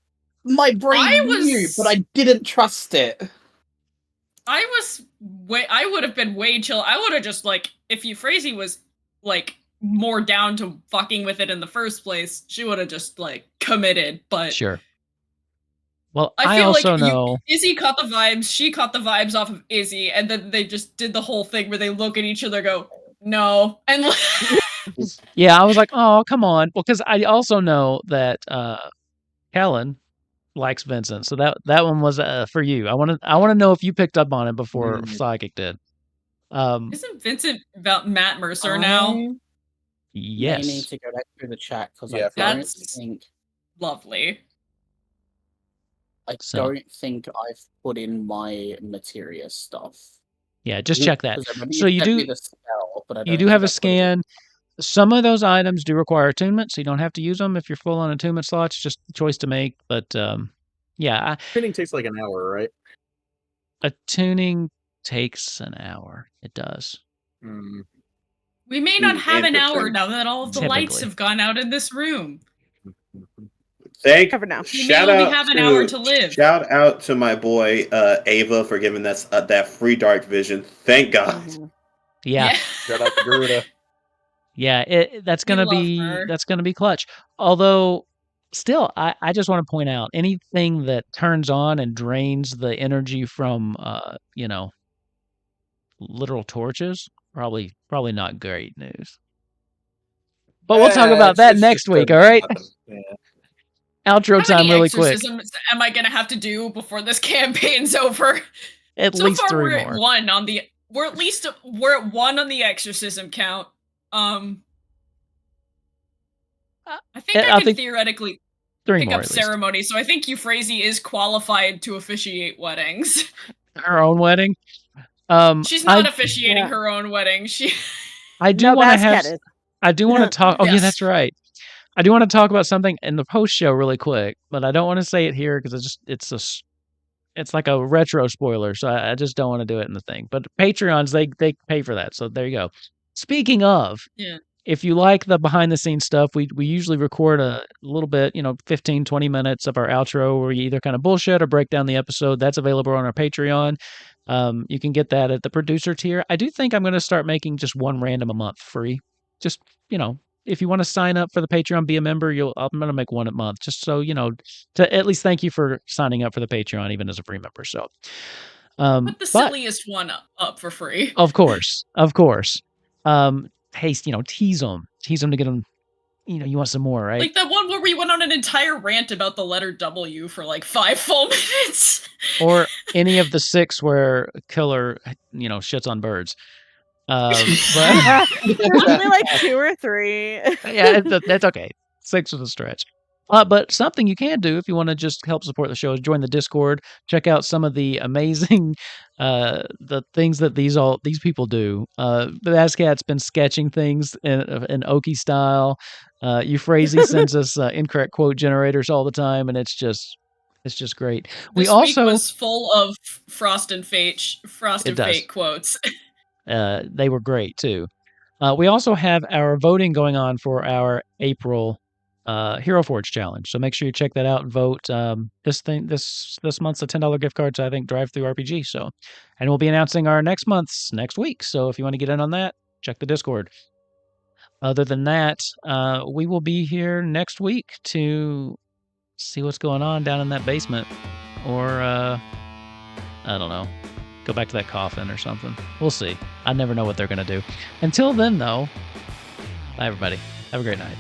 My brain knew, but I didn't trust it.
I would have been way chill. I would have just like, if Euphrasia was like more down to fucking with it in the first place, she would have just like committed. But
Sure. Well,
I
I
feel
also
like
know.
Izzy caught the vibes, she caught the vibes off of Izzy, and then they just did the whole thing where they look at each other, go, no, and
Yeah, I was like, oh, come on. Well, because I also know that Kellen likes Vincent, so that one was for you. I want to know if you picked up on it before Psychic did.
Isn't Vincent about Matt Mercer now?
Yes.
I need to go back through the chat because
Yeah,
I don't
that's-
think
Lovely.
don't think I've put in my materia stuff.
Yeah, just check that.
'Cause I remember
So you
sent
do
me the spell, but I
you
don't
do
think
have
I
a
put it in.
scan. Some of those items do require attunement, so you don't have to use them if you're full on attunement slots. Just a choice to make. But yeah,
Training takes like an hour, right?
attuning takes an hour. It does.
Mm.
We may not have an hour
Interesting.
now that all of the lights
Typically.
have gone out in this room.
Cover now.
You may only have an hour to live.
Shout out to my boy Ava for giving us that free dark vision. Thank God.
Yeah.
Shout out to Garuda.
Yeah, that's
We
gonna
love her.
be clutch. Although, still, I just want to point out anything that turns on and drains the energy from literal torches, probably not great news. But we'll talk about that next week. All right.
Yeah.
Outro
How
time,
many
really quick.
exorcisms am I gonna have to do before this campaign's over?
At
So
least
far,
3
we're
more.
at one on the. We're at 1 on the exorcism count. I think I can theoretically
3
pick
more
up
at least.
ceremony, so I think Euphrasia is qualified to officiate weddings.
Her own wedding.
She's not officiating her own wedding.
I do want to have.
Basket is.
I do want to talk. Oh yeah,
Yes.
that's right. I do want to talk about something in the post show really quick, but I don't want to say it here because it's like a retro spoiler, so I just don't want to do it in the thing. But Patreons, they pay for that, so there you go. Speaking of,
Yeah.
if you like the behind the scenes stuff, we usually record a little bit, 15, 20 minutes of our outro where we either kind of bullshit or break down the episode. That's available on our Patreon. You can get that at the producer tier. I do think I'm going to start making just one random a month free. just, if you want to sign up for the Patreon, be a member, I'm going to make one a month, just so, to at least thank you for signing up for the Patreon, even as a free member. So,
Put the silliest one up for free.
Of course. Hey, tease them to get them. You want some more, right?
Like that one where we went on an entire rant about the letter W for like 5 full minutes.
Or any of the 6 where Killer, shits on birds. But
There's only like 2 or 3.
Yeah, that's okay. 6 is a stretch. But something you can do if you want to just help support the show is join the Discord. Check out some of the amazing the things that these people do. Bascat's been sketching things in Oki style. Euphrasia sends us incorrect quote generators all the time, and it's just great.
This week was full of Frost and Fate quotes.
They were great too. We also have our voting going on for our April Hero Forge challenge. So make sure you check that out and vote. This month's a $10 gift card to, I think, Drive Through RPG. So, and we'll be announcing our next week. So if you want to get in on that, check the Discord. Other than that, we will be here next week to see what's going on down in that basement, or I don't know, go back to that coffin or something. We'll see. I never know what they're gonna do. Until then, though, bye everybody. Have a great night.